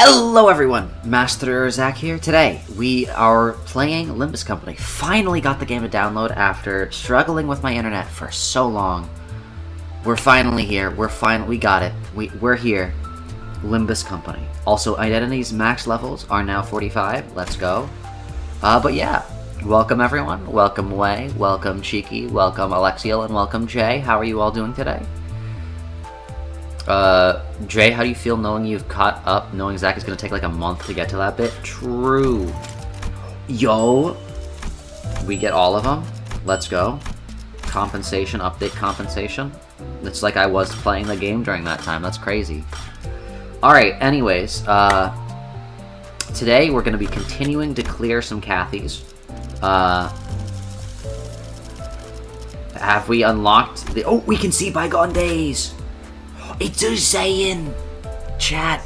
Hello everyone, Mast3r Zak here. Today, we are playing Limbus Company. Finally got the game to download after struggling with my internet for so long. We're finally here, we got it. We're here. Limbus Company. Also, Identity's max levels are now 45, let's go. But yeah, welcome everyone, welcome Way, welcome Cheeky, welcome Alexiel, and welcome Jay. How are you all doing today? Jay, how do you feel knowing you've caught up, knowing Zach is gonna take like a month to get to that bit? True. Yo! We get all of them. Let's go. Compensation, update compensation. It's like I was playing the game during that time. That's crazy. Alright, anyways, today we're gonna be continuing to clear some Cathys. Have we unlocked the— oh, we can see bygone days! It's a Zayn! Chat,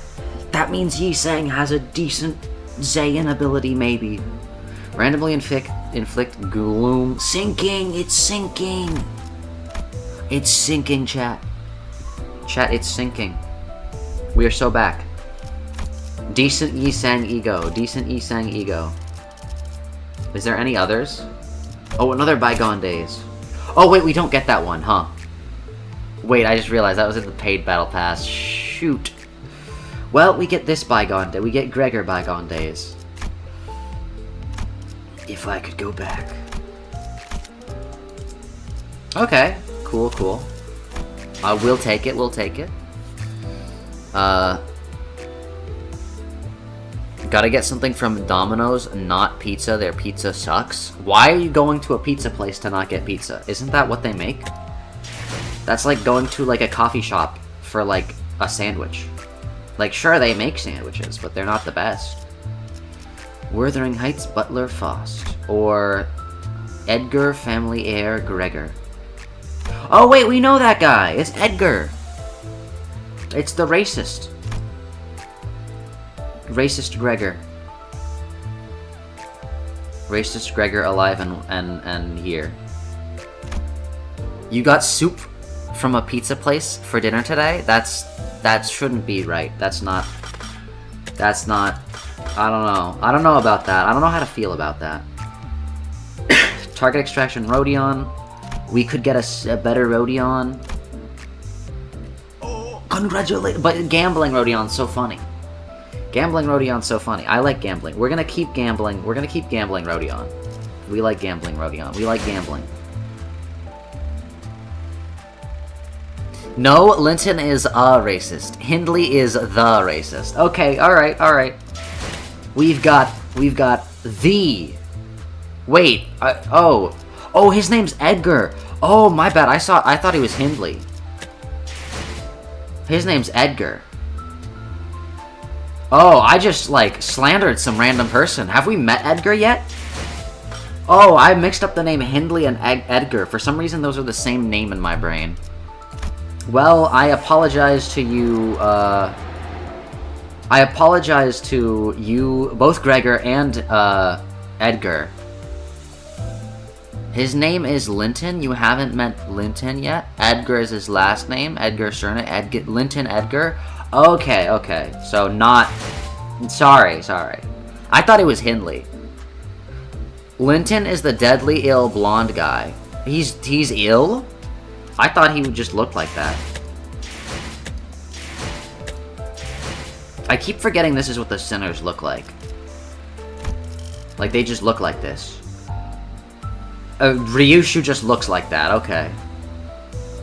that means Yi-Sang has a decent Zayn ability, maybe. Randomly inflict gloom. Sinking! It's sinking! It's sinking, chat. Chat, it's sinking. We are so back. Decent Yi-Sang ego. Decent Yi-Sang ego. Is there any others? Oh, another Bygone Days. Oh, wait, we don't get that one, huh? Wait, I just realized that was in the paid battle pass. Shoot. Well, we get this Bygone Day. We get Gregor Bygone Days. If I could go back. Okay. Cool, cool. We'll take it, we'll take it. Gotta get something from Domino's, not pizza. Their pizza sucks. Why are you going to a pizza place to not get pizza? Isn't that what they make? That's like going to like a coffee shop for like a sandwich. Like, sure, they make sandwiches, but they're not the best. Wuthering Heights Butler Faust. Or Edgar Family Heir Gregor. Oh wait, we know that guy! It's Edgar! It's the racist. Racist Gregor. Racist Gregor alive and here. You got soup from a pizza place for dinner today? That shouldn't be right. That's not, I don't know about that. I don't know how to feel about that. Target extraction Rodion. We could get a better Rodion. Oh, congratulations. But gambling Rodion's so funny. Gambling Rodion's so funny. I like gambling. We're gonna keep gambling. We're gonna keep gambling Rodion. We like gambling Rodion. We like gambling. No, Linton is a racist. Hindley is the racist. Okay, alright, alright. We've got the... Wait, oh, his name's Edgar. Oh, my bad, I thought he was Hindley. His name's Edgar. Oh, I just, like, slandered some random person. Have we met Edgar yet? Oh, I mixed up the name Hindley and Edgar. For some reason, those are the same name in my brain. Well, I apologize to you, both Gregor and, Edgar. His name is Linton. You haven't met Linton yet. Edgar is his last name. Edgar Cerna. Linton Edgar. Okay, okay. So not... Sorry. I thought it was Hindley. Linton is the deadly ill blonde guy. He's ill? I thought he would just look like that. I keep forgetting this is what the sinners look like. Like, they just look like this. Ryushu just looks like that, okay.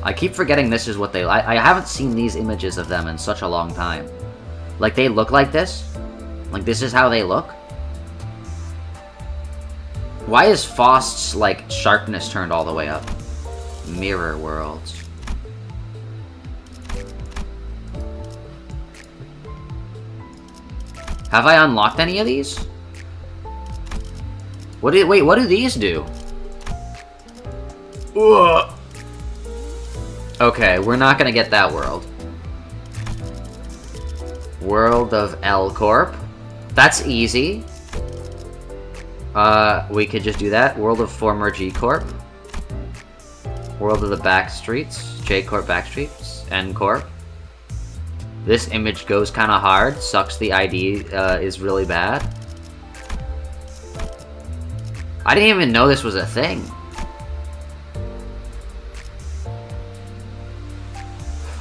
I keep forgetting this is what they... I haven't seen these images of them in such a long time. Like, they look like this? Like, this is how they look? Why is Faust's, like, sharpness turned all the way up? Mirror worlds. Have I unlocked any of these? Wait, what do these do? Ugh. Okay, we're not gonna get that world. World of L Corp. That's easy. We could just do that. World of former G Corp. World of the Backstreets, J Corp Backstreets, N Corp. This image goes kind of hard. Sucks the ID is really bad. I didn't even know this was a thing.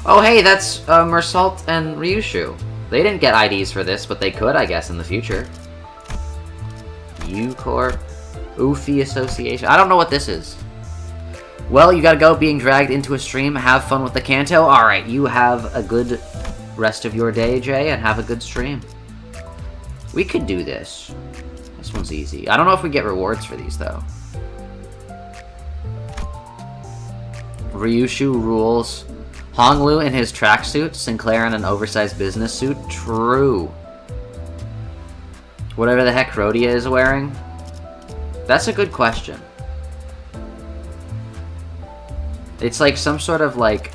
Oh hey, that's Mersalt and Ryushu. They didn't get IDs for this, but they could, I guess, in the future. U-Corp. Oofy Association. I don't know what this is. Well, you gotta go, being dragged into a stream. Have fun with the Kanto. Alright, you have a good rest of your day, Jay, and have a good stream. We could do this. This one's easy. I don't know if we get rewards for these, though. Ryushu rules. Honglu in his tracksuit. Sinclair in an oversized business suit. True. Whatever the heck Rhodia is wearing. That's a good question. It's like some sort of, like,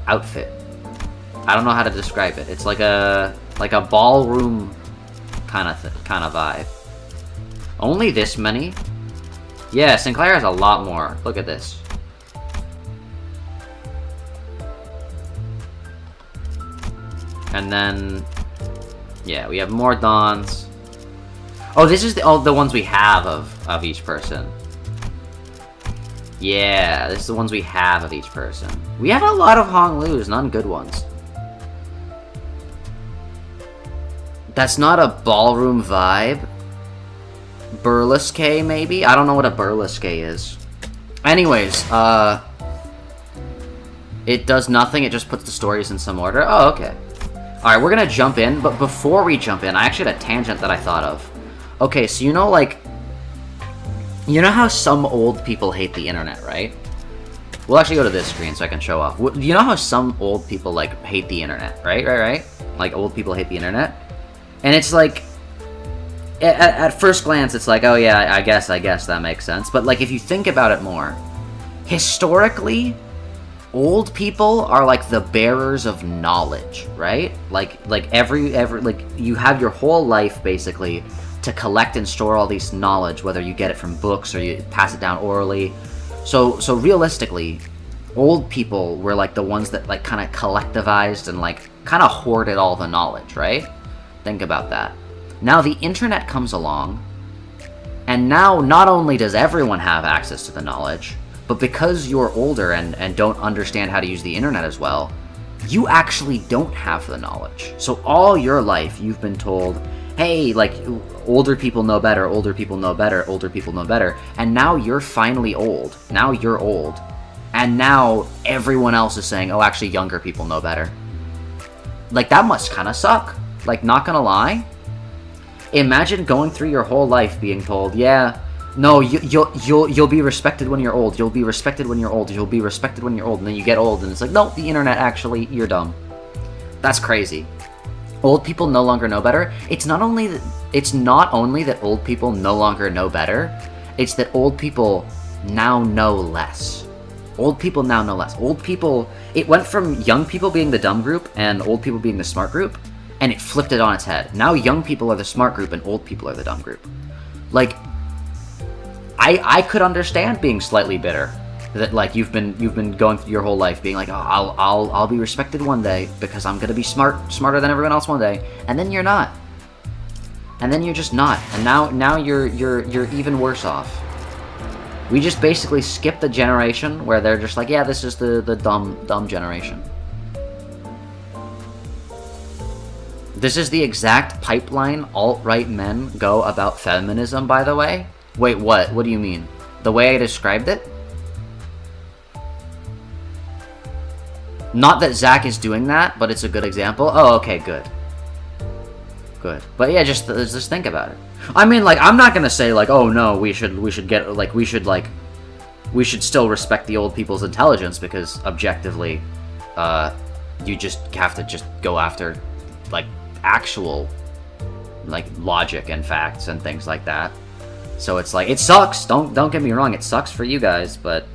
outfit. I don't know how to describe it. It's like a ballroom kind of vibe. Only this many? Yeah, Sinclair has a lot more. Look at this. And then, yeah, we have more Dons. Oh, this is the ones we have of each person. Yeah, this is the ones we have of each person. We have a lot of Honglus, none good ones. That's not a ballroom vibe. Burlesque, maybe? I don't know what a burlesque is. Anyways, it does nothing, it just puts the stories in some order. Oh, okay. Alright, we're gonna jump in, but before we jump in, I actually had a tangent that I thought of. Okay, so you know, like... You know how some old people hate the internet, right? We'll actually go to this screen so I can show off. You know how some old people, like, hate the internet, right? Right? Like, old people hate the internet? And it's like... At first glance, it's like, oh yeah, I guess that makes sense. But, like, if you think about it more... Historically... Old people are like the bearers of knowledge, right? Like every like you have your whole life basically to collect and store all these knowledge, whether you get it from books or you pass it down orally. So realistically, old people were like the ones that like kind of collectivized and like kind of hoarded all the knowledge, right? Think about that. Now the internet comes along, and now not only does everyone have access to the knowledge, but because you're older and don't understand how to use the internet as well, you actually don't have the knowledge. So all your life, you've been told, hey, like, older people know better, older people know better, older people know better. And now you're finally old. Now you're old. And now everyone else is saying, oh, actually, younger people know better. Like, that must kind of suck. Like, not gonna lie. Imagine going through your whole life being told, yeah, no, you'll be respected when you're old. You'll be respected when you're old. You'll be respected when you're old. And then you get old, and it's like, no, the internet actually, you're dumb. That's crazy. Old people no longer know better. It's not only that old people no longer know better. It's that old people now know less. Old people now know less. Old people. It went from young people being the dumb group and old people being the smart group, and it flipped it on its head. Now young people are the smart group and old people are the dumb group. Like. I could understand being slightly bitter that like you've been going through your whole life being like, oh, I'll be respected one day because I'm gonna be smarter than everyone else one day, and then you're not, and then you're just not, and now you're even worse off. We just basically skipped the generation where they're just like, yeah, this is the dumb generation. This is the exact pipeline alt-right men go about feminism, by the way. Wait, what? What do you mean? The way I described it? Not that Zach is doing that, but it's a good example. Oh, okay, good. Good. But yeah, just think about it. I mean, like, I'm not gonna say, like, oh no, we should still respect the old people's intelligence, because objectively, you just have to just go after, like, actual, like, logic and facts and things like that. So it's like, it sucks, don't get me wrong, it sucks for you guys, but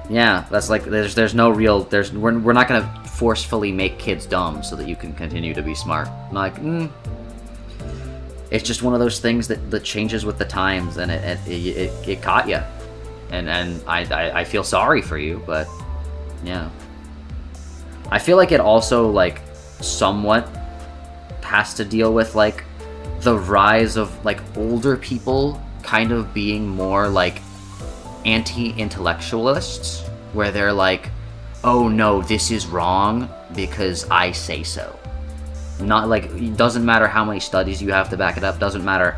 yeah, that's like, there's no real, we're not gonna forcefully make kids dumb so that you can continue to be smart. Like, it's just one of those things that changes with the times, and it caught you, and I feel sorry for you, but yeah. I feel like it also, like, somewhat has to deal with, like, the rise of, like, older people kind of being more, like, anti-intellectualists, where they're like, oh no, this is wrong because I say so. Not, like, it doesn't matter how many studies you have to back it up, doesn't matter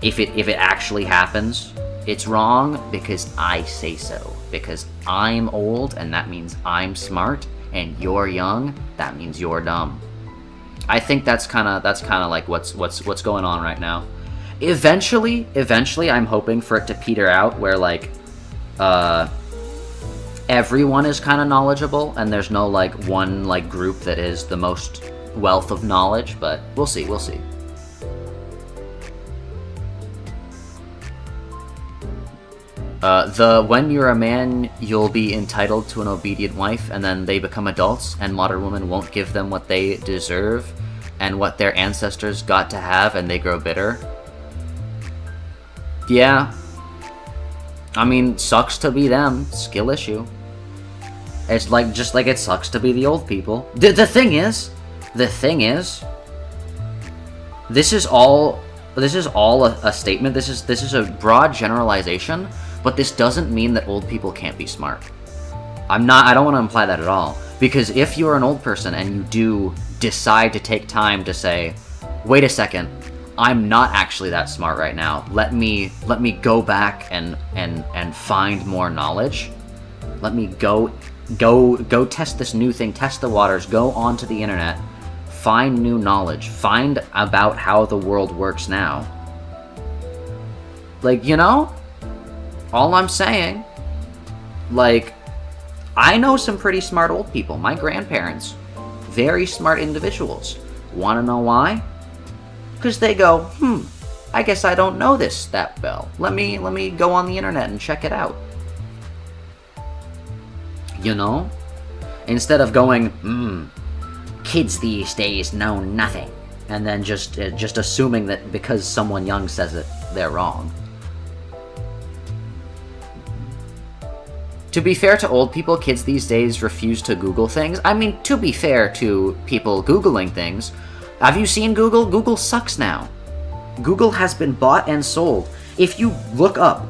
if it actually happens, it's wrong because I say so. Because I'm old, and that means I'm smart, and you're young, that means you're dumb. I think that's kind of like what's going on right now. Eventually, I'm hoping for it to peter out where, like, everyone is kind of knowledgeable, and there's no, like, one, like, group that is the most wealth of knowledge, but we'll see. When you're a man, you'll be entitled to an obedient wife, and then they become adults, and modern women won't give them what they deserve, and what their ancestors got to have, and they grow bitter. Yeah. I mean, sucks to be them. Skill issue. It's like, just like it sucks to be the old people. The thing is, this is all a statement. This is a broad generalization, but this doesn't mean that old people can't be smart. I don't want to imply that at all, because if you're an old person and you do decide to take time to say, wait a second, I'm not actually that smart right now. Let me go back and find more knowledge. Let me go test this new thing, test the waters, go onto the internet, find new knowledge, find about how the world works now. Like, you know, all I'm saying, like, I know some pretty smart old people. My grandparents, very smart individuals. Want to know why? Because they go, I guess I don't know this that well. Let me go on the internet and check it out. You know? Instead of going, kids these days know nothing, and then just assuming that because someone young says it, they're wrong. To be fair to old people, kids these days refuse to Google things. I mean, to be fair to people Googling things, have you seen Google? Google sucks now. Google has been bought and sold. If you look up,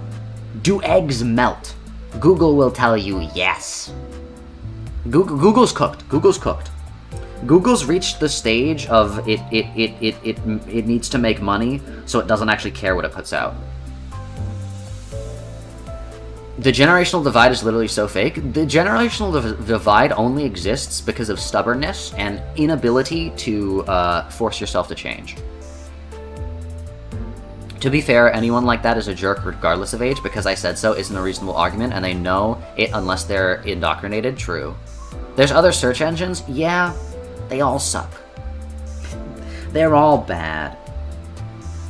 do eggs melt? Google will tell you yes. Google's cooked. Google's reached the stage of it needs to make money, so it doesn't actually care what it puts out. The generational divide is literally so fake. The generational divide only exists because of stubbornness and inability to force yourself to change. To be fair, anyone like that is a jerk regardless of age. Because I said so isn't a reasonable argument, and they know it unless they're indoctrinated. True. There's other search engines. Yeah, they all suck. They're all bad.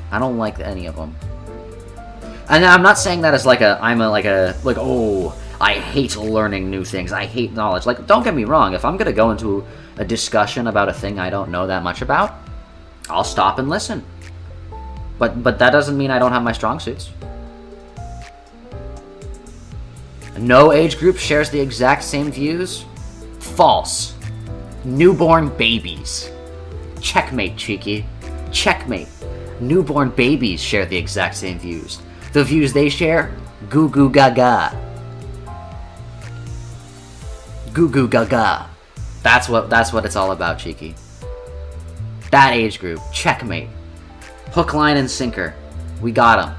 I don't like any of them. And I'm not saying that as like oh, I hate learning new things, I hate knowledge. Like, don't get me wrong, if I'm gonna go into a discussion about a thing I don't know that much about, I'll stop and listen. But that doesn't mean I don't have my strong suits. No age group shares the exact same views? False. Newborn babies. Checkmate, cheeky. Checkmate. Newborn babies share the exact same views. The views they share? Goo goo gaga. Goo goo gaga. That's what it's all about, cheeky. That age group. Checkmate. Hook, line, and sinker. We got 'em.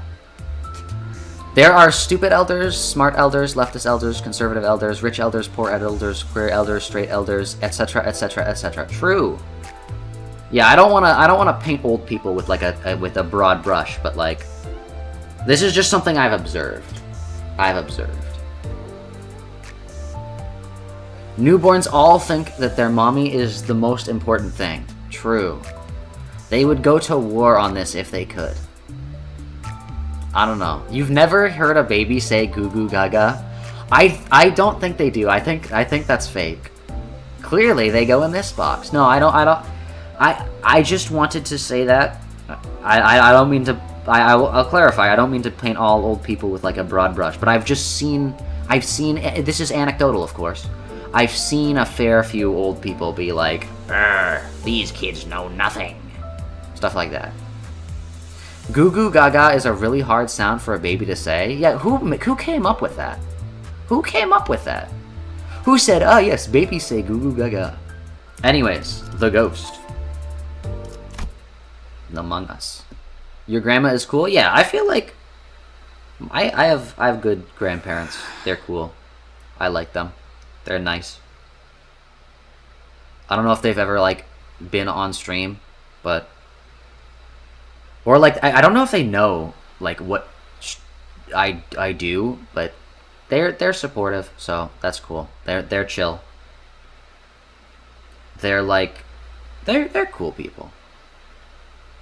There are stupid elders, smart elders, leftist elders, conservative elders, rich elders, poor elders, queer elders, straight elders, etc., etc., etc. True. Yeah, I don't wanna paint old people with like with a broad brush, but like, this is just something I've observed. Newborns all think that their mommy is the most important thing. True. They would go to war on this if they could. I don't know. You've never heard a baby say goo goo gaga? I don't think they do. I think that's fake. Clearly they go in this box. No, I just wanted to say that. I don't mean to. I'll clarify. I don't mean to paint all old people with like a broad brush, but I've seen. This is anecdotal, of course. I've seen a fair few old people be like, these kids know nothing. Stuff like that. Goo goo gaga is a really hard sound for a baby to say. Yeah, who came up with that? Who came up with that? Who said, oh yes, babies say goo goo gaga? Anyways, the ghost. Among Us. Your grandma is cool? Yeah, I feel like I have good grandparents. They're cool. I like them. They're nice. I don't know if they've ever like been on stream, but or like I don't know if they know like what I do, but they're supportive, so that's cool. They're chill. They're like they're cool people.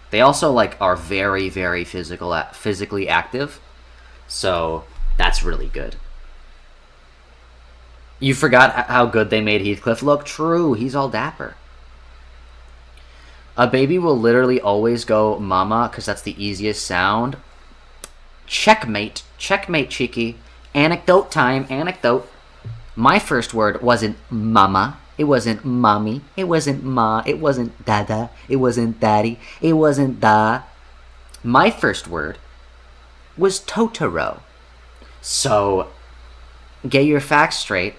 They also like are very physically active, so that's really good. You forgot how good they made Heathcliff look? True, he's all dapper. A baby will literally always go mama because that's the easiest sound. Checkmate. Checkmate, cheeky. Anecdote time. Anecdote. My first word wasn't mama. It wasn't mommy. It wasn't ma. It wasn't dada. It wasn't daddy. It wasn't da. My first word was Totoro. So, get your facts straight.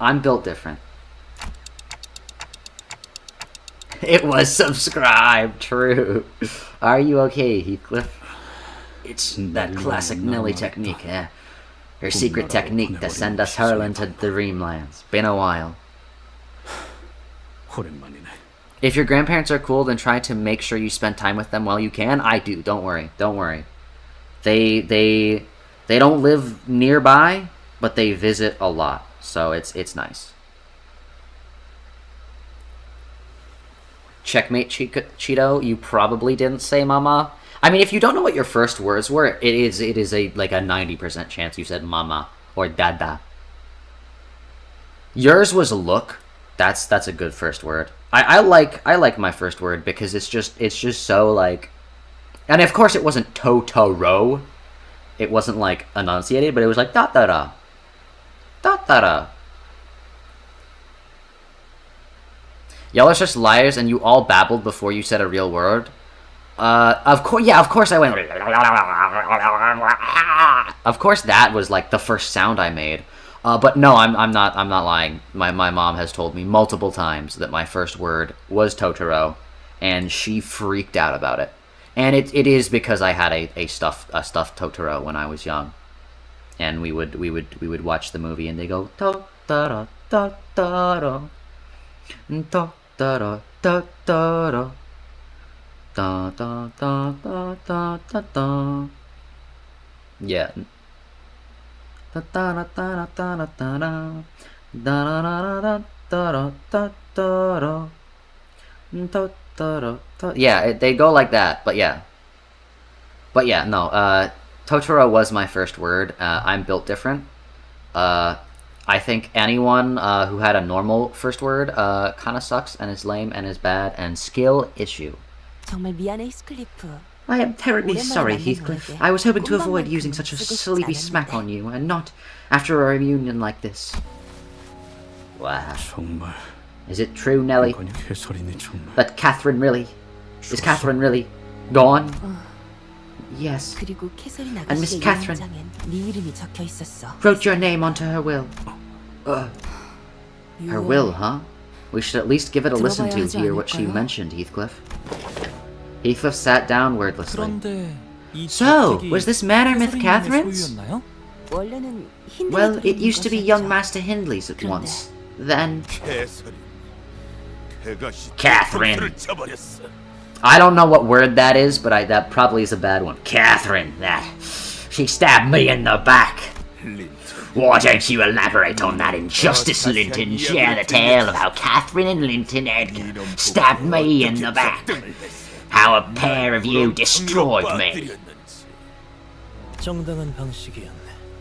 I'm built different. It was subscribe. True. Are you okay, Heathcliff? It's that classic Nelly technique, eh? Her secret technique to send us hurling to the dreamlands. Been a while. If your grandparents are cool, then try to make sure you spend time with them while you can. I do. Don't worry. Don't worry. They don't live nearby, but they visit a lot. So it's nice. Checkmate, Cheeto. You probably didn't say mama. I mean, if you don't know what your first words were, it is a like a 90% chance you said mama or dada. Yours was look. That's a good first word. I like my first word because it's just so like, and of course it wasn't Totoro. It wasn't like enunciated, but it was like da da da, da da da. Y'all are just liars, and you all babbled before you said a real word. Of course I went. Of course that was like the first sound I made. But no, I'm not lying. My mom has told me multiple times that my first word was Totoro, and she freaked out about it. And it is because I had a stuffed Totoro when I was young, and we would watch the movie, and they go Totoro Totoro Totoro Totoro da da da da da da da. Yeah. Da da da da da da da da da da da da da. Yeah, they go like that, but yeah. No, Totoro was my first word. I'm built different. I think anyone who had a normal first word kind of sucks and is lame and is bad and skill issue. I am terribly sorry, Heathcliff. I was hoping to avoid using such a sleepy smack on you, and not after a reunion like this. Wow. Is it true, Nelly? That Catherine really... Is Catherine really gone? Yes. And Miss Catherine wrote your name onto her will. Her will, huh? We should at least give it a listen to hear what she mentioned, Heathcliff. Heathcliff sat down wordlessly. So, was this manor myth Catherine's? Well, it used to be young Master Hindley's at once. Then... Catherine! I don't know what word that is, but that probably is a bad one. Catherine, that... She stabbed me in the back! Why don't you elaborate on that injustice, Linton? Share the tale of how Catherine and Linton Edgar stabbed me in the back. How a pair of you destroyed me.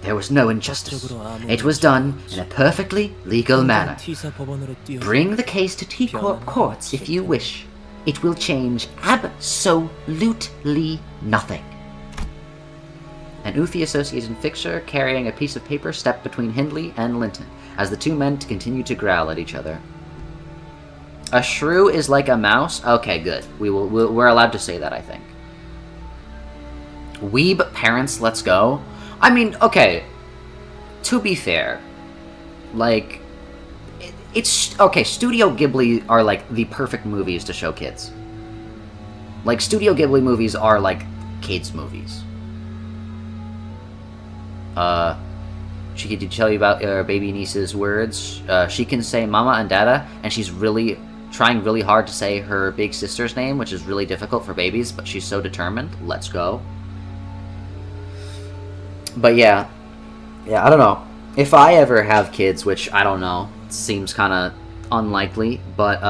There was no injustice. It was done in a perfectly legal manner. Bring the case to T-Corp courts if you wish. It will change absolutely nothing. An Uthi association fixture carrying a piece of paper stepped between Hindley and Linton. as the two men continue to growl at each other. A shrew is like a mouse? Okay, good. We're allowed to say that, I think. Weeb parents, let's go. I mean, okay, to be fair, like, it's... Okay, Studio Ghibli are, like, the perfect movies to show kids. Like, Studio Ghibli movies are, like, kids' movies. She could tell you about her baby niece's words. She can say mama and dada, and she's really trying really hard to say her big sister's name, which is really difficult for babies, but she's so determined. Let's go. But yeah, I don't know. If I ever have kids, which I don't know, seems kind of unlikely, but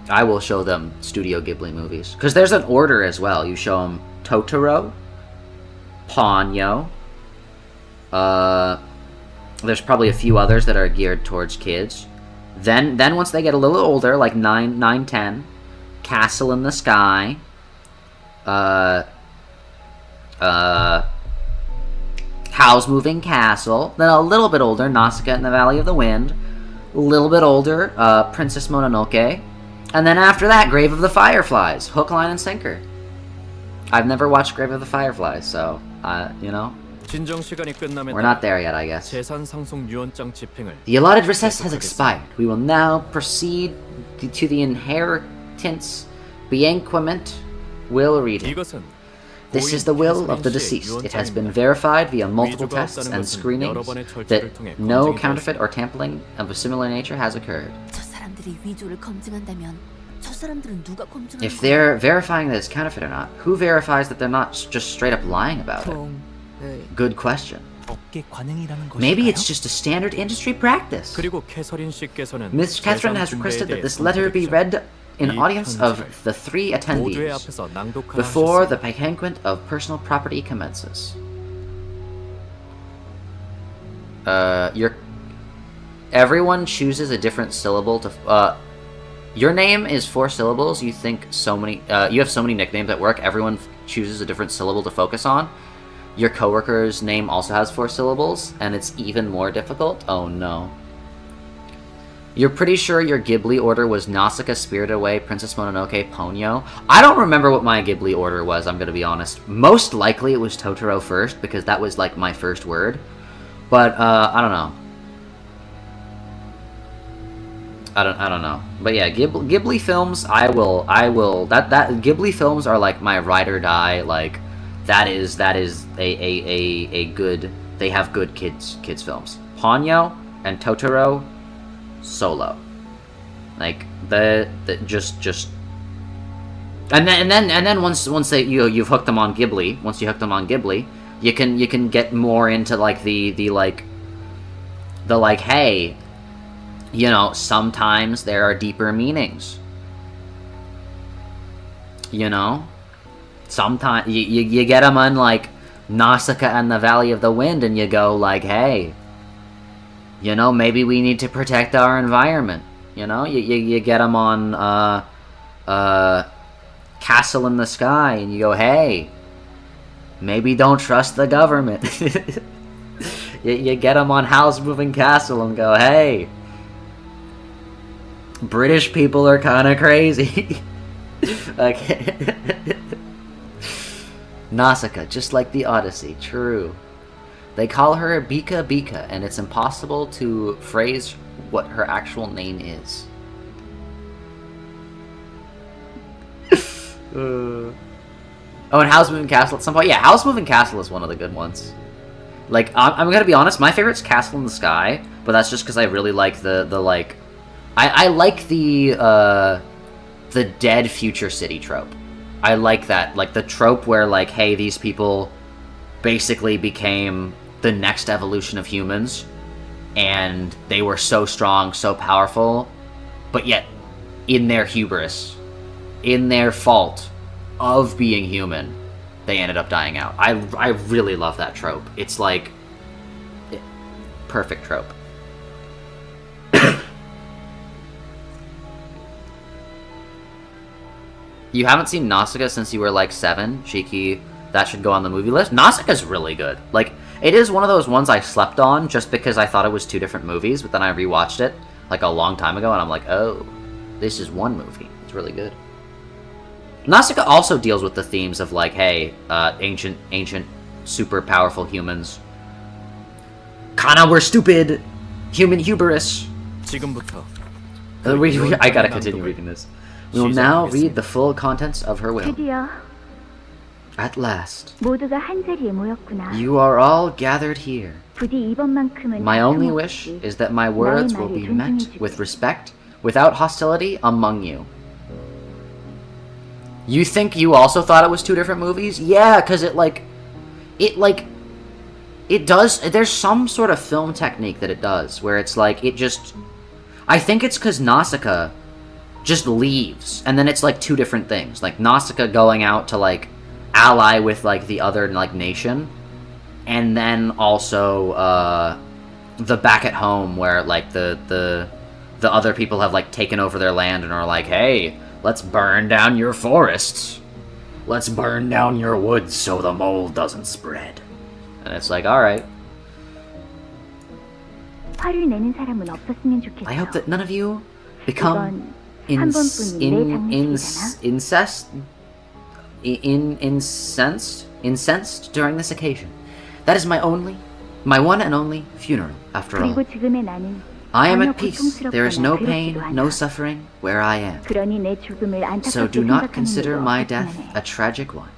I will show them Studio Ghibli movies. Because there's an order as well. You show them Totoro, Ponyo, there's probably a few others that are geared towards kids. Then once they get a little older, like 9, 10, Castle in the Sky, Howl's Moving Castle. Then a little bit older, Nausicaa in the Valley of the Wind. A little bit older, Princess Mononoke. And then after that, Grave of the Fireflies. Hook, line, and sinker. I've never watched Grave of the Fireflies, so, you know. We're not there yet, I guess. The allotted recess has expired. We will now proceed to the inheritance bequement will reading. This is the will of the deceased. It has been verified via multiple tests and screenings that no counterfeit or tampering of a similar nature has occurred. If they're verifying that it's counterfeit or not, who verifies that they're not just straight up lying about it? Good question. Maybe it's just a standard industry practice. Miss Catherine has requested that this letter be read in audience of the 3 attendees before the bequement of personal property commences. Everyone chooses a different syllable to. Your name is 4 syllables. You think so many. You have so many nicknames at work. Everyone chooses a different syllable to focus on. Your coworker's name also has 4 syllables, and it's even more difficult? Oh no. You're pretty sure your Ghibli order was Nausicaa, Spirited Away, Princess Mononoke, Ponyo? I don't remember what my Ghibli order was, I'm gonna be honest. Most likely it was Totoro first, because that was like my first word. But, I don't know. I don't know. But yeah, Ghibli films, I will, Ghibli films are like my ride or die, like, that is a good, they have good kids films. Ponyo and Totoro, solo. Like, just and then once you've hooked them on Ghibli, once you hook them on Ghibli, you can get more into like the hey, you know, sometimes there are deeper meanings. You know? Sometimes you get them on like Nausicaa and the Valley of the Wind, and you go like, hey, you know, maybe we need to protect our environment. You know, you get them on Castle in the Sky, and you go, hey, maybe don't trust the government. you get them on Howl's Moving Castle and go, hey, British people are kind of crazy. Okay. Nausicaa, just like the Odyssey, true. They call her Bika Bika, and it's impossible to phrase what her actual name is. Oh, and Howl's Moving Castle at some point. Yeah, Howl's Moving Castle is one of the good ones. Like, I'm gonna be honest, my favorite's Castle in the Sky, but that's just because I really like the like... I like the dead future city trope. I like that. Like, the trope where, like, hey, these people basically became the next evolution of humans, and they were so strong, so powerful, but yet, in their hubris, in their fault of being human, they ended up dying out. I really love that trope. It's, like, perfect trope. You haven't seen Nausicaa since you were like 7, Shiki. That should go on the movie list. Nausicaa's really good. Like, It is one of those ones I slept on just because I thought it was 2 different movies, but then I rewatched it like a long time ago, and I'm like, oh, this is one movie. It's really good. Nausicaa also deals with the themes of like, hey, ancient, super powerful humans. Kana, we're stupid. Human hubris. I gotta continue reading this. We will now read the full contents of her will. At last, you are all gathered here. My only wish is that my words will be met with respect, without hostility among you. You think you also thought it was 2 different movies? Yeah, because it does, there's some sort of film technique that it does, where it's like, I think it's because Nausicaa just leaves, and then it's like 2 different things. Like, Nausicaa going out to, like, ally with, like, the other, like, nation, and then also, the back at home, where, like, the other people have, like, taken over their land and are like, hey, let's burn down your forests. Let's burn down your woods so the mold doesn't spread. And it's like, alright. I hope that none of you become incensed during this occasion. That is my one and only funeral, after all. I am at peace. There is no pain, no suffering where I am. So do not consider my death a tragic one.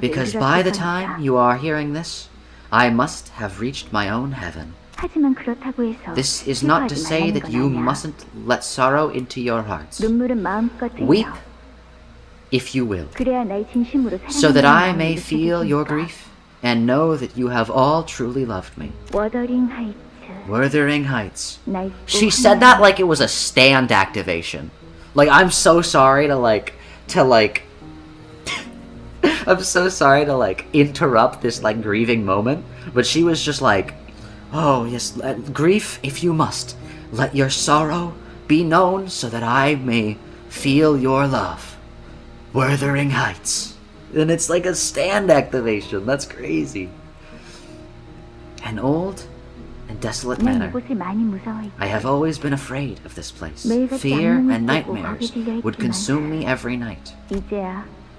Because by the time you are hearing this, I must have reached my own heaven. This is not to say that you mustn't let sorrow into your hearts. Weep, if you will, so that I may feel your grief and know that you have all truly loved me. Wuthering Heights. She said that like it was a stand activation. Like, I'm so sorry to I'm so sorry to, like, interrupt this, like, grieving moment, but she was just like, oh, yes, grief if you must. Let your sorrow be known so that I may feel your love. Wuthering Heights. And it's like a stand activation. That's crazy. An old and desolate manor. I have always been afraid of this place. Fear and nightmares would consume me every night.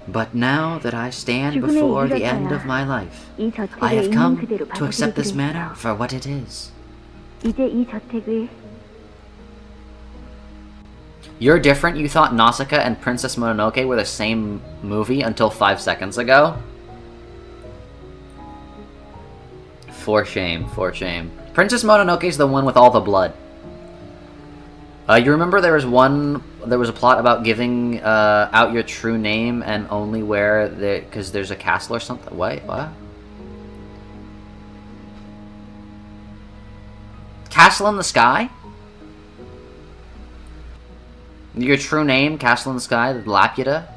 But now that I stand before the end of my life, I have come to accept this manor for what it is. You're different. You thought Nausicaa and Princess Mononoke were the same movie until 5 seconds ago? For shame, for shame. Princess Mononoke is the one with all the blood. You remember there was a plot about giving out your true name and only where because there's a castle or something. What? Castle in the Sky? Your true name, Castle in the Sky, the Laputa?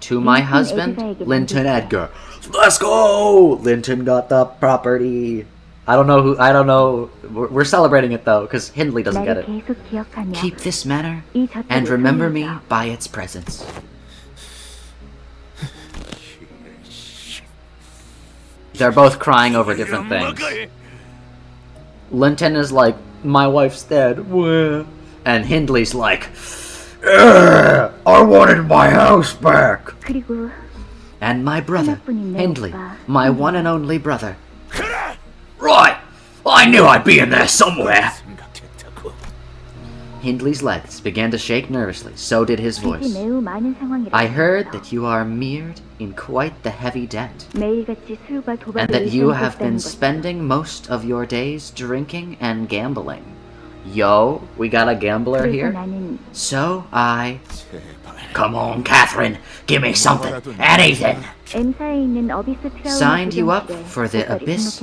To my husband, Linton Edgar. Let's go! Linton got the property. I don't know. We're celebrating it though, because Hindley doesn't get it. Keep this manor, and remember me by its presence. They're both crying over different things. Linton is like, my wife's dead. And Hindley's like, I wanted my house back. And my brother, Hindley, my one and only brother. Right! I knew I'd be in there somewhere! Hindley's legs began to shake nervously, so did his voice. I heard that you are mired in quite the heavy debt, and that you have been spending most of your days drinking and gambling. Yo, we got a gambler here? So I... Come on, Catherine, give me something, anything! Signed you up for the Abyss...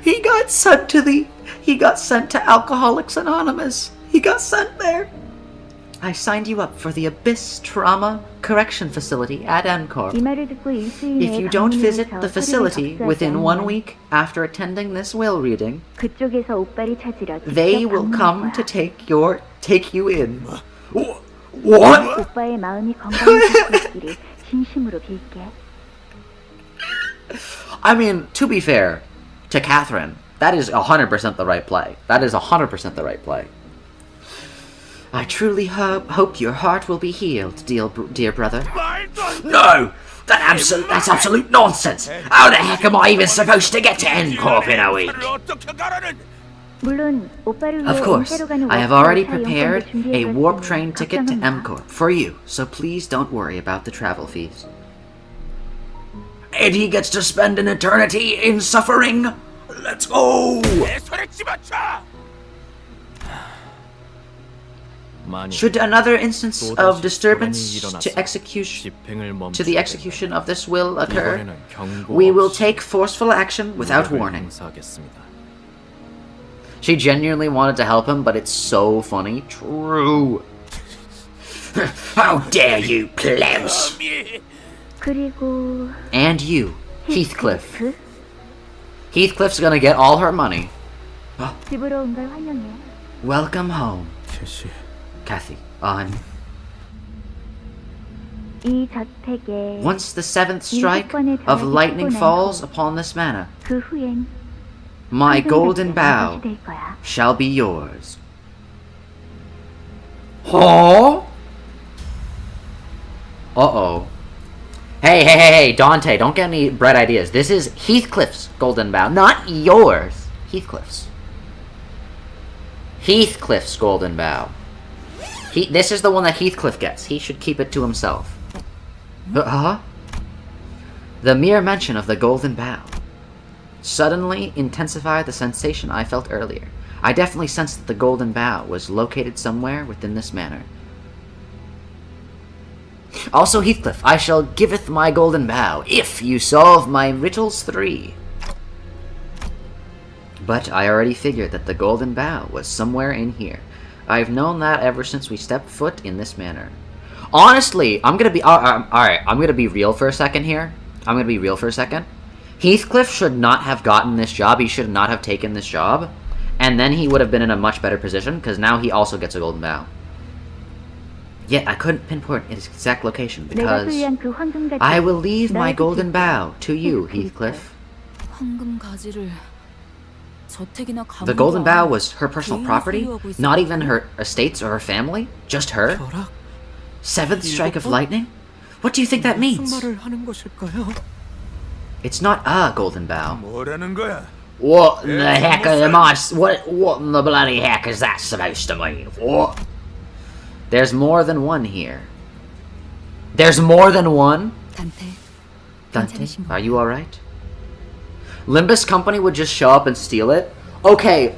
He got sent to Alcoholics Anonymous. He got sent there. I signed you up for the Abyss Trauma Correction Facility at MCorp. If you don't visit the facility within 1 week after attending this will reading, they will come to take you in. What? I mean, to be fair to Catherine, that is 100% the right play. That is 100% the right play. I truly hope your heart will be healed, dear brother. No! That's absolute nonsense! How the heck am I even supposed to get to MCorp in a week? Of course, I have already prepared a warp train ticket to MCorp for you, so please don't worry about the travel fees. And he gets to spend an eternity in suffering? Let's go! Should another instance of disturbance to the execution of this will occur, we will take forceful action without warning. She genuinely wanted to help him, but it's so funny. True. How dare you, plebs! And you, Heathcliff. Heathcliff's gonna get all her money. Welcome home, Cathy. Once the 7th strike of lightning falls upon this manor, my golden bow shall be yours. Huh? Uh-oh. Hey, Dante, don't get any bright ideas. This is Heathcliff's golden bow, not yours. Heathcliff's. Heathcliff's golden bow. This is the one that Heathcliff gets. He should keep it to himself. The mere mention of the golden bow suddenly intensified the sensation I felt earlier. I definitely sensed that the golden bow was located somewhere within this manor. Also, Heathcliff, I shall giveth my golden bow if you solve my riddles 3. But I already figured that the golden bow was somewhere in here. I've known that ever since we stepped foot in this manor. Honestly, I'm gonna be alright. I'm gonna be real for a second here. Heathcliff should not have gotten this job. He should not have taken this job, and then he would have been in a much better position because now he also gets a golden bow. Yet I couldn't pinpoint its exact location because I will leave my golden bow to you, Heathcliff. The golden bow was her personal property, not even her estates or her family, just her. 7th strike of lightning? What do you think that means? It's not a golden bow. What in the heck am I? What in the bloody heck is that supposed to mean? What? There's more than one here. There's more than one? Dante, are you alright? Limbus Company would just show up and steal it? Okay,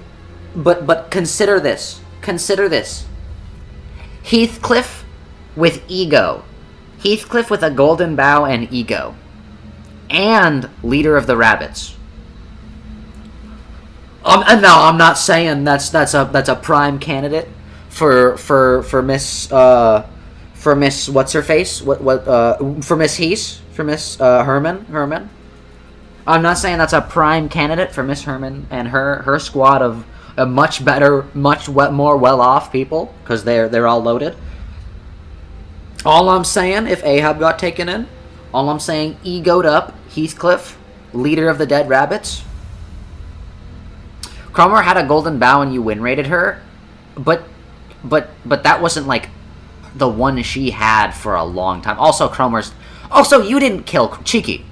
but consider this. Consider this. Heathcliff with ego. Heathcliff with a golden bow and ego. And leader of the rabbits. No, I'm not saying that's a prime candidate for Miss what's her face? For Miss Heath? For Miss Herman? I'm not saying that's a prime candidate for Miss Herman and her squad of much better, much more well-off people, because they're all loaded. All I'm saying, if Ahab got taken in, all I'm saying, egoed up Heathcliff, leader of the dead rabbits. Cromer had a golden bow and you win rated her, but that wasn't like the one she had for a long time. Also, you didn't kill Cheeky.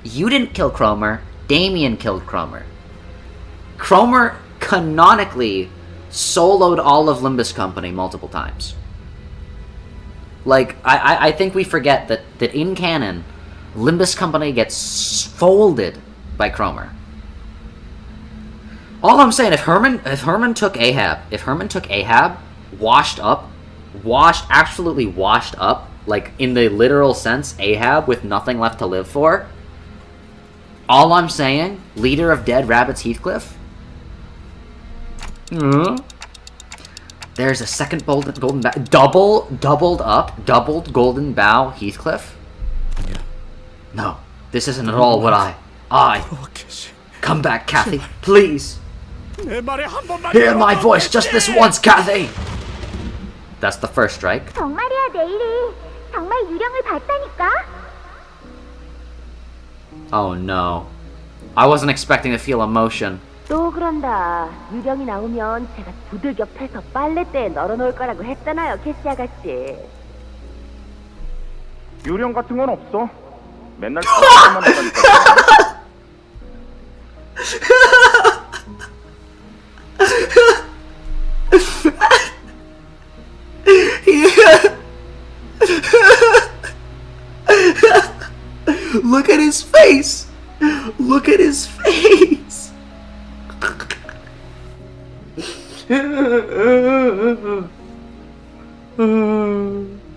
You didn't kill Cromer. Damien killed Cromer. Cromer canonically soloed all of Limbus Company multiple times. Like, I think we forget that in canon, Limbus Company gets folded by Cromer. All I'm saying, if Herman took Ahab, absolutely washed up, like in the literal sense, Ahab with nothing left to live for. All I'm saying, leader of dead rabbits Heathcliff. There's a second golden bow. Doubled golden bow Heathcliff? 아니야. No, this isn't at all what I... Come back, Cathy, please. Hear my voice just this once, Cathy! That's the first strike. 정말이야, 내일이 정말 유령을 봤다니까? Oh no. I wasn't expecting to feel emotion. 또 그런다. 유령이 나오면 제가 두들겨 패서 빨래대에 널어놓을 거라고 했잖아요, 캐시 아가씨. 유령 같은 건 없어. 맨날 만 한다니까. Look at his face! Look at his face!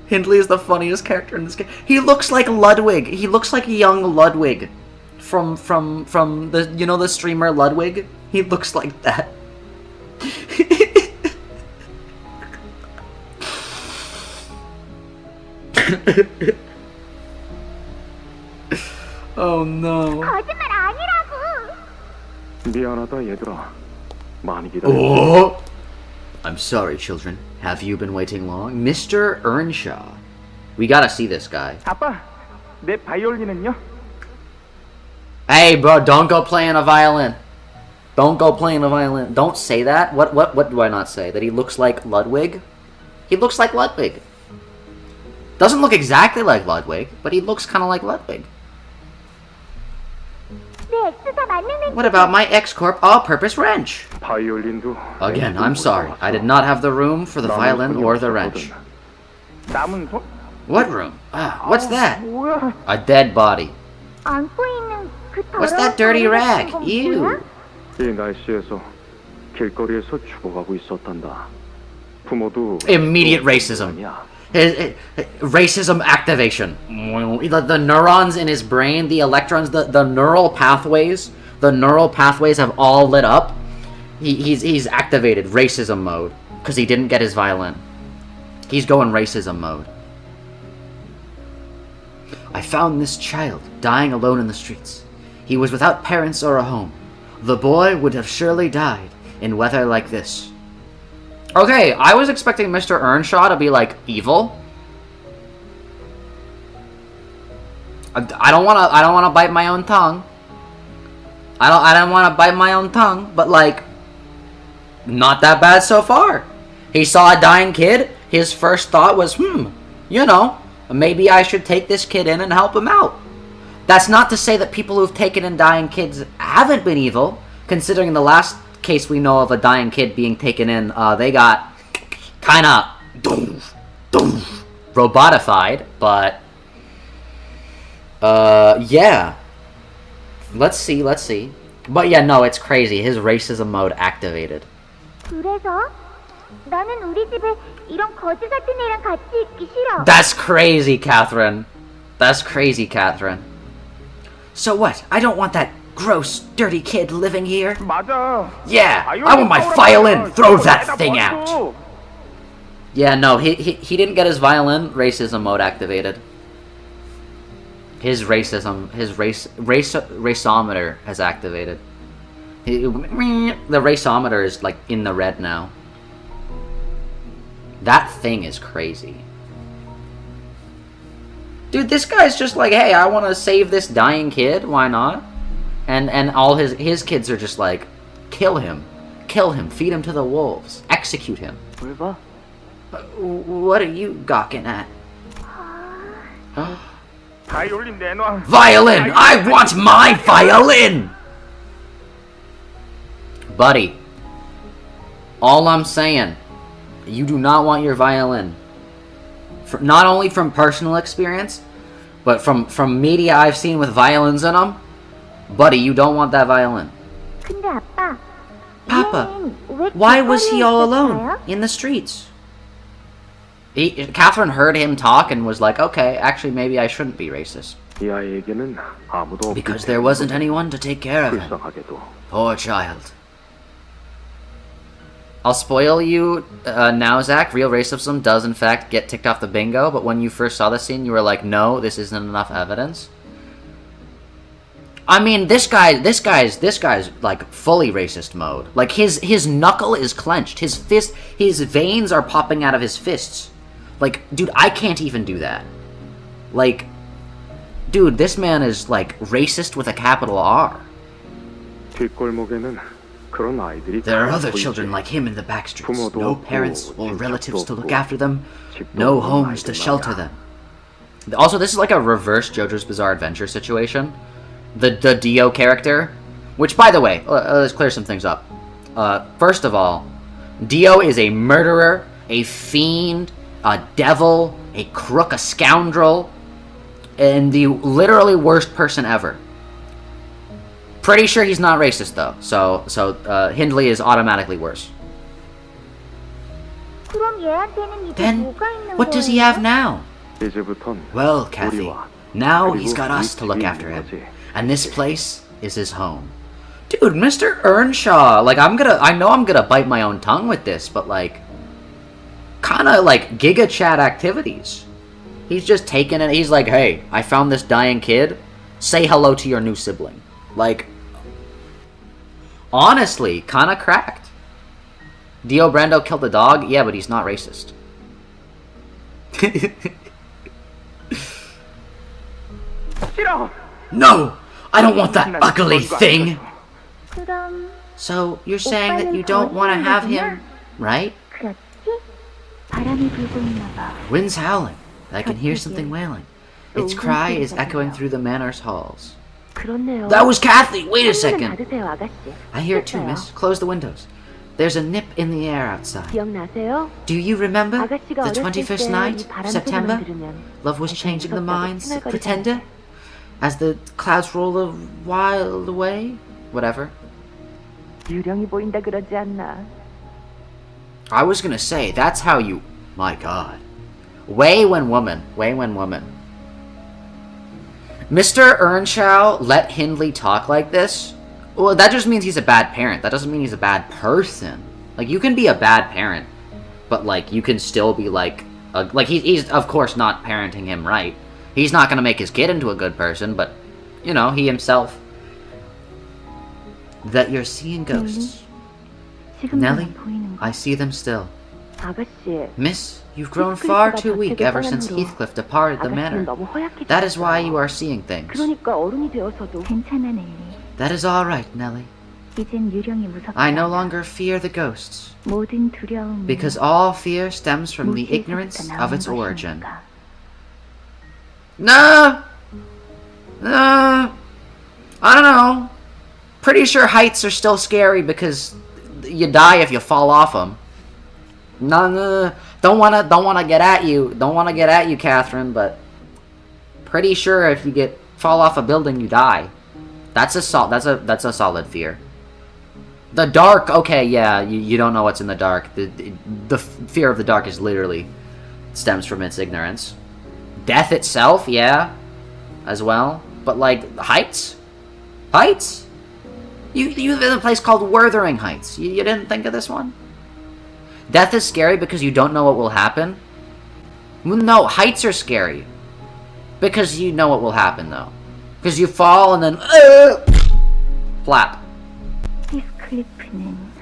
Hindley is the funniest character in this game. He looks like Ludwig. He looks like young Ludwig from the, you know, the streamer Ludwig. He looks like that. Oh no. 거짓말 아니라고. 미안하다 얘들아. 많이 기다렸어. Oh. I'm sorry, children. Have you been waiting long? Mr. Earnshaw. We gotta see this guy. 아빠, 내 바이올린은요? Hey, bro, don't go playing a violin. Don't go playing a violin. Don't say that. What do I not say? That he looks like Ludwig? He looks like Ludwig. Doesn't look exactly like Ludwig, but he looks kind of like Ludwig. 내 엑스사 만능은 What about my X-Corp all-purpose wrench? 바이올린도. Again, I'm sorry. I did not have the room for the violin or the wrench. 남은 손? What room? Ah, what's that? 뭐야? A dead body. 안고 있는 그 더러운 What's that dirty 바람 rag? 같은 건 Ew. 뭐야? 이 날씨에서 길거리에서 죽어가고 있었단다. 부모도 Immediate racism. 아니야. Racism activation. The neurons in his brain, the electrons, the neural pathways have all lit up. He's activated racism mode because he didn't get his violin. He's going racism mode. I found this child dying alone in the streets. He was without parents or a home. The boy would have surely died in weather like this. Okay, I was expecting Mr. Earnshaw to be, like, evil. I don't wanna bite my own tongue. I don't wanna bite my own tongue, but, like, not that bad so far. He saw a dying kid, his first thought was, you know, maybe I should take this kid in and help him out. That's not to say that people who've taken in dying kids haven't been evil, considering the last case we know of a dying kid being taken in, they got kinda robotified, but yeah. Let's see. But yeah, no, it's crazy. His racism mode activated. 그래서 나는 우리 집에 이런 거지 같은 애랑 같이 있기 싫어. That's crazy, Catherine. That's crazy, Catherine. So what? I don't want that gross, dirty kid living here. 맞아. Yeah, I want my violin. Throw that thing out. Yeah, no, he didn't get his violin. Racism mode activated. His raceometer has activated. The raceometer is like in the red now. That thing is crazy. Dude, this guy's just like, hey, I want to save this dying kid. Why not? And all his kids are just like, kill him, feed him to the wolves, execute him. What are you gawking at? 바이올린 내놔. Violin! I want my violin! Buddy, all I'm saying, you do not want your violin. Not only from personal experience, but from media I've seen with violins in them, buddy, you don't want that violin. 근데 아빠, Papa, 얘는 왜 why was he all 길거리에 alone 있었어요? in the streets? Catherine heard him talk and was like, okay, actually maybe I shouldn't be racist. 이 아이에게는 아무도 Because there wasn't anyone to take care of him. 불쌍하게도. Poor child. I'll spoil you now, Zach. Real racism does in fact get ticked off the bingo, but when you first saw the scene, you were like, no, this isn't enough evidence. I mean, this guy's like fully racist mode. Like his knuckle is clenched. His veins are popping out of his fists. Like, dude, I can't even do that. Like, dude, this man is like racist with a capital R. There are other children like him in the back streets. No parents or relatives to look after them. No homes to shelter them. Also, this is like a reverse JoJo's Bizarre Adventure situation. The Dio character, which, by the way, let's clear some things up. First of all, Dio is a murderer, a fiend, a devil, a crook, a scoundrel, and the literally worst person ever. Pretty sure he's not racist though, so Hindley is automatically worse. Then, what does he have now? Well, Cathy, now he's got us to look after him. And this place is his home. Dude, Mr. Earnshaw, like, I know I'm gonna bite my own tongue with this, but, like, kinda, like, Giga Chat activities. He's just taking it, he's like, hey, I found this dying kid, say hello to your new sibling. Like, honestly, kinda cracked. Dio Brando killed a dog? Yeah, but he's not racist. No! I don't want that ugly thing! So, you're saying that you don't want to have him, right? Wind's howling. I can hear something wailing. Its cry is echoing through the manor's halls. That was Cathy! Wait a second! I hear it too, miss. Close the windows. There's a nip in the air outside. Do you remember the 21st night of September? Love was changing the minds of pretender? As the clouds roll a while away? Whatever. I was gonna say, that's how you... My god. Way when woman. Mr. Earnshaw let Hindley talk like this? Well, that just means he's a bad parent. That doesn't mean he's a bad person. Like, you can be a bad parent, but, like, you can still be, like... he's, of course, not parenting him right. He's not gonna make his kid into a good person, but, you know, he himself. That you're seeing ghosts. Nelly, I see them still. Miss, you've grown far too weak ever since Heathcliff departed the manor. That is why you are seeing things. That is all right, Nelly. I no longer fear the ghosts, because all fear stems from the ignorance of its origin. No! I don't know. Pretty sure heights are still scary because you die if you fall off them. No. Don't wanna get at you. Don't wanna get at you, Catherine. But pretty sure if you fall off a building, you die. That's a solid fear. The dark, okay, yeah, you don't know what's in the dark. The fear of the dark is literally stems from its ignorance. Death itself, yeah, as well. But, like, heights? Heights? You live in a place called Wuthering Heights. You didn't think of this one? Death is scary because you don't know what will happen? No, heights are scary. Because you know what will happen, though. Because you fall and then... flap.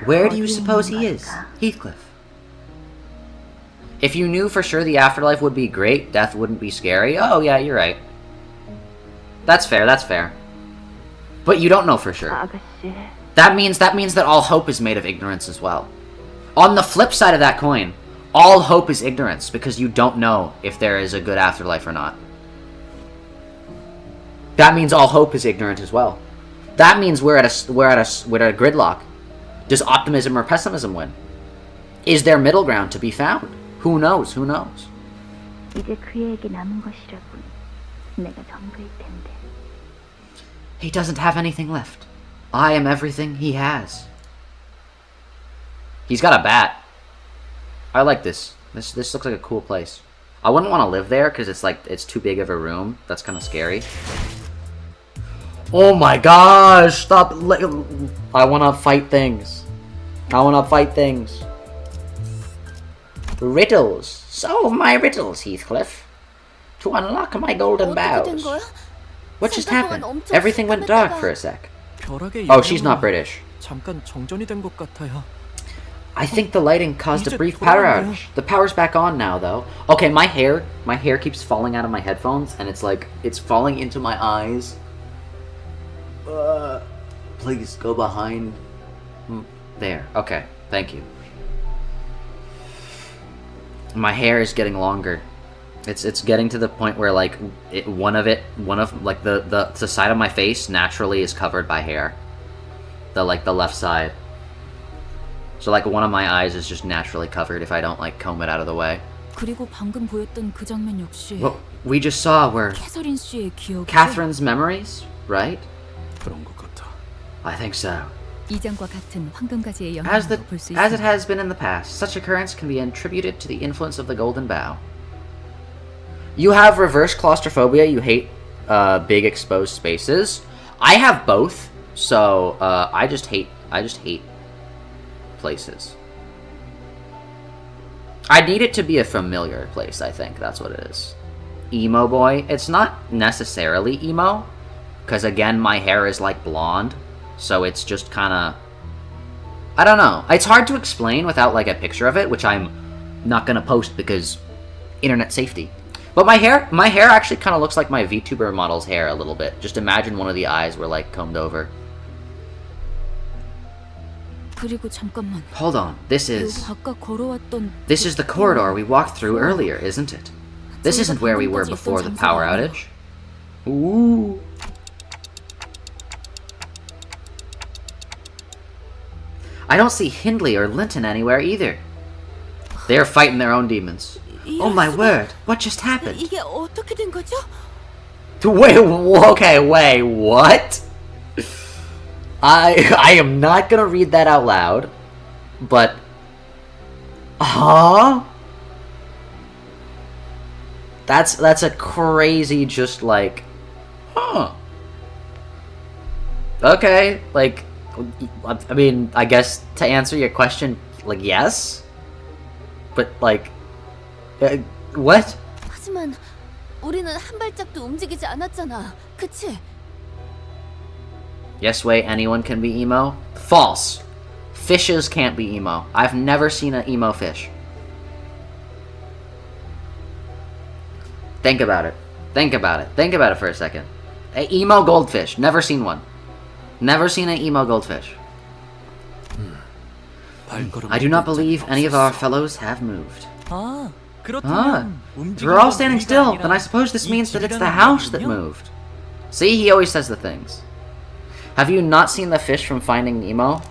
Where do you suppose he is? Heathcliff. If you knew for sure the afterlife would be great, death wouldn't be scary. Oh, yeah, you're right. That's fair. But you don't know for sure. That means that all hope is made of ignorance as well. On the flip side of that coin, all hope is ignorance because you don't know if there is a good afterlife or not. That means all hope is ignorant as well. That means we're at a gridlock. Does optimism or pessimism win? Is there middle ground to be found? Who knows? He doesn't have anything left. I am everything he has. He's got a bat. I like this. This looks like a cool place. I wouldn't want to live there because it's too big of a room. That's kind of scary. Oh my gosh! Stop! I want to fight things. Riddles. Solve my riddles, Heathcliff. To unlock my golden bows. What just happened? Everything went dark for a sec. Oh, she's not British. 잠깐 정전이 된 것 같아요. I think the lighting caused a brief power outage. The power's back on now, though. Okay, my hair keeps falling out of my headphones, and it's like, it's falling into my eyes. Please, go behind. There, okay, thank you. My hair is getting longer. It's getting to the point where, like, one of the side of my face naturally is covered by hair. The left side. So, like, one of my eyes is just naturally covered if I don't, like, comb it out of the way. 그리고 방금 보였던 그 장면 역시 What we just saw were 캐서린 씨의 기억이죠? Catherine's memories, right? 그런 것 같아. I think so. 이장과 같은 황금가지의 As 영향으로 볼 수 it 있습니다. has been in the past, such occurrence can be attributed to the influence of the golden bough. You have reverse claustrophobia. You hate big exposed spaces. I have both, so I just hate places. I need it to be a familiar place. I think that's what it is. Emo boy. It's not necessarily emo, because again, my hair is like blonde, so it's just kind of, I don't know. It's hard to explain without like a picture of it, which I'm not gonna post because internet safety. But my hair actually kind of looks like my VTuber model's hair a little bit. Just imagine one of the eyes were like combed over. 그리고 잠깐만. Hold on. This is 아까 걸어왔던 the corridor we walked through earlier, isn't it? This isn't where we were before the power outage. Ooh. I don't see Hindley or Linton anywhere either. They are fighting their own demons. Oh my word, what just happened? 이게 어떻게 된 거죠? Wait, okay, wait, what? I am not gonna read that out loud, but... Huh? That's a crazy just like... Huh. Okay, like... I mean, I guess to answer your question, like, yes? But, like... what? 하지만 우리는 한 발짝도 움직이지 않았잖아. 그치? Yes way, anyone can be emo? False. Fishes can't be emo. I've never seen an emo fish. Think about it. Think about it. Think about it for a second. An emo goldfish. Never seen one. Never seen an emo goldfish. I do not believe any of our fellows have moved. 아, Ah, we're all standing still. Then I suppose this means that it's the house that moved. See, he always says the things. Have you not seen the fish from Finding Nemo?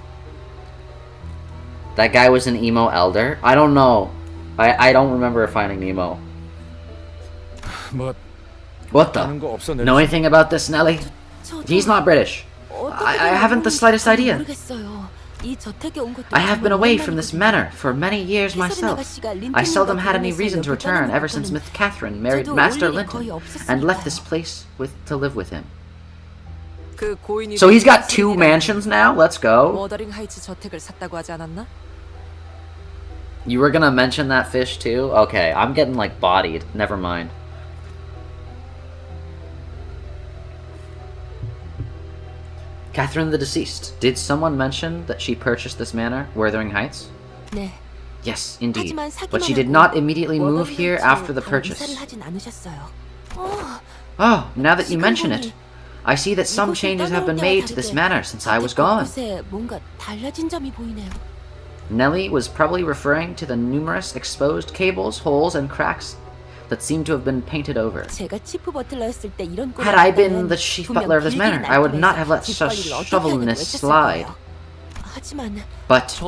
That guy was an emo elder? I don't know. I don't remember Finding Nemo. What the? Know anything about this, Nelly? He's not British. I haven't the slightest idea. I have been away from this manor for many years myself. I seldom had any reason to return ever since Miss Catherine married Master Linton and left this place to live with him. So he's got 2 mansions now? Let's go. 워더링 하이츠 저택을 샀다고 하지 않았나? You were gonna mention that fish too? Okay, I'm getting like bodied. Never mind. Catherine the deceased. Did someone mention that she purchased this manor, Wuthering Heights? 네. Yes, indeed. But she did not immediately move here after the purchase. Oh, now that you mention it, I see that some changes have been made to this manor since I was gone. Nelly was probably referring to the numerous exposed cables, holes, and cracks that seem to have been painted over. Had I been the chief butler of this manor, I would not have let such shovelness slide. But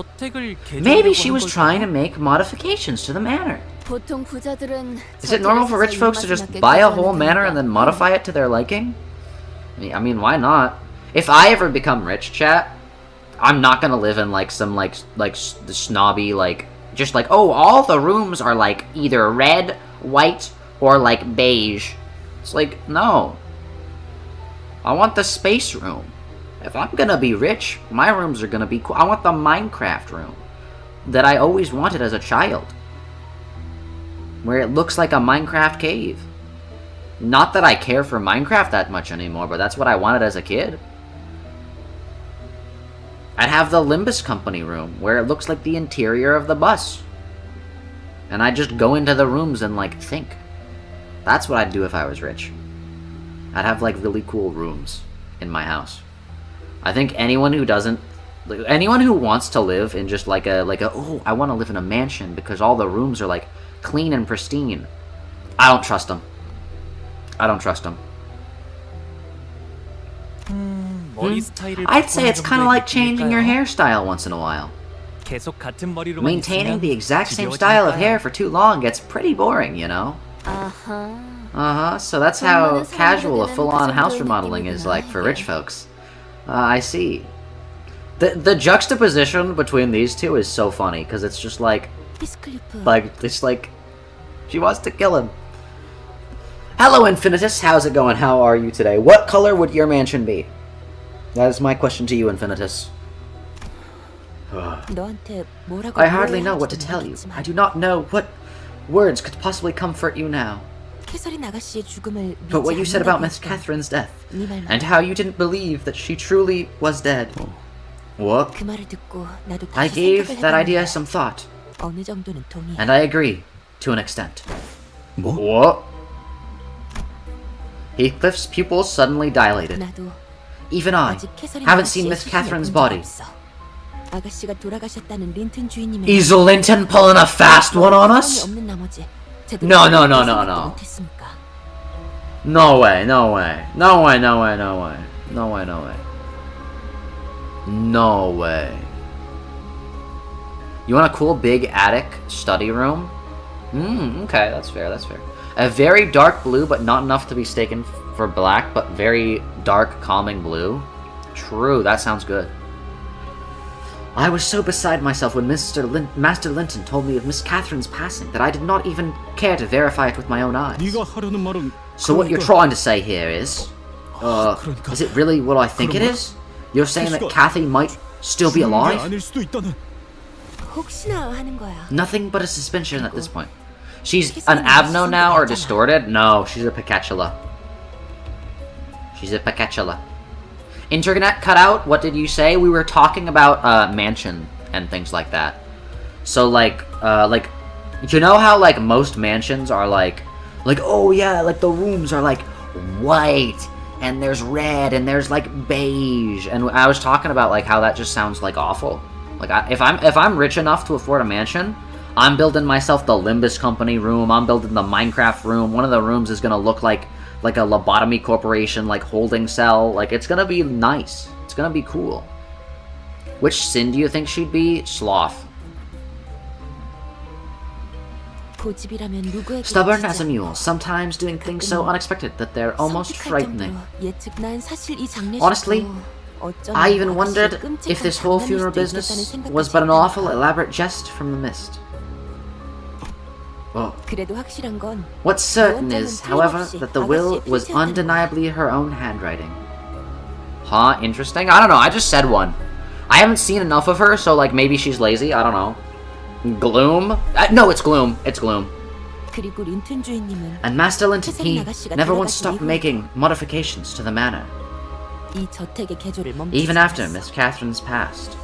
maybe she was trying to make modifications to the manor. Is it normal for rich folks to just buy a whole manor and then modify it to their liking? I mean, why not? If I ever become rich, chat, I'm not gonna live in like some like the snobby just like, oh, all the rooms are like either red, white, or like beige. It's like, no. I want the space room. If I'm gonna be rich, my rooms are gonna be cool. I want the Minecraft room that I always wanted as a child. where it looks like a Minecraft cave. Not that I care for Minecraft that much anymore, but that's what I wanted as a kid. I'd have the Limbus company room, where it looks like the interior of the bus. And I'd just go into the rooms and, like, think. That's what I'd do if I was rich. I'd have, like, really cool rooms in my house. I think anyone who doesn't... anyone who wants to live in just, like a oh, I want to live in a mansion because all the rooms are, like, clean and pristine. I don't trust them. I don't trust them. I'd say it's kind of like changing your hairstyle once in a while. Maintaining the exact same style of hair for too long gets pretty boring, you know? So that's how casual a full-on house remodeling is like for rich folks. I see. The juxtaposition between these two is so funny, because it's just like... she wants to kill him. Hello, Infinitus. How's it going? How are you today? What color would your mansion be? That is my question to you, Infinitus. I hardly know what to tell you. I do not know what words could possibly comfort you now. But what you said about Miss Catherine's death, and how you didn't believe that she truly was dead. What? I gave that idea some thought, and I agree, to an extent. What? Heathcliff's pupils suddenly dilated. Even I haven't seen Miss Catherine's body. Is Linton pulling a fast one on us? No. No way. No way. You want a cool big attic study room? Okay, that's fair. A very dark blue, but not enough to be mistaken for black, but very dark, calming blue. True, that sounds good. I was so beside myself when Master Linton told me of Miss Catherine's passing that I did not even care to verify it with my own eyes. So what you're trying to say here is it really what I think it is? You're saying that Cathy might still be alive? Nothing but a suspicion at this point. She's an Abno now, or distorted? No, she's a Picatula. Internet cut out? What did you say? We were talking about mansion and things like that. So like you know how like most mansions are like oh yeah, like the rooms are like white and there's red and there's like beige, and I was talking about like how that just sounds like awful. Like if I'm rich enough to afford a mansion, I'm building myself the Limbus company room. I'm building the Minecraft room. One of the rooms is gonna look like a lobotomy corporation, like holding cell. Like it's gonna be nice. It's gonna be cool. Which sin do you think she'd be? Sloth. Stubborn as a mule, sometimes doing things so unexpected that they're almost frightening. Honestly, I even wondered if this whole funeral business was but an awful elaborate jest from the mist. Whoa. What's certain is, however, that the will was undeniably her own handwriting. Huh? Interesting? I don't know, I just said one. I haven't seen enough of her, so like maybe she's lazy, I don't know. Gloom? No, it's Gloom. It's Gloom. And Master Linton, he never once stopped making modifications to the manor. Even after Miss Catherine's passed.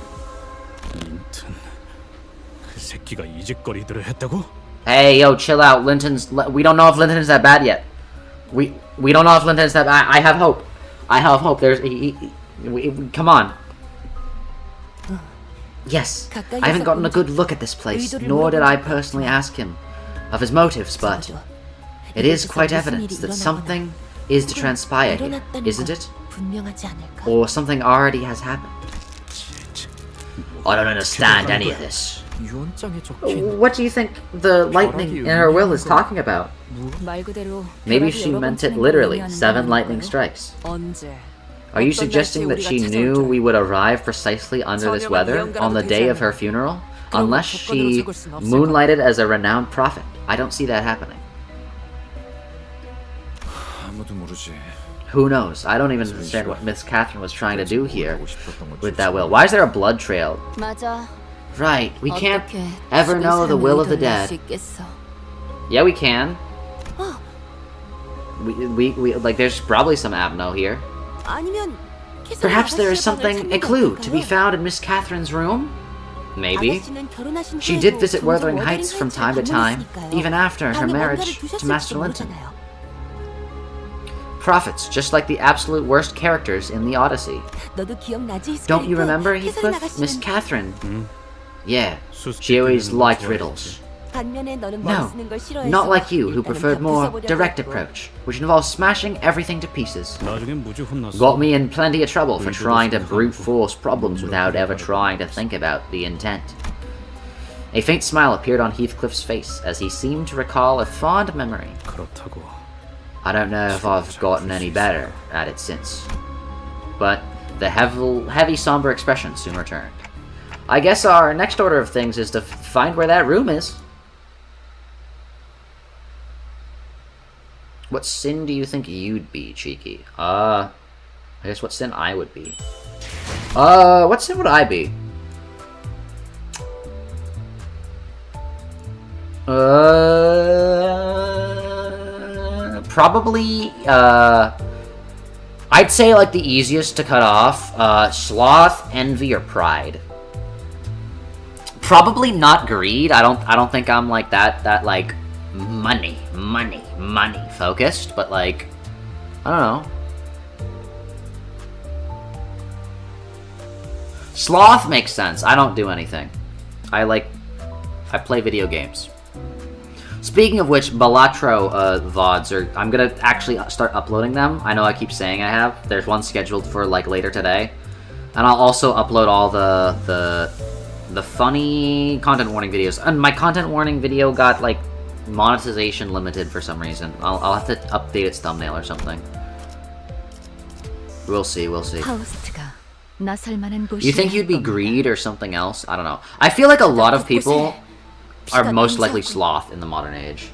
Hey, yo, chill out. We don't know if Linton's that bad yet. We don't know if Linton's that bad. I have hope. Come on. Yes, I haven't gotten a good look at this place, nor did I personally ask him of his motives, but it is quite evident that something is to transpire here, isn't it? Or something already has happened. I don't understand any of this. What do you think the lightning in her will is talking about? Maybe she meant it literally, 7 lightning strikes. Are you suggesting that she knew we would arrive precisely under this weather on the day of her funeral? Unless she moonlighted as a renowned prophet. I don't see that happening. Who knows? I don't even understand what Miss Catherine was trying to do here with that will. Why is there a blood trail? Right, we can't ever know the will of the dead. Yeah, we can. 어, We like, there's probably some Abno here. 아니면 캐서린 Perhaps there is 아가씨의 방을 something, 찾는 a 게 clue, to be 어떨까요? found in Miss Catherine's room? Maybe. 아가씨는 결혼하신 She 후에도 did visit 종종 Wuthering 워더링 Heights from 하이츠를 time to time, 방문했으니까요. even after her 방에 marriage 뭔가를 to Master 두셨을지도 Linton. 모르잖아요. Prophets, just like the absolute worst characters in the Odyssey. 너도 기억나지? Don't you remember, 캐서린 Heathcliff? Miss 아가씨는 Catherine. Yeah, she always liked riddles. 반면에 너는 머리 No, 쓰는 걸 싫어해서 not like you, who 일단은 preferred 다 more 부숴보려고 direct 했고. approach, which involves smashing everything to pieces. 나중엔 무지 혼났어. Got me in plenty of trouble for trying to brute force problems without ever trying to think about the intent. A faint smile appeared on Heathcliff's face as he seemed to recall a fond memory. 그렇다고. I don't know if I've gotten any better at it since, but the heavy somber expression soon returned. I guess our next order of things is to find where that room is. What sin do you think you'd be, Cheeky? I guess what sin I would be. What sin would I be? Probably, I'd say, like, the easiest to cut off, sloth, envy, or pride. Probably not greed. I don't think I'm, like, that, like, money focused, but, like, I don't know. Sloth makes sense. I don't do anything. I play video games. Speaking of which, Balatro VODs are... I'm gonna actually start uploading them. I know I keep saying I have. There's one scheduled for, like, later today. And I'll also upload all the funny content warning videos. And my content warning video got, like, monetization limited for some reason. I'll have to update its thumbnail or something. We'll see, we'll see. 하우스트가 나설 만한 곳이 You think you'd be greed or something else? I don't know. I feel like a lot of people are most likely sloth in the modern age.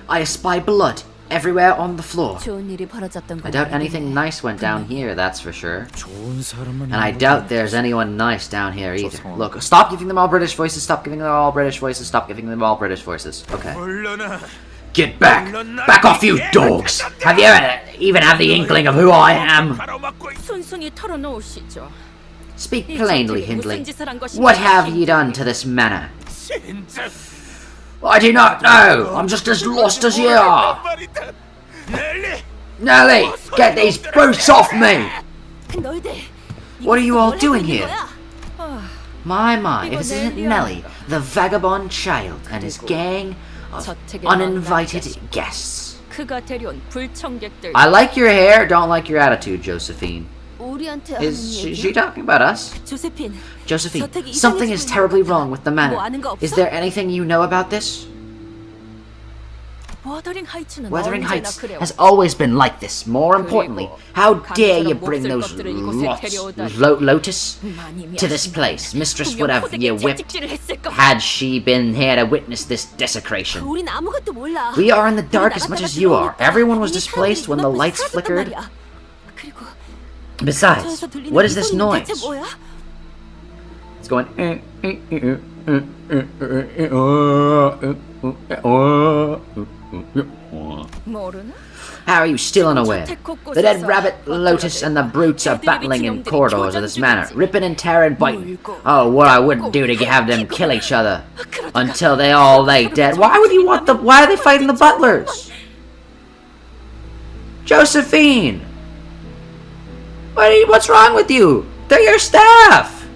I espy blood everywhere on the floor. 좋은 일이 벌어졌던 건 I doubt anything 아니겠네. nice went down here, that's for sure. 좋은 사람만. And I doubt there's anyone nice down here either. Look, stop giving them all British voices, stop giving them all British voices, stop giving them all British voices. Okay. Get back! Back off, you dogs! Have you even have the inkling of who I am? 순순히 털어놓으시죠. Speak plainly, Hindley. What have ye done to this manor? I do not know! I'm just as lost as you are! Nelly! Get these brutes off me! 너희들 What are you all 뭘 하고 doing 있는 here? 거야? My, if this isn't Nelly, the vagabond child, and his gang of uninvited guests. 그가 데려온 불청객들. I like your hair, don't like your attitude, Josephine. 우리한테 하는 Is she 얘기야? talking about us? 조세핀, Josephine, 저택이 something is 이상해지고 terribly 있는 wrong with the manor. 뭐 아는 거 없어? Is there anything you know about this? 워더링 하이츠는 Wuthering 언제나 Heights 그래요. has always been like this. More importantly, how dare you bring those Lotus to this place? Mistress would have you whipped had she been here to witness this desecration. 우린 아무것도 몰라. We are in the dark as much as you are. Everyone was displaced when the lights flickered. 그리고 Besides, 저에서 들리는 what is 이 this 소리는 대체 noise? 뭐야? It's going. 모르나? How are you still unaware? The dead rabbit, Lotus, and the brutes are battling in corridors of this manor, ripping and tearing, biting. Oh, what I wouldn't do to have them kill each other until they all lay dead. Why would you want the? Why are they fighting the butlers? Josephine, what's wrong with you? They're your staff.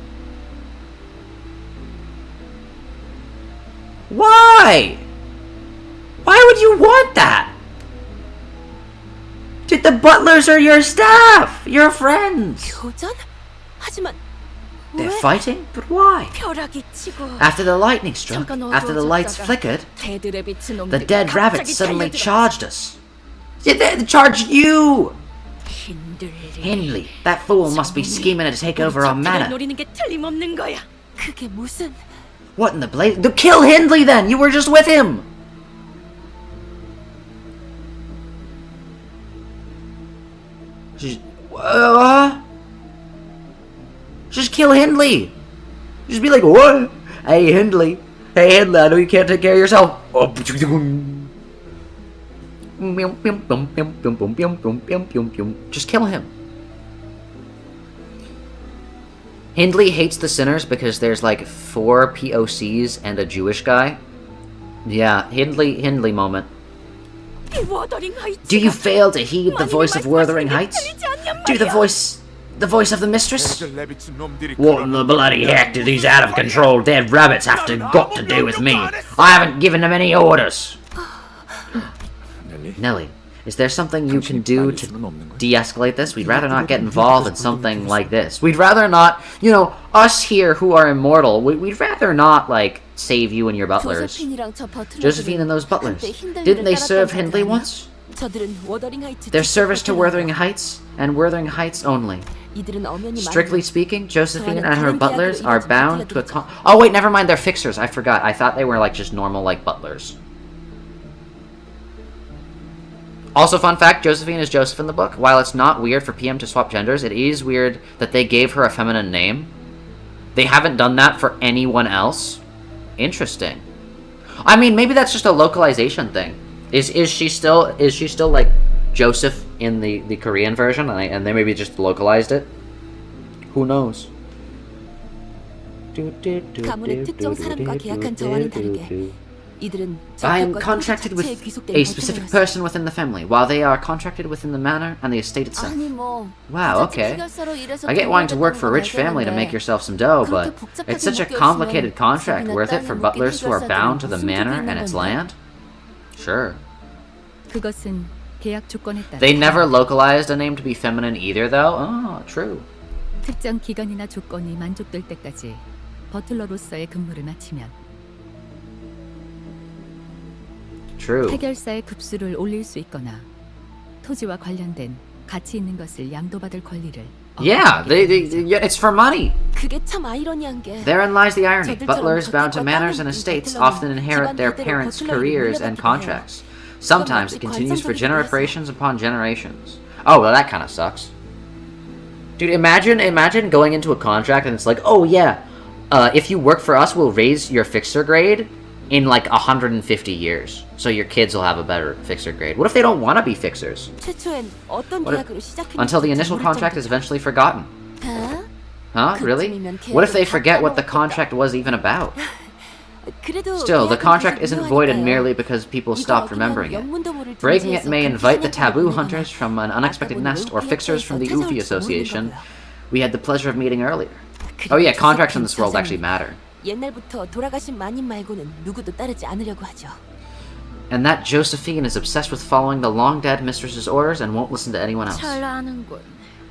Why? Why would you want that? Dude, the butlers are your staff! Your friends! 교전? 하지만 They're 왜 fighting? But why? 벼락이 치고 After the lightning struck, 잠깐 after the lights 어두워졌다가 flickered, 개들의 비친 the 놈들이 dead rabbit 갑자기 suddenly 달려들어. charged us. Yeah, they charged you! 힘들리 Hindley, that fool must be scheming to take over our 저택을 manor. 노리는 게 틀림없는 거야. 그게 무슨 What in the blaze? Kill Hindley then! You were just with him! Just kill Hindley! Just be like, what? Hey Hindley, I know you can't take care of yourself. Just kill him. Hindley hates the sinners because there's like 4 POCs and a Jewish guy. Yeah, Hindley moment. Do you fail to heed the voice of Wuthering Heights? Do the voice of the mistress? What in the bloody heck do these out of control dead rabbits have got to do with me? I haven't given them any orders. Nelly, is there something you can do to de-escalate this? We'd rather not get involved in something like this. We'd rather not, you know, us here who are immortal, we'd rather not, like, save you and your butlers. Josephine and those butlers. Didn't they serve Hindley once? Their service to Wuthering Heights, and Wuthering Heights only. Strictly speaking, Josephine and her butlers are bound to a oh wait, never mind, they're fixers, I forgot. I thought they were, like, just normal, like, butlers. Also, fun fact, Josephine is Joseph in the book. While it's not weird for PM to swap genders, it is weird that they gave her a feminine name. They haven't done that for anyone else. Interesting. I mean, maybe that's just a localization thing. Is she still like Joseph in the Korean version, and they maybe just localized it? Who knows? I am contracted with a specific person within the family, while they are contracted within the manor and the estate itself. Wow, okay. I get wanting to work for a rich family to make yourself some dough, but it's such a complicated contract. Worth it for butlers who are bound to the manor and its land? Sure. They never localized a name to be feminine either, though? Oh, true. 특정 기간이나 조건이 만족될 때까지 버틀러로서의 근무를 마치면 True. 해결사의 급수를 올릴 수 있거나 토지와 관련된 가치 있는 것을 양도받을 권리를 Yeah, it's for money. 그게 참 아이러니한 게 Therein lies the irony. Butlers bound to manors and estates often inherit their parents' careers and contracts. Sometimes it continues for generations upon generations. Oh, well, that kind of sucks. Dude, imagine going into a contract and it's like, oh yeah, if you work for us, we'll raise your fixer grade in like 150 years. So your kids will have a better fixer grade. What if they don't want to be fixers? Until the initial contract is eventually forgotten. Huh? Really? What if they forget what the contract was even about? Still, the contract isn't voided merely because people stopped remembering it. Breaking it may invite the taboo hunters from an unexpected nest or fixers from the Ufi Association we had the pleasure of meeting earlier. Oh yeah, contracts in this world actually matter. And that Josephine is obsessed with following the long-dead mistress's orders and won't listen to anyone else.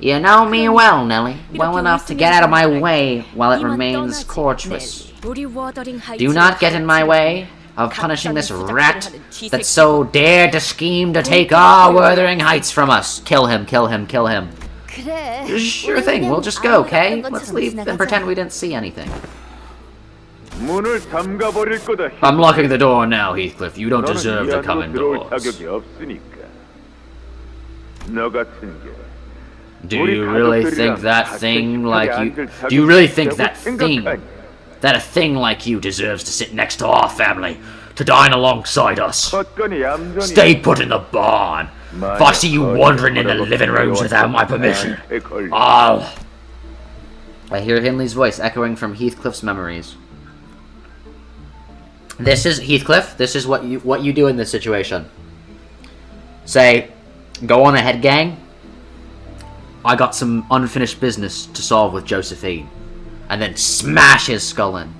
You know me well, Nelly. Well enough to get out of my way while it remains tortuous. Do not get in my way of punishing this rat that so dared to scheme to take our Wuthering Heights from us. Kill him, kill him, kill him. Sure thing, we'll just go, okay? Let's leave and pretend we didn't see anything. I'm locking the door now, Heathcliff. You don't deserve to come indoors. Do you really think that thing like you... Do you really think that a thing like you deserves to sit next to our family, to dine alongside us? Stay put in the barn. If I see you wandering in the living rooms without my permission, I'll... I hear Hindley's voice echoing from Heathcliff's memories. This is Heathcliff. This is what you do in this situation. Say, go on ahead, gang. I got some unfinished business to solve with Josephine. And then smash his skull in.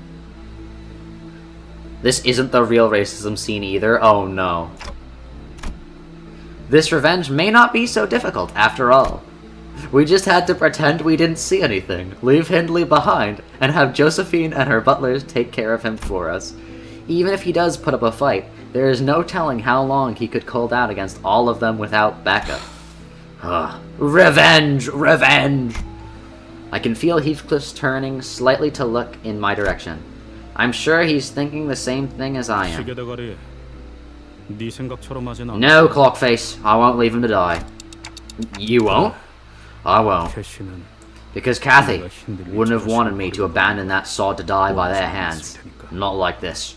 This isn't the real racism scene either. Oh no. This revenge may not be so difficult after all. We just had to pretend we didn't see anything, leave Hindley behind, and have Josephine and her butlers take care of him for us. Even if he does put up a fight, there is no telling how long he could hold out against all of them without backup. Revenge! Revenge! I can feel Heathcliff's turning slightly to look in my direction. I'm sure he's thinking the same thing as I am. No, Clockface. I won't leave him to die. You won't? I won't. Because Cathy wouldn't have wanted me to abandon that sod to die by their hands. Not like this.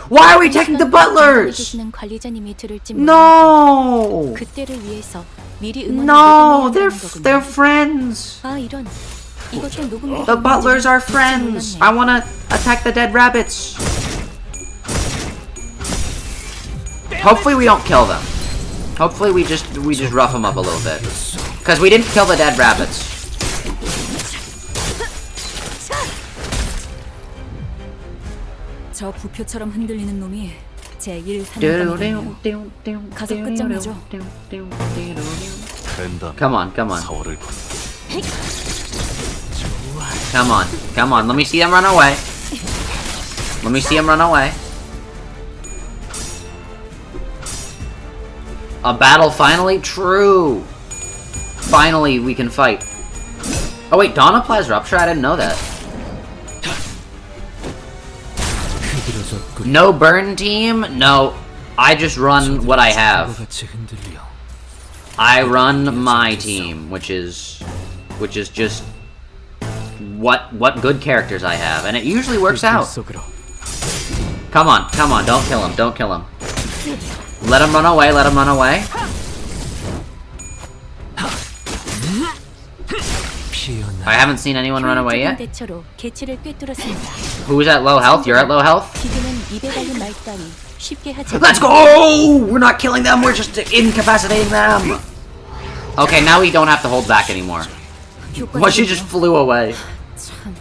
Why are we taking the butlers? 계시는 관리자님이 들을지 No! 그때를 위해서 미리 응원을 No, 녹음해야 they're 한다는 거군요. friends. 아 이런. 이것도 녹음. The butlers are friends. I wanna attack the dead rabbits. Hopefully we don't kill them. Hopefully we just rough them up a little bit. Because we didn't kill the dead rabbits. 저 부표처럼 흔들리는 놈이 제 일 사냥감이네요. 가서 끝장내죠. Come on, come on. Come on, come on. Let me see them run away. Let me see them run away. A battle finally? True. Finally, we can fight. Oh wait, Dawn applies Rupture? I didn't know that. No burn team? No. I just run what I have. I run my team, which is just what good characters I have, and it usually works out. Come on, come on, don't kill him, don't kill him. Let him run away, let him run away. I haven't seen anyone run away yet. 대처로 개체를 꿰뚫었습니다. Who's at low health? You're at low health? 기계는 입에 달린 말 따위 쉽게 하지 Let's go! We're not killing them, we're just incapacitating them. Okay, now we don't have to hold back anymore. Well, she just flew away. 참.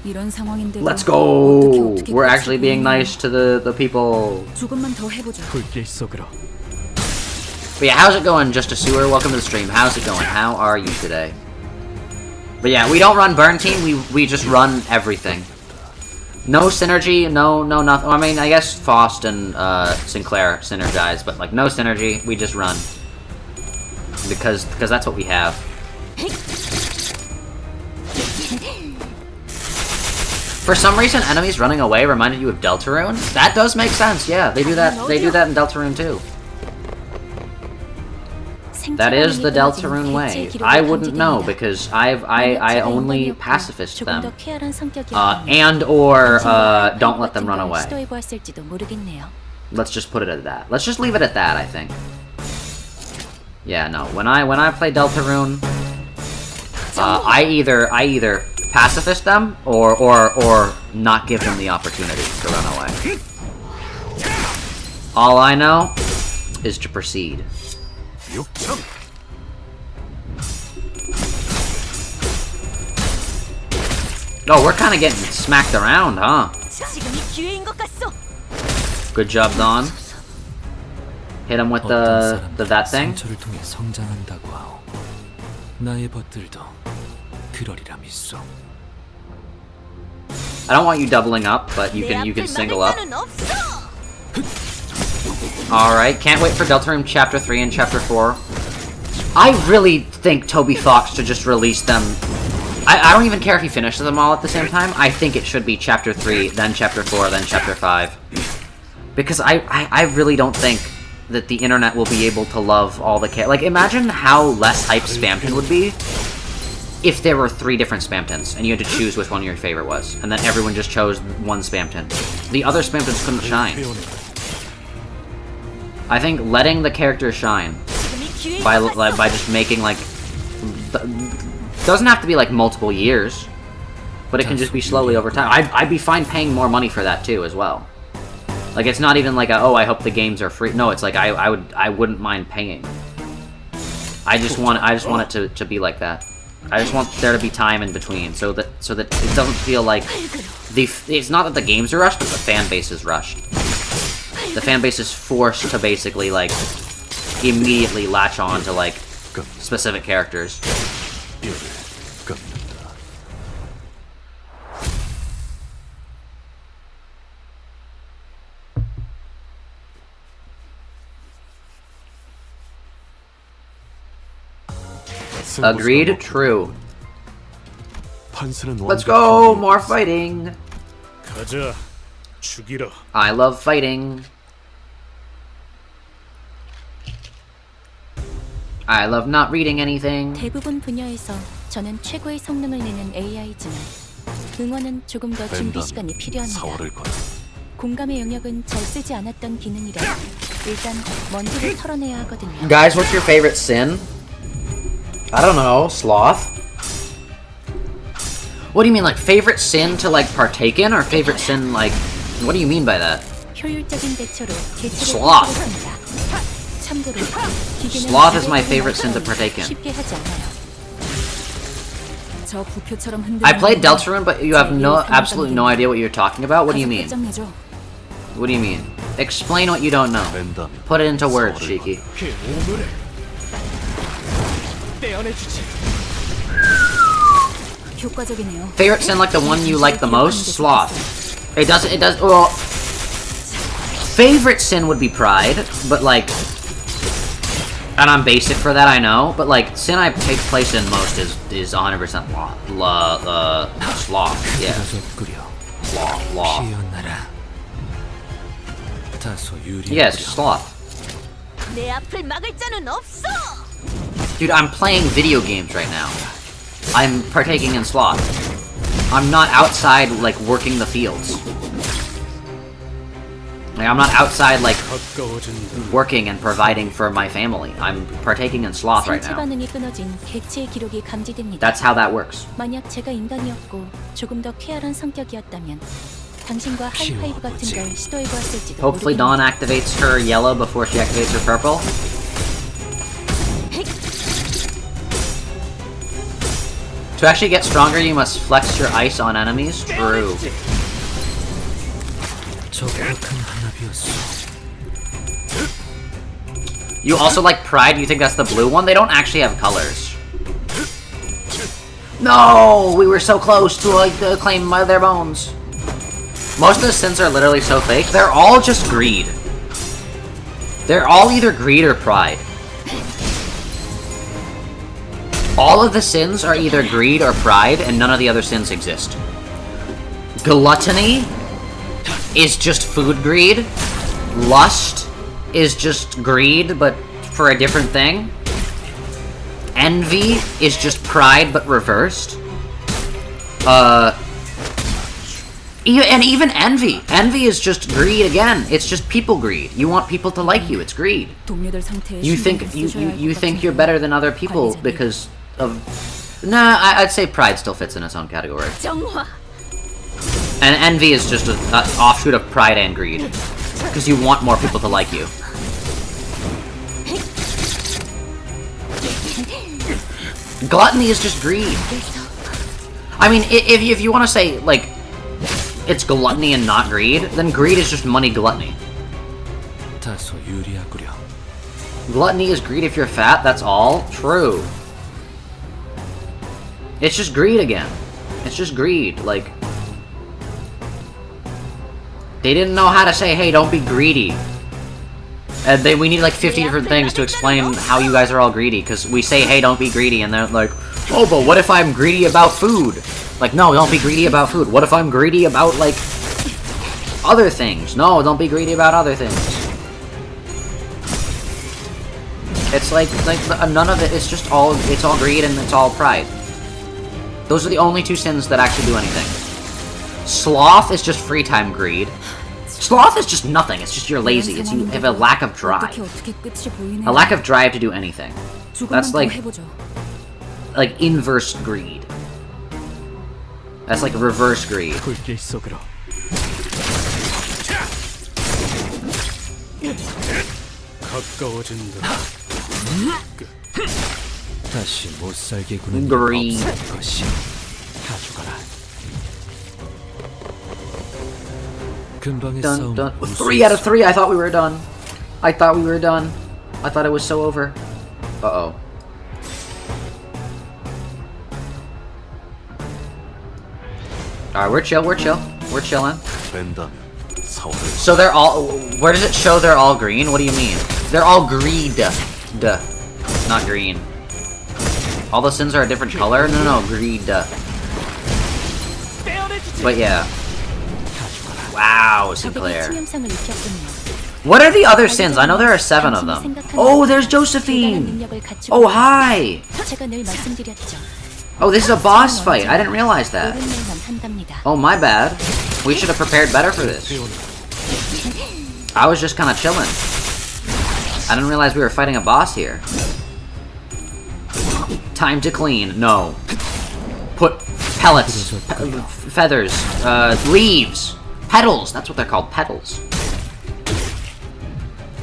이런 상황인데. Let's go! We're actually being nice to the people. 조금만 더 해보자. 불길 속으로. But yeah, how's it going, Just a Sewer? Welcome to the stream. How's it going? How are you today? But yeah, we don't run burn team, we just run everything. No synergy, no nothing. I mean, I guess Faust and Sinclair synergize, but like no synergy, we just run. Because that's what we have. For some reason, enemies running away reminded you of Deltarune. That does make sense, yeah. They do that in Deltarune too. That is the Deltarune way. I wouldn't know because I only pacifist them. And or don't let them run away. Let's just put it at that. Let's just leave it at that, I think. Yeah, no. When I play Deltarune, I either pacifist them or not give them the opportunity to run away. All I know is to proceed. Oh, we're kind of getting smacked around, huh? Good job, Dawn. Hit him with the that thing. I don't want you doubling up, but you can single up. Alright, can't wait for Deltarune Chapter 3 and Chapter 4. I really think Toby Fox should just release them. I don't even care if he finishes them all at the same time. I think it should be Chapter 3, then Chapter 4, then Chapter 5. Because I really don't think that the internet will be able to love all the like, imagine how less hype Spamton would be if there were 3 different Spamtons, and you had to choose which one your favorite was, and then everyone just chose one Spamton. The other Spamtons couldn't shine. I think letting the character shine by just making, like... doesn't have to be, like, multiple years, but it can just be slowly over time. I'd be fine paying more money for that, too, as well. Like, it's not even like, oh, I hope the games are free. No, it's like, I wouldn't mind paying. I just want it to be like that. I just want there to be time in between, so that it doesn't feel like it's not that the games are rushed, but the fan base is rushed. The fan base is forced to basically, like, immediately latch on to, like, specific characters. Agreed, true. Let's go! More fighting! 가자. 죽이러. I love fighting. I love not reading anything. 대부분 분야에서 저는 최고의 성능을 내는 AI지만 응원은 조금 더 준비 시간이 필요합니다. 공감의 영역은 잘 쓰지 않았던 기능이라 일단 먼지를 털어내야 하거든요. Guys, what's your favorite sin? I don't know. Sloth? What do you mean, like, favorite sin to, like, partake in? Or favorite sin, like... What do you mean by that? 효율적인 대처로 개체를 Sloth. kontrol합니다. 참고로 기계는 Sloth is my favorite sin to partake in. 쉽게 하지 않아요. 저 부표처럼 I 흔들리는 played Deltarune, but you have absolutely no idea what you're talking about? What do you mean? 결정내죠. What do you mean? Explain what you don't know. Put it into words, Shiki. 그 오물을 떼어내주지. 효과적이네요. Favorite sin, like the one you like the most? Sloth. It does, well... Favorite sin would be pride, but like... And I'm basic for that, I know, but like, sin I take place in most is 100% sloth, yeah. Sloth. Yes, sloth. 내 앞을 막을 자는 없어. Dude, I'm playing video games right now. I'm partaking in sloth. I'm not outside, like, working the fields. Like, I'm not outside, like, working and providing for my family. I'm partaking in sloth right 생체 now. 반응이 끊어진 개체의 기록이 감지됩니다. That's how that works. 만약 제가 인간이었고 조금 더 쾌활한 성격이었다면 당신과 하이파이브 같은 걸 시도해보았을지도 Hopefully 모르겠네요. Dawn activates her yellow before she activates her purple. To actually get stronger, you must flex your ice on enemies. True. You also like Pride? You think that's the blue one? They don't actually have colors. No! We were so close to claim their bones. Most of the sins are literally so fake. They're all just greed. They're all either greed or pride. All of the sins are either greed or pride, and none of the other sins exist. Gluttony is just food greed. Lust is just greed, but for a different thing. Envy is just pride, but reversed. And even envy. Envy is just greed again. It's just people greed. You want people to like you. It's greed. 동료들 상태에 You think you think you're better than other people because of... Nah, I'd say pride still fits in its own category. 정화. And envy is just an offshoot of pride and greed. Because you want more people to like you. Gluttony is just greed. I mean, if you want to say, like, it's gluttony and not greed, then greed is just money gluttony. Gluttony is greed if you're fat, that's all. True. It's just greed again. It's just greed, like... They didn't know how to say, hey, don't be greedy. And we need like 50 different things to explain how you guys are all greedy, because we say, hey, don't be greedy, and they're like, oh, but what if I'm greedy about food? Like, no, don't be greedy about food. What if I'm greedy about, like, other things? No, don't be greedy about other things. It's like none of it, it's just all, it's all greed and it's all pride. Those are the only two sins that actually do anything. Sloth is just free time greed. Sloth is just nothing, it's just you're lazy, it's you have a lack of drive. A lack of drive to do anything. That's like inverse greed. That's like reverse greed. 불길 속으로. 가까워진다. 다시 못 살게 구는 Greed. 것이 가져가라. 금방의 Dun, 싸움. dun. 3 out of 3, I thought we were done. I thought we were done. I thought it was so over. Uh-oh. Alright, we're chill, we're chill. We're chilling. So they're all... Where does it show they're all green? What do you mean? They're all greed. Duh. Not green. All the sins are a different color? No, greed. But yeah. Wow, Sinclair. What are the other sins? I know there are 7 of them. Oh, there's Josephine! Oh, hi! Oh, this is a boss fight. I didn't realize that. 오른날만 한답니다. Oh, my bad. We should have prepared better for this. I was just kind of chilling. I didn't realize we were fighting a boss here. Time to clean. No. Put pellets, feathers, leaves, petals. That's what they're called, petals.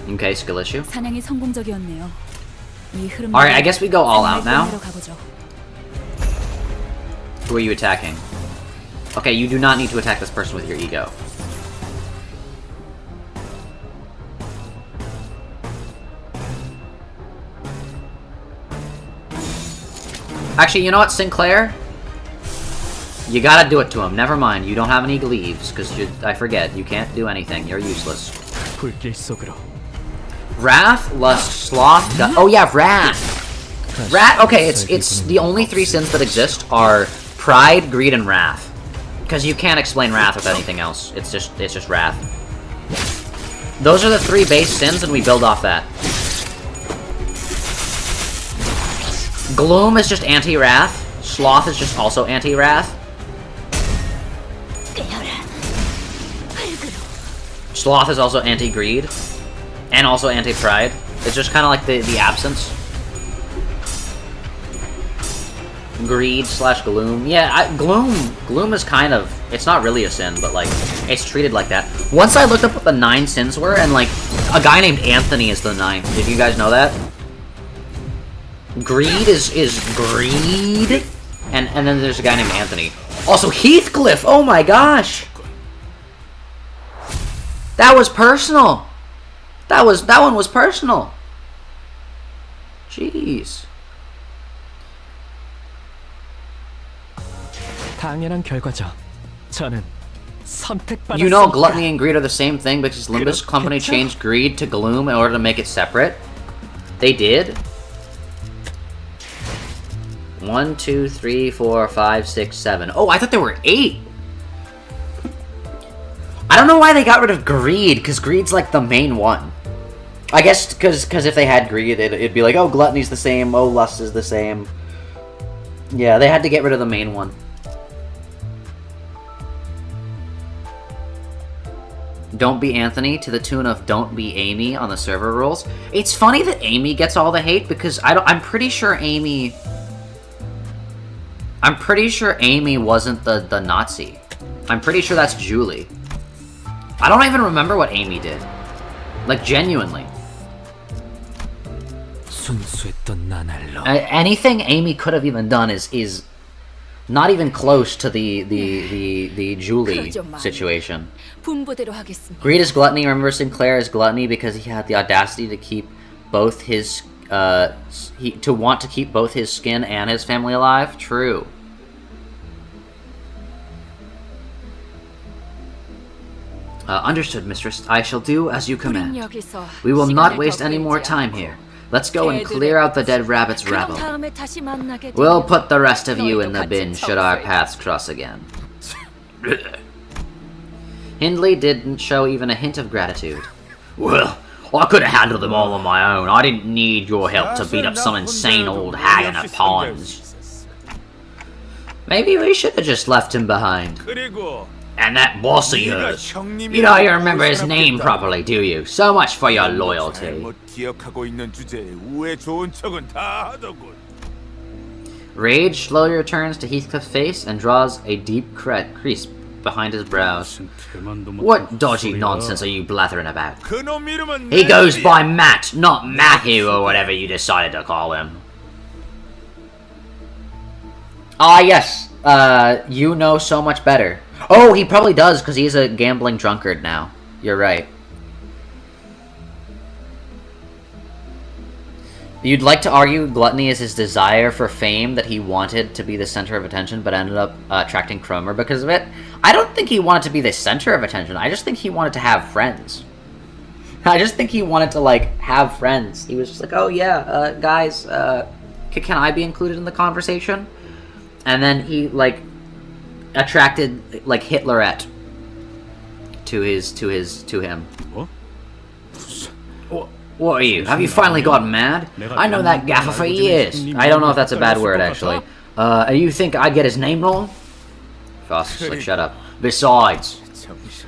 Okay, skill issue. 사냥이 성공적이었네요. 이 흐름. Alright, I guess we go all out now. 가보죠. Who are you attacking? Okay, you do not need to attack this person with your ego. Actually, you know what, Sinclair? You gotta do it to him. Never mind, you don't have any leaves, because I forget, you can't do anything. You're useless. 불길 속으로. Wrath, Lust, Sloth, oh yeah, Wrath! Wrath, okay, it's the only 3 sins that exist are Pride, Greed, and Wrath. Because you can't explain Wrath with anything else. It's just Wrath. Those are the 3 base sins, and we build off that. Gloom is just anti-Wrath. Sloth is just also anti-Wrath. Sloth is also anti-Greed. And also anti-Pride. It's just kind of like the absence. Greed / Gloom. Yeah, Gloom is kind of... It's not really a sin, but like, it's treated like that. Once I looked up what the 9 sins were, and like, a guy named Anthony is the 9th. Did you guys know that? Greed is greed, and then there's a guy named Anthony. Also, Heathcliff! Oh my gosh! That was personal! That one was personal! Jeez. 당연한 결과죠. 저는 선택받았습니다. You know Gluttony and Greed are the same thing because Limbus company changed Greed to Gloom in order to make it separate? They did? 1, 2, 3, 4, 5, 6, 7. Oh, I thought there were 8! I don't know why they got rid of Greed, because Greed's like the main one. I guess because if they had Greed, it'd be like, oh, Gluttony's the same, oh, Lust is the same. Yeah, they had to get rid of the main one. Don't be Anthony to the tune of Don't be Amy on the server rules. It's funny that Amy gets all the hate because I'm pretty sure Amy wasn't the Nazi. I'm pretty sure that's Julie. I don't even remember what Amy did. Like, genuinely. 순수했던 나날로. Anything Amy could have even done is not even close to the Julie situation. 분부대로 하겠습니다. Greed is Gluttony. Remember, Sinclair is Gluttony because he had the audacity to keep both his to want to keep both his skin and his family alive. True. Understood, mistress. I shall do as you command. We will not waste any more time here. Let's go and clear out the dead rabbit's rabble. We'll put the rest of you in the bin should our paths cross again. Hindley didn't show even a hint of gratitude. Well, I could have handled them all on my own. I didn't need your help to beat up some insane old hag in the ponds. Maybe we should have just left him behind. And that boss of yours. You don't even remember his name properly, do you? So much for your loyalty. Rage slowly returns to Heathcliff's face and draws a deep crease behind his brows. What dodgy nonsense are you blathering about? He goes by Matt, not Matthew or whatever you decided to call him. Ah, yes. You know so much better. Oh, he probably does, because he's a gambling drunkard now. You're right. You'd like to argue gluttony is his desire for fame, that he wanted to be the center of attention, but ended up attracting Cromer because of it? I don't think he wanted to be the center of attention. I just think he wanted to have friends. I just think he wanted to, like, have friends. He was just like, oh, yeah, guys, can I be included in the conversation? And then he, like, attracted, like, Hitlerette to him. What are you? Have you finally gotten mad? I know that gaffer for years. I don't know if that's a bad word, actually. You think I'd get his name wrong? Foster's like, shut up. Besides,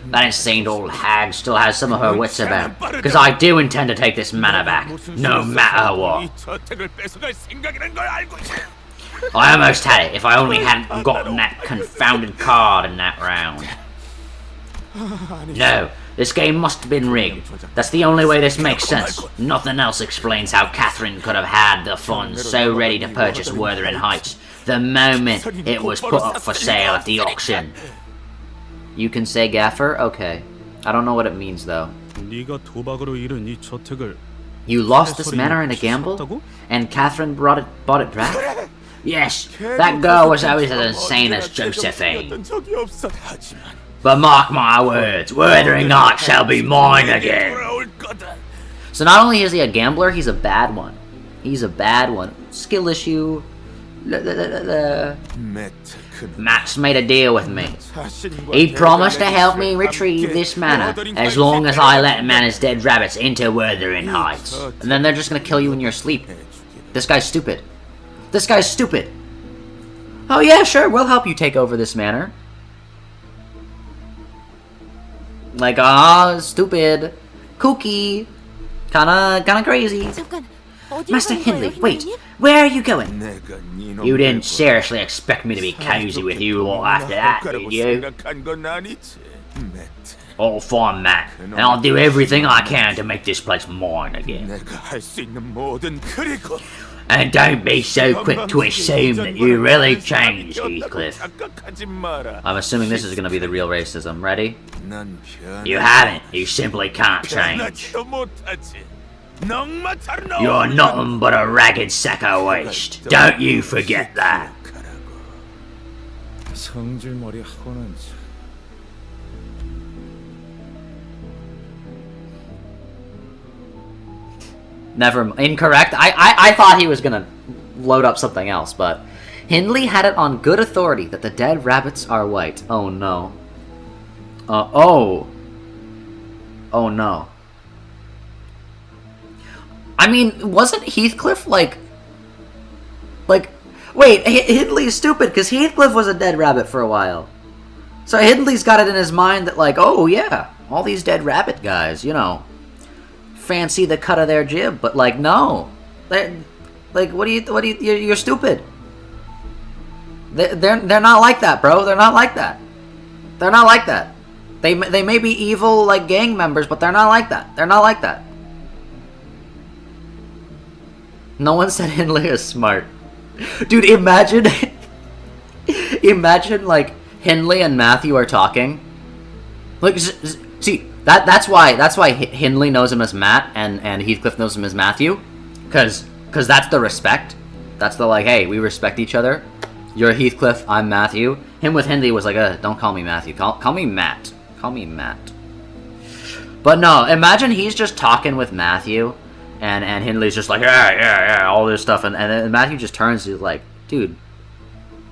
that insane old hag still has some of her wits about, because I do intend to take this manor back, no matter what. I almost had it if I only hadn't gotten that confounded card in that round. No, this game must have been rigged. That's the only way this makes sense. Nothing else explains how Catherine could have had the funds so ready to purchase Wuthering Heights the moment it was put up for sale at the auction. You can say gaffer? Okay. I don't know what it means though. You lost this manor in a gamble? And Catherine bought it back? Yes, that girl was always as insane as Josephine. But mark my words, Wuthering Heights shall be mine again. So not only is he a gambler, he's a bad one. He's a bad one. Skill issue. Matt's made a deal with me. He promised to help me retrieve this manor as long as I let Manor's dead rabbits into Wuthering Heights. And then they're just gonna kill you in your sleep. This guy's stupid. This guy's stupid. Oh yeah, sure, we'll help you take over this manor. Like, stupid. Kooky. Kinda crazy. 잠깐, 어디로 Master 가는 Hindley, 거예요, wait. 선생님? Where are you going? You didn't seriously expect me to be cozy with you all after that, did you? All fine, Matt. And I'll do everything I can to make this place mine again. And don't be so quick to assume that you really changed, Heathcliff. I'm assuming this is going to be the real racism. Ready? You haven't. You simply can't change. You're nothing but a ragged sack of waste. Don't you forget that. Never incorrect. I thought he was gonna load up something else, but Hindley had it on good authority that the dead rabbits are white. Oh no. Oh no. I mean, wasn't Heathcliff like, wait, Hindley's stupid because Heathcliff was a dead rabbit for a while. So Hindley's got it in his mind that like, oh yeah, all these dead rabbit guys, you know, fancy the cut of their jib, but like no, like what do you you're stupid. They're not like that, bro. They're not like that. They're not like that. They may be evil like gang members, but they're not like that. They're not like that. No one said Hindley is smart, dude. Imagine like Hindley and Matthew are talking. Like, see. That's why Hindley knows him as Matt and Heathcliff knows him as Matthew, cause that's the respect. That's the like, hey, we respect each other. You're Heathcliff, I'm Matthew. Him with Hindley was like, don't call me Matthew, call me Matt. Call me Matt. But no, imagine he's just talking with Matthew, and Hindley's just like, yeah, all this stuff, and then Matthew just turns to like, dude,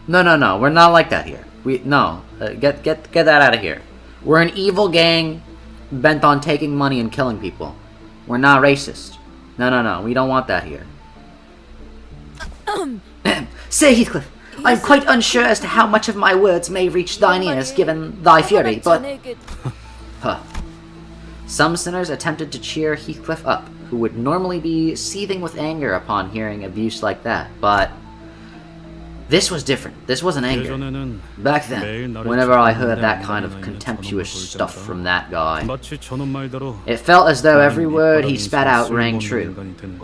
no, we're not like that here. Get that out of here. We're an evil gang bent on taking money and killing people. We're not racist. No, we don't want that here. Say, Heathcliff, I'm quite unsure as to how much of my words may reach thine ears given thy fury, but... Huh. Some sinners attempted to cheer Heathcliff up, who would normally be seething with anger upon hearing abuse like that, but... This was different. This wasn't anger. Back then, whenever I heard that kind of contemptuous stuff from that guy, it felt as though every word he spat out rang true.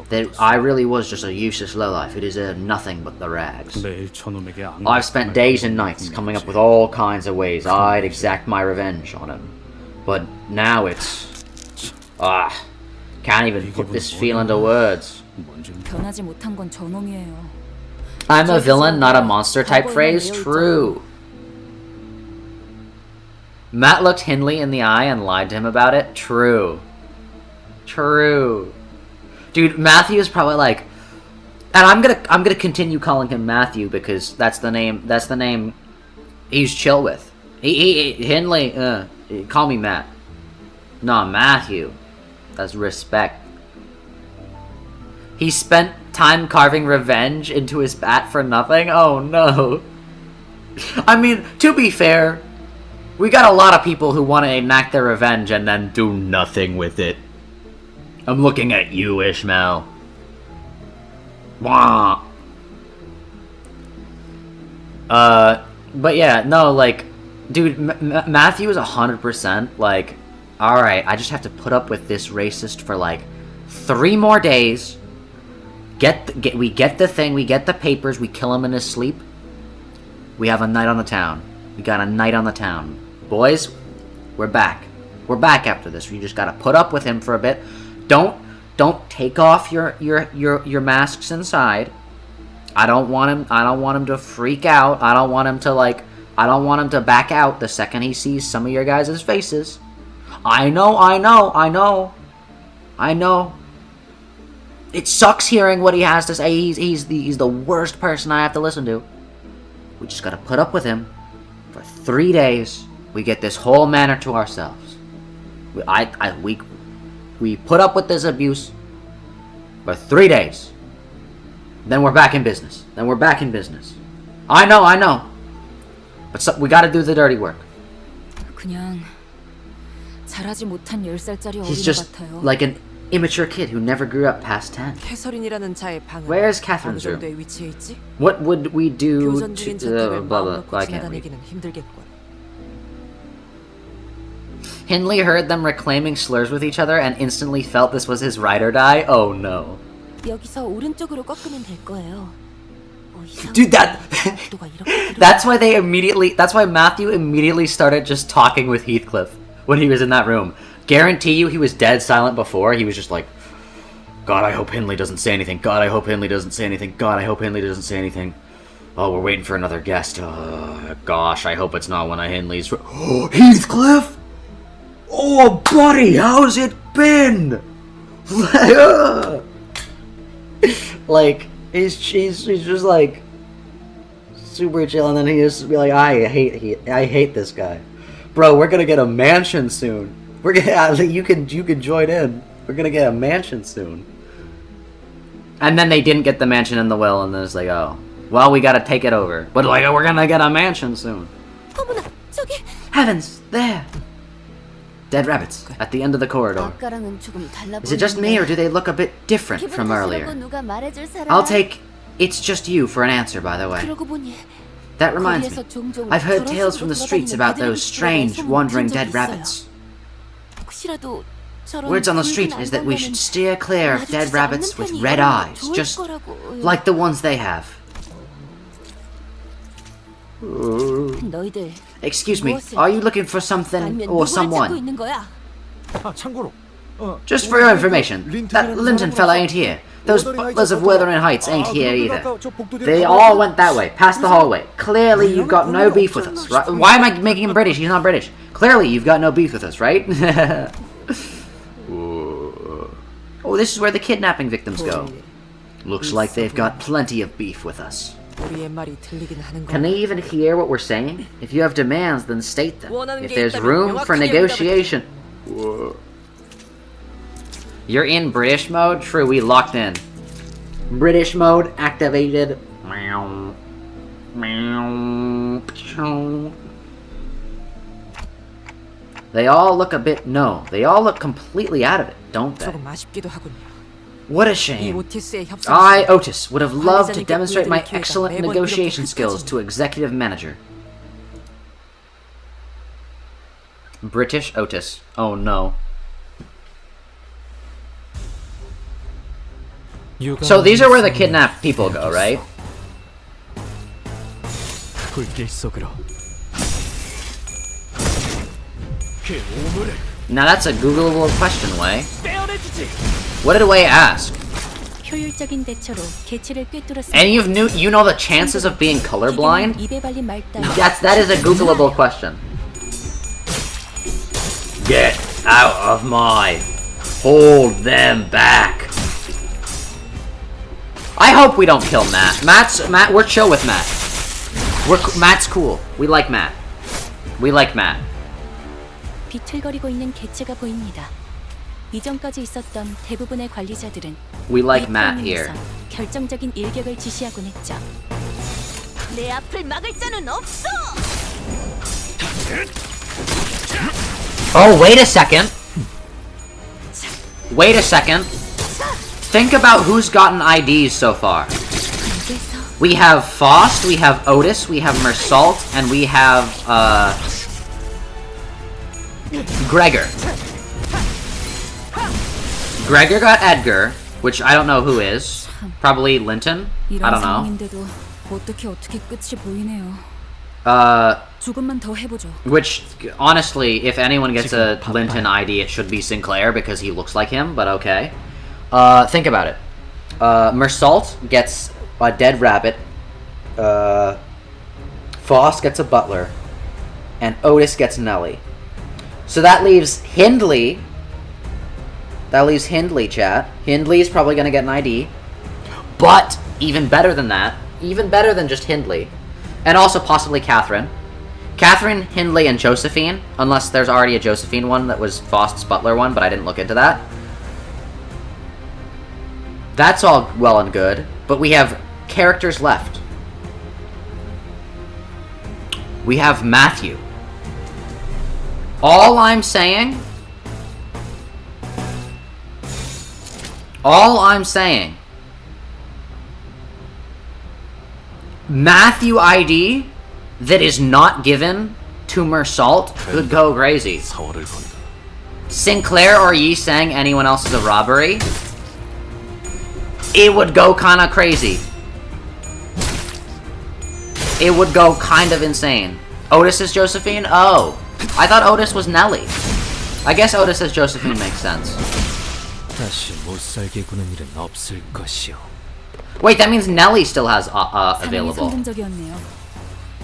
That I really was just a useless lowlife who deserved nothing but the rags. I've spent days and nights coming up with all kinds of ways I'd exact my revenge on him. But now it's... can't even put this feel into words. 변하지 못한 건 저놈이에요. I'm a villain, not a monster type phrase? True. Matt looked Hindley in the eye and lied to him about it? True. Dude, Matthew is probably like... And I'm gonna continue calling him Matthew because that's the name he's chill with. Hindley, call me Matt. No, Matthew. That's respect. He spent time carving revenge into his bat for nothing? Oh no. I mean, to be fair, we got a lot of people who want to enact their revenge and then do nothing with it. I'm looking at you, Ishmael. Wah. But yeah, no, like, dude, Matthew is 100%, like, alright, I just have to put up with this racist for, like, 3 more days. We get the thing, we get the papers, we kill him in his sleep. We have a night on the town. We got a night on the town. Boys, we're back. We're back after this. You just gotta put up with him for a bit. Don't take off your masks inside. I don't want him to freak out. I don't want him to back out the second he sees some of your guys' faces. I know. It sucks hearing what he has to say. He's the worst person I have to listen to. We just gotta put up with him for 3 days. We get this whole manor to ourselves. We put up with this abuse for 3 days. Then we're back in business. I know. But we gotta do the dirty work. 그냥 자라지 못한 10살짜리 He's 어린애 just 같아요. like an immature kid who never grew up past 10. 캐서린이라는 자의 방은 Where's Catherine's 어느 room? 정도에 위치해 있지? What would we do 교전 to 중인 저택을 blah 마음 blah? 놓고 Why can't we? 지나다니기는 힘들겠군. Hindley heard them reclaiming slurs with each other and instantly felt this was his ride or die. Oh no. 여기서 오른쪽으로 꺾으면 될 거예요. Dude, that's why Matthew immediately started just talking with Heathcliff when he was in that room. Guarantee you he was dead silent before. He was just like, God, I hope Hindley doesn't say anything. God, I hope Hindley doesn't say anything. God, I hope Hindley doesn't say anything. Oh, we're waiting for another guest. Oh, gosh, I hope it's not one of Hindley's. Oh, Heathcliff! Oh, buddy, how's it been? Like, he's just like super chill, and then he used to be like, I hate this guy, bro. We're gonna get a mansion soon. We're gonna you can join in. We're gonna get a mansion soon. And then they didn't get the mansion in the will, and then it's like, oh, well, we gotta take it over. But like, we're gonna get a mansion soon. 어머나, 저기 Heavens, there. Dead rabbits at the end of the corridor. 아까랑은 조금 달라 Is it just me, or do they look a bit different 기분 from 탓이라고 earlier? 누가 말해줄 사람? I'll take "It's just you" for an answer, by the way. 그러고 보니 That reminds me. 거리에서 종종 I've heard 저런 tales 식으로 from the streets 돌아다니는 about 개들이 those 있다고 strange, 소문 wandering 들은 dead 적이 있어요. rabbits. 혹시라도 저런 Words on the street 붉은 is that we should 안경과는 steer clear of dead 마주치지 rabbits 않는 with 편이 red eyes, 좋을 just 거라고요. like the ones they have. 너희들 Excuse me, are you looking for something 아니면 or 누구를 찾고 someone? 있는 거야? Just for your information, that Linton fella ain't here. Those butlers of Wuthering Heights ain't here either. They all went that way, past the hallway. Clearly you've got no beef with us, right? Why am I making him British? He's not British. Clearly you've got no beef with us, right? Oh, this is where the kidnapping victims go. Looks like they've got plenty of beef with us. 우리의 말이 들리긴 하는 Can 거. they even hear what we're saying? If you have demands, then state them. If there's room for negotiation... You're in British mode? True, we locked in. British mode activated. Meow. Meow. They all look a bit... No, they all look completely out of it, don't they? 조금 아쉽기도 하군요. What a 이 shame. 오티스의 협상. I, Otis, would have loved to demonstrate my excellent negotiation skills to Executive Manager. British Otis. Oh no. So these are where the kidnapped people go, right? 불길 속으로. Now that's a Googleable question, Wei. What did Wei ask? 효율적인 대처로 개체를 꿰뚫었습니다. Any of you know the chances of being colorblind? 입에 발린 말 따위. That is a Googleable question. Get out of my... Hold them back. I hope we don't kill Matt. Matt, we're chill with Matt. Matt's cool. We like Matt. We like Matt. 비틀거리고 있는 개체가 보입니다. 이전까지 있었던 대부분의 관리자들은 We like 이 Matt here. 타이밍에서 결정적인 일격을 지시하곤 했죠. 내 앞을 막을 자는 없어. Oh, wait a second. Wait a second. Think about who's gotten IDs so far. We have Faust, we have Otis, we have Mersault, and we have, Gregor. Gregor got Edgar, which I don't know who is. Probably Linton? I 이런 don't know. 상황인데도 어떻게 끝이 보이네요. 조금만 더 해보죠. Which, honestly, if anyone gets a Linton ID, it should be Sinclair, because he looks like him, but okay. Think about it. Mersault gets a dead rabbit, Faust gets a butler, and Otis gets Nelly. So that leaves Hindley. That leaves Hindley, chat. Hindley's probably gonna get an ID. But, even better than that, even better than just Hindley, and also possibly Catherine. Catherine, Hindley, and Josephine, unless there's already a Josephine one that was Faust's butler one, but I didn't look into that. That's all well and good, but we have characters left. We have Matthew. All I'm saying... Matthew ID that is not given to Mersault could go crazy. Sinclair or Yi saying anyone else is a robbery, it would go kinda crazy. It would go kind of insane. Otis is Josephine? Oh. I thought Otis was Nelly. I guess Otis as Josephine makes sense. 다시 못 살게 구는 일은 없을 것이오. Wait, that means Nelly still has 사냥이 available. 성공적이었네요.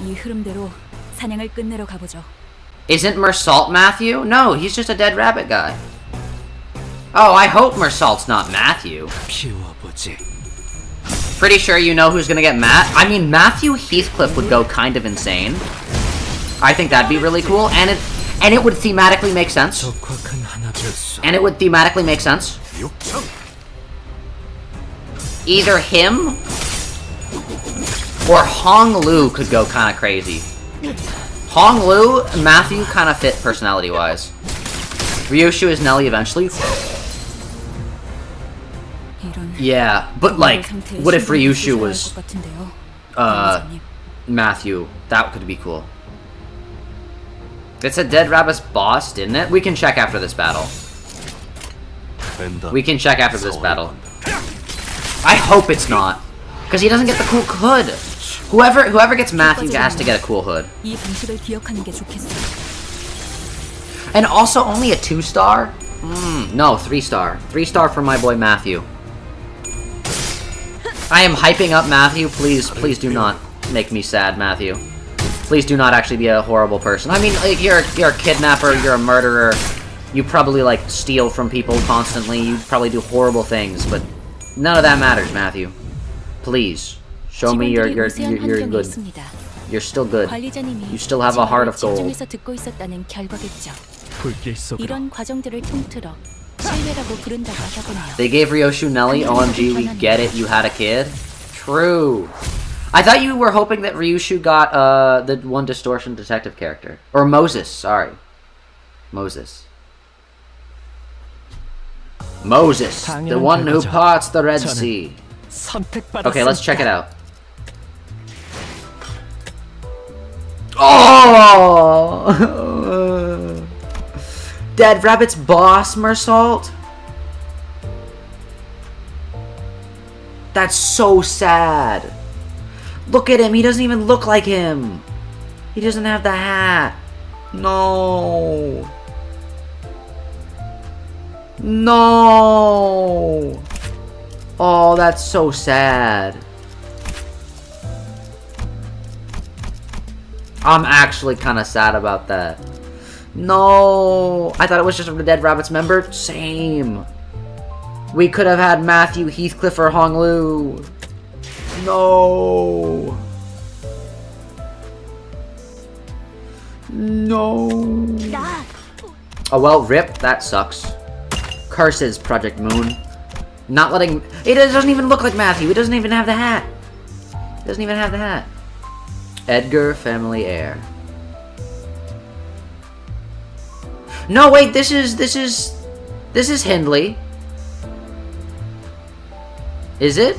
이 흐름대로 사냥을 끝내러 가보죠. Isn't Mersault Matthew? No, he's just a dead rabbit guy. Oh, I hope Mersault's not Matthew. 피워보지. Pretty sure you know who's gonna get Matt. I mean, Matthew Heathcliff would go kind of insane. I think that'd be really cool, and it would thematically make sense. 적확한 하나 별수. And it would thematically make sense. Either him or Hong Lu could go kind of crazy. Hong Lu, Matthew kind of fit personality-wise. Ryoshu is Nelly eventually. Yeah, but like, what if Ryoshu was Matthew? That could be cool. It's a Dead Rabbit's boss, didn't it? We can check after this battle. We can check after this battle. I hope it's not, because he doesn't get the cool hood. Whoever gets Matthew has to get a cool hood. 이 방식을 기억하는 게 좋겠어. And also only a 2-star? No, 3-star. 3-star for my boy Matthew. I am hyping up Matthew. Please do not make me sad, Matthew. Please do not actually be a horrible person. I mean, like, you're a kidnapper, you're a murderer. You probably, like, steal from people constantly. You probably do horrible things, but none of that matters, Matthew. Please, show me you're good. You're still good. You still have a heart of gold. 집중해서 듣고 있었다는 결과겠죠. 불길 속으로. 이런 과정들을 통틀어 신뢰라고 부른다고 하더군요. They gave Ryoshu Nelly. OMG, we get it. You had a kid. True. I thought you were hoping that Ryoshu got the one distortion detective character, or Moses. Sorry, Moses. Moses, the one who parts the Red Sea. Okay, let's check it out. Oh! Dead Rabbit's boss, Mersault? That's so sad. Look at him, he doesn't even look like him. He doesn't have the hat. No. No. Oh, that's so sad. I'm actually kind of sad about that. No. I thought it was just a Dead Rabbits member. Same. We could have had Matthew, Heathcliff, or Hong Lu. No. No. Oh well, rip. That sucks. Curses, Project Moon. Not letting... It doesn't even look like Matthew. It doesn't even have the hat. It doesn't even have the hat. Edgar, family heir. No, wait, this is Hindley. Is it?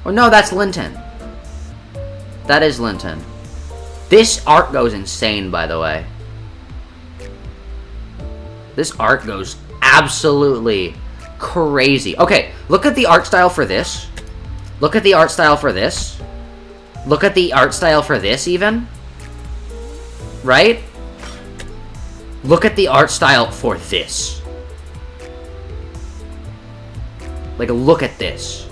Oh no, that's Linton. That is Linton. This art goes insane, by the way. This art goes absolutely crazy. Okay, look at the art style for this. Look at the art style for this. Look at the art style for this, even. Right? Look at the art style for this. Like, look at this.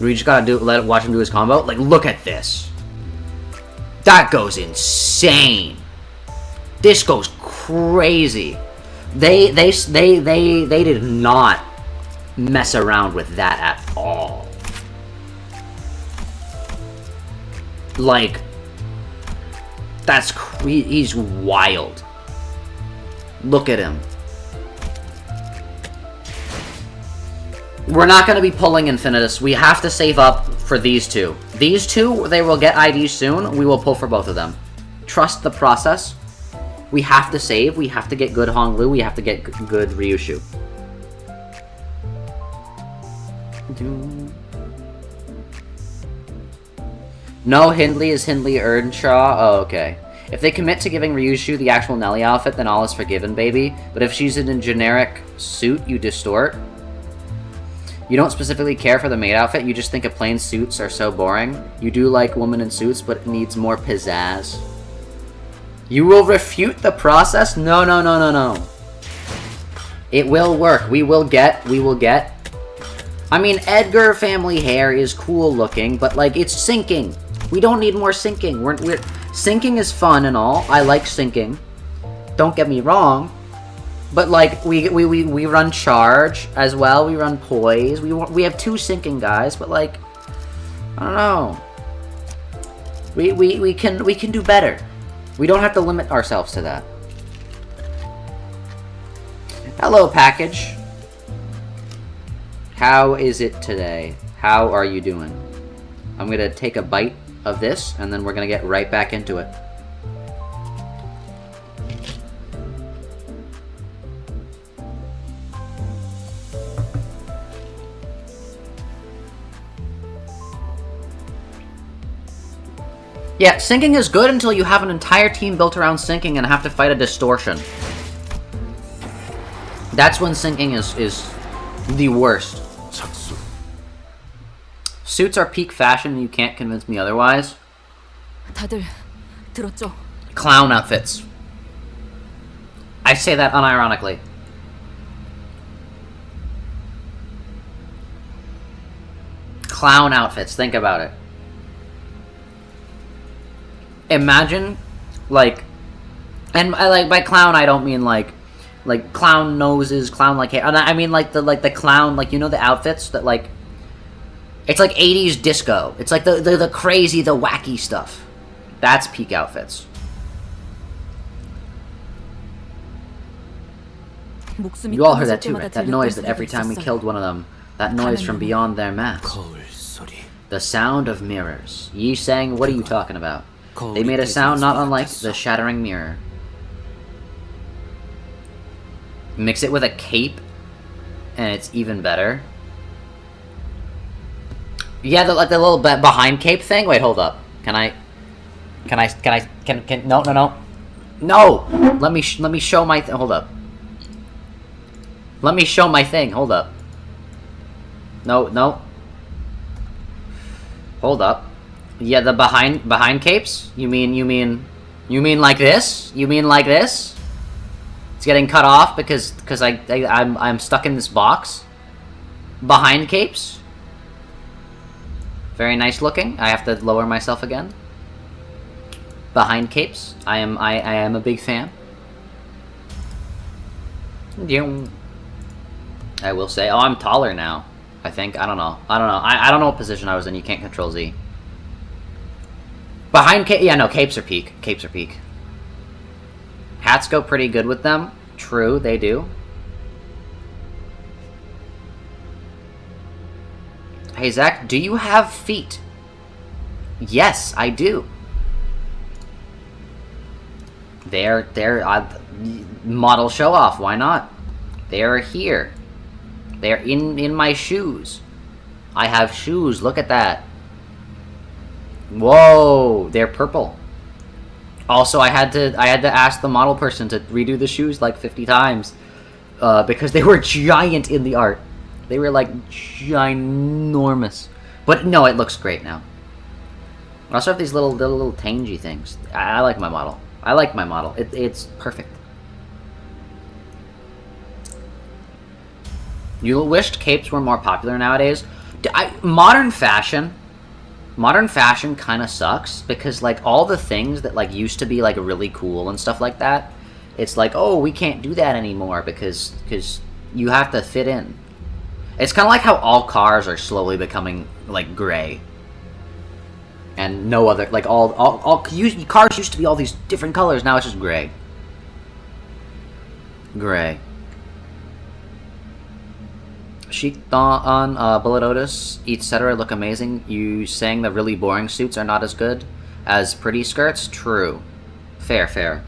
We just gotta watch him do his combo. Like, look at this. That goes insane. This goes crazy. They did not mess around with that at all. Like, that's he's wild. Look at him. We're not going to be pulling Infinitus. We have to save up for these two. These two, they will get IDs soon. We will pull for both of them. Trust the process. We have to save. We have to get good Honglu. We have to get good Ryushu. No, Hindley is Hindley Earnshaw. Oh, okay. If they commit to giving Ryushu the actual Nelly outfit, then all is forgiven, baby. But if she's in a generic suit, you distort. You don't specifically care for the maid outfit, you just think of plain suits are so boring. You do like woman in suits, but it needs more pizzazz. You will refute the process? No, no, no, no, no. It will work. We will get. I mean, Edgar family hair is cool looking, but like, it's sinking. We don't need more sinking. We're sinking is fun and all. I like sinking. Don't get me wrong. But like, we run charge as well. We run poise. We have two sinking guys, but like, I don't know. We can do better. We don't have to limit ourselves to that. Hello, package. How is it today? How are you doing? I'm gonna take a bite of this, and then we're gonna get right back into it. Yeah, syncing is good until you have an entire team built around syncing and have to fight a distortion. That's when syncing is the worst. Suits are peak fashion and you can't convince me otherwise. 다들 들었죠? Clown outfits. I say that unironically. Clown outfits, think about it. Imagine, like, and I like by clown I don't mean like clown noses, clown like hair. I mean like the clown, like, you know, the outfits that like, it's like 80s disco. It's like the crazy, the wacky stuff. That's peak outfits. You all heard that too, right? That noise that every time we killed one of them, that noise from beyond their mask. The sound of mirrors. Yi sang, what are you talking about? They made a sound not unlike the shattering mirror. Mix it with a cape, and it's even better. Yeah, the little behind cape thing. Wait, hold up. Can no. Let me show my hold up. Let me show my thing. Hold up. No. Hold up. Yeah, the behind capes? You mean like this? You mean like this? It's getting cut off because I'm stuck in this box. Behind capes? Very nice looking. I have to lower myself again. Behind capes. I am a big fan. I will say, oh, I'm taller now. I think. I don't know. I don't know what position I was in. You can't control Z. Behind yeah, no, capes are peak. Capes are peak. Hats go pretty good with them. True, they do. Hey, Zach, do you have feet? Yes, I do. They're model show off. Why not? They're here. They're in my shoes. I have shoes. Look at that. Whoa, they're purple. Also, I had to ask the model person to redo the shoes like 50 times because they were giant in the art. They were like ginormous. But no, it looks great now. I also have these little tangy things. I like my model. I like my model. It's perfect. You wished capes were more popular nowadays? Modern fashion kind of sucks because like all the things that like used to be like really cool and stuff like that, it's like, oh, we can't do that anymore because you have to fit in. It's kind of like how all cars are slowly becoming like gray. And no other, like all cars used to be all these different colors, now it's just gray. Gray. Chic on Bullet Otis, etc. look amazing. You saying the really boring suits are not as good as pretty skirts? True. Fair, fair.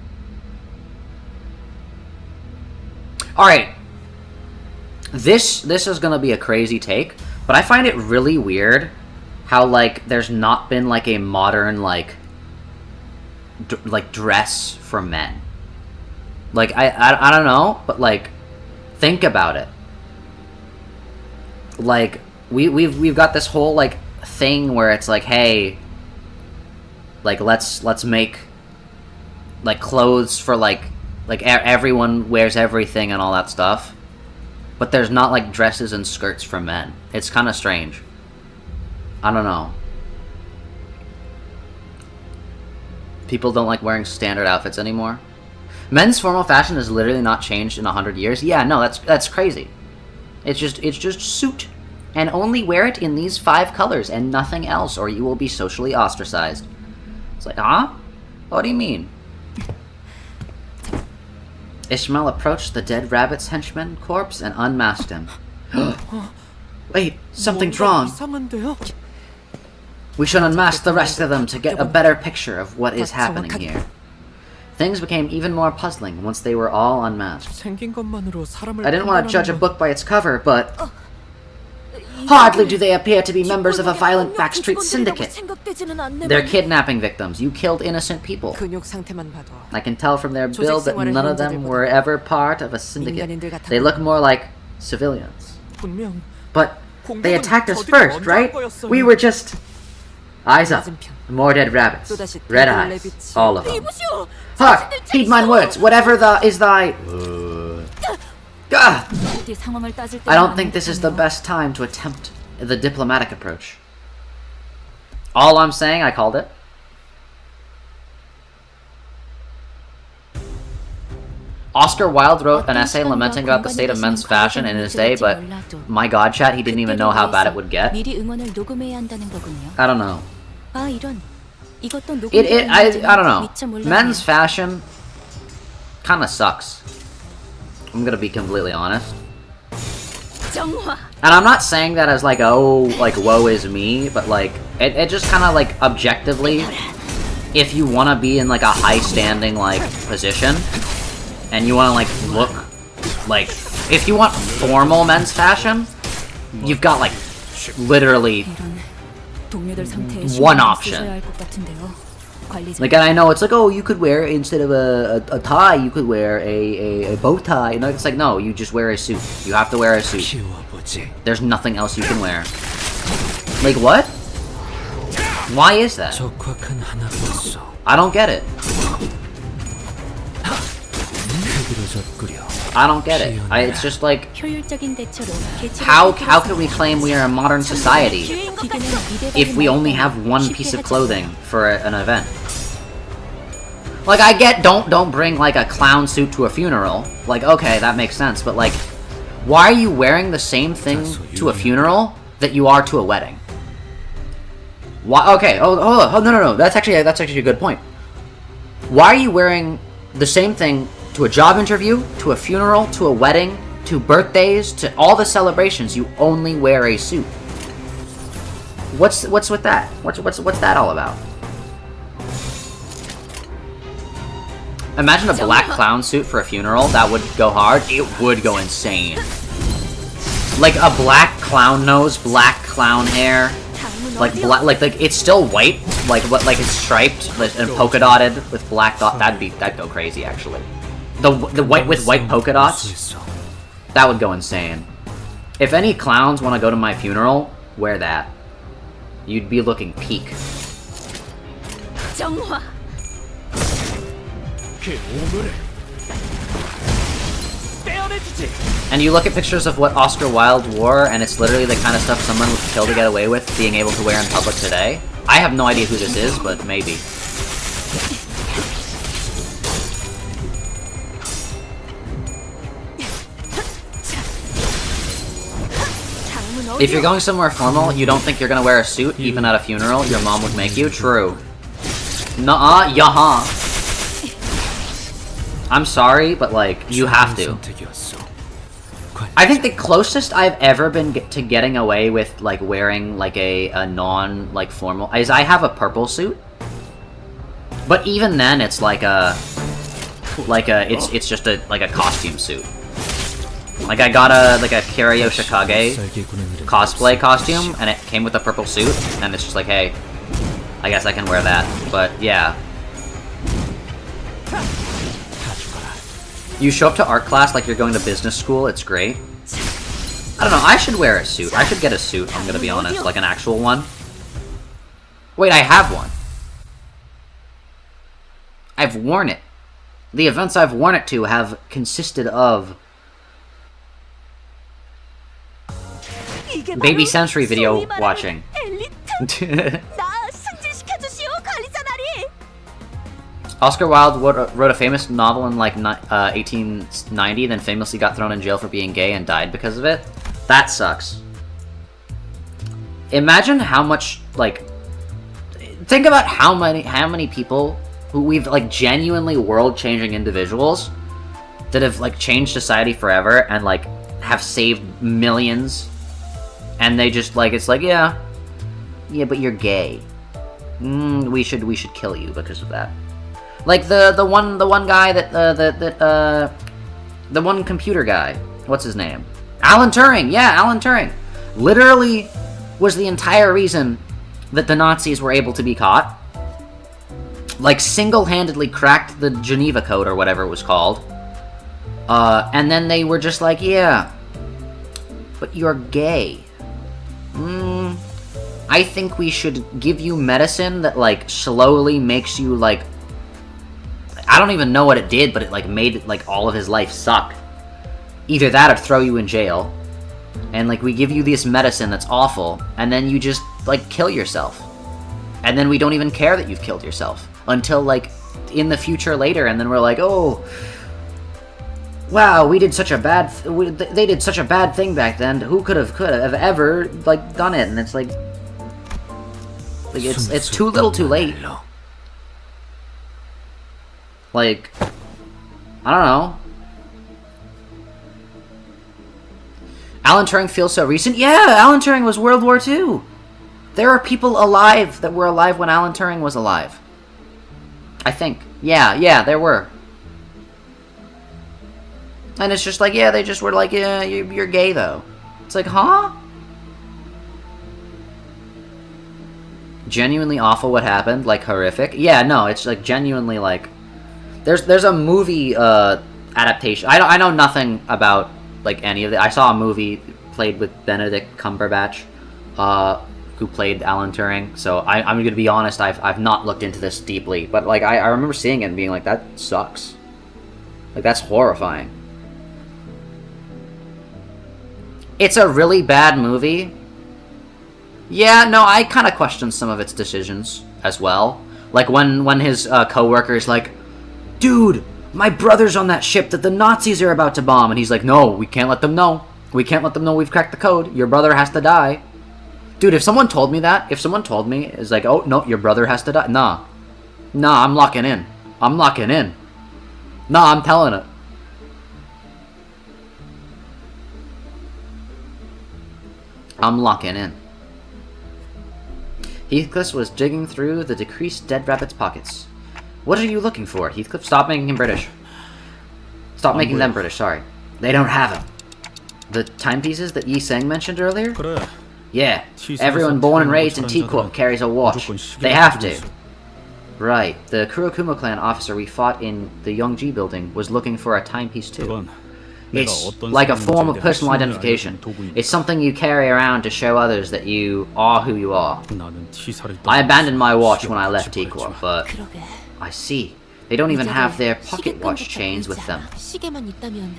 Alright. This is gonna be a crazy take, but I find it really weird how, like, there's not been, like, a modern, like dress for men. Like, I don't know, but, like, think about it. Like, we've got this whole, like, thing where it's like, hey, like, let's make, like, clothes for, like everyone wears everything and all that stuff. But there's not, like, dresses and skirts for men. It's kind of strange. I don't know. People don't like wearing standard outfits anymore. Men's formal fashion has literally not changed in 100 years. Yeah, no, that's crazy. It's just suit. And only wear it in these 5 colors and nothing else, or you will be socially ostracized. It's like, huh? What do you mean? Ishmael approached the dead rabbit's henchman corpse and unmasked him. Wait, something's wrong. We should unmask the rest of them to get a better picture of what is happening here. Things became even more puzzling once they were all unmasked. I didn't want to judge a book by its cover, but hardly do they appear to be members of a violent backstreet syndicate. They're kidnapping victims. You killed innocent people. I can tell from their build that none of them were ever part of a syndicate. They look more like civilians. But they attacked us first, right? We were just... Eyes up. More dead rabbits. Red eyes. All of them. Hark! Heed mine words. Whatever is thy... I don't think this is the best time to attempt the diplomatic approach. All I'm saying, I called it. Oscar Wilde wrote an essay lamenting about the state of men's fashion in his day, but my god, chat, he didn't even know how bad it would get. I don't know. I don't know. Men's fashion kind of sucks. I'm gonna be completely honest. And I'm not saying that as like, oh, like, woe is me, but like, it just kind of like, objectively, if you want to be in like a high standing like position, and you want to like look, like, if you want formal men's fashion, you've got like, literally, one option. Like, and I know it's like, oh, you could wear, instead of a tie, you could wear a bow tie. You know, it's like, no, you just wear a suit. You have to wear a suit. There's nothing else you can wear. Like, what? Why is that? I don't get it. I don't get it. It's just like, how can we claim we are a modern society if we only have one piece of clothing for an event? Like, I get, don't bring like a clown suit to a funeral. Like, okay, that makes sense, but like, why are you wearing the same thing to a funeral that you are to a wedding? Why? Okay. Oh, no. That's actually a good point. Why are you wearing the same thing to a job interview, to a funeral, to a wedding, to birthdays, to all the celebrations? You only wear a suit. What's with that? What's that all about? Imagine a black clown suit for a funeral. That would go hard. It would go insane. Like a black clown nose, black clown hair, like it's still white, like it's striped and polka dotted with black dot. That'd go crazy actually. The white with white polka dots. That would go insane. If any clowns want to go to my funeral, wear that. You'd be looking peak. And you look at pictures of what Oscar Wilde wore, and it's literally the kind of stuff someone would kill to get away with being able to wear in public today. I have no idea who this is, but maybe. If you're going somewhere formal, you don't think you're gonna wear a suit, even at a funeral, your mom would make you? True. Nuh-uh, yaha. I'm sorry, but like, you have to. I think the closest I've ever been to getting away with like wearing like a non like formal is I have a purple suit. But even then it's like it's just a costume suit. Like I got a Kiryu Shikage cosplay costume and it came with a purple suit and it's just like, hey, I guess I can wear that. But yeah. You show up to art class like you're going to business school, it's great. I don't know, I should wear a suit. I should get a suit, I'm gonna be honest, like an actual one. Wait, I have one. I've worn it. The events I've worn it to have consisted of baby sensory video watching. Oscar Wilde wrote a famous novel in like 1890, then famously got thrown in jail for being gay and died because of it. That sucks. Imagine how much, like, think about how many people who we've like genuinely world-changing individuals that have like changed society forever and like have saved millions, and they just like, it's like, yeah, but you're gay. We should kill you because of that. Like the one guy the one computer guy. What's his name? Alan Turing. Yeah, Alan Turing. Literally was the entire reason that the Nazis were able to be caught. Like single-handedly cracked the Geneva Code or whatever it was called. And then they were just like, yeah, but you're gay. I think we should give you medicine that like slowly makes you like, I don't even know what it did, but it like made like all of his life suck. Either that or throw you in jail. And like we give you this medicine that's awful, and then you just like kill yourself. And then we don't even care that you've killed yourself until like in the future later, and then we're like, oh, wow, we did such a bad they did such a bad thing back then. Who could have ever like done it? And it's like it's too little, too late. Like, I don't know. Alan Turing feels so recent. Yeah, Alan Turing was World War II. There are people alive that were alive when Alan Turing was alive. I think. Yeah, there were. And it's just like, yeah, they just were like, yeah, you're gay though. It's like, huh? Genuinely awful what happened, like horrific. Yeah, no, it's like genuinely like, there's a movie adaptation. I know nothing about like any of it. I saw a movie played with Benedict Cumberbatch, who played Alan Turing. So I'm gonna be honest, I've not looked into this deeply, but like I remember seeing it and being like, that sucks. Like that's horrifying. It's a really bad movie. Yeah, no, I kind of question some of its decisions as well. Like when his co-worker's like, dude, my brother's on that ship that the Nazis are about to bomb. And he's like, no, we can't let them know. We can't let them know we've cracked the code. Your brother has to die. Dude, if someone told me that, if someone told me, it's like, oh, no, your brother has to die. Nah. Nah, I'm locking in. I'm locking in. Nah, I'm telling it. I'm locking in. Heathcliff was digging through the decreased dead rabbit's pockets. What are you looking for, Heathcliff? Stop making him British. Stop making them British, sorry. They don't have him. The timepieces that Yi Sang mentioned earlier? Yeah. Everyone born and raised in T-Corp carries a watch. They have to. Right. The Kurokuma clan officer we fought in the Yongji building was looking for a timepiece too. It's like a form of personal identification. It's something you carry around to show others that you are who you are. I abandoned my watch when I left T-Corp, but I see. They don't even have their pocket watch chains with them.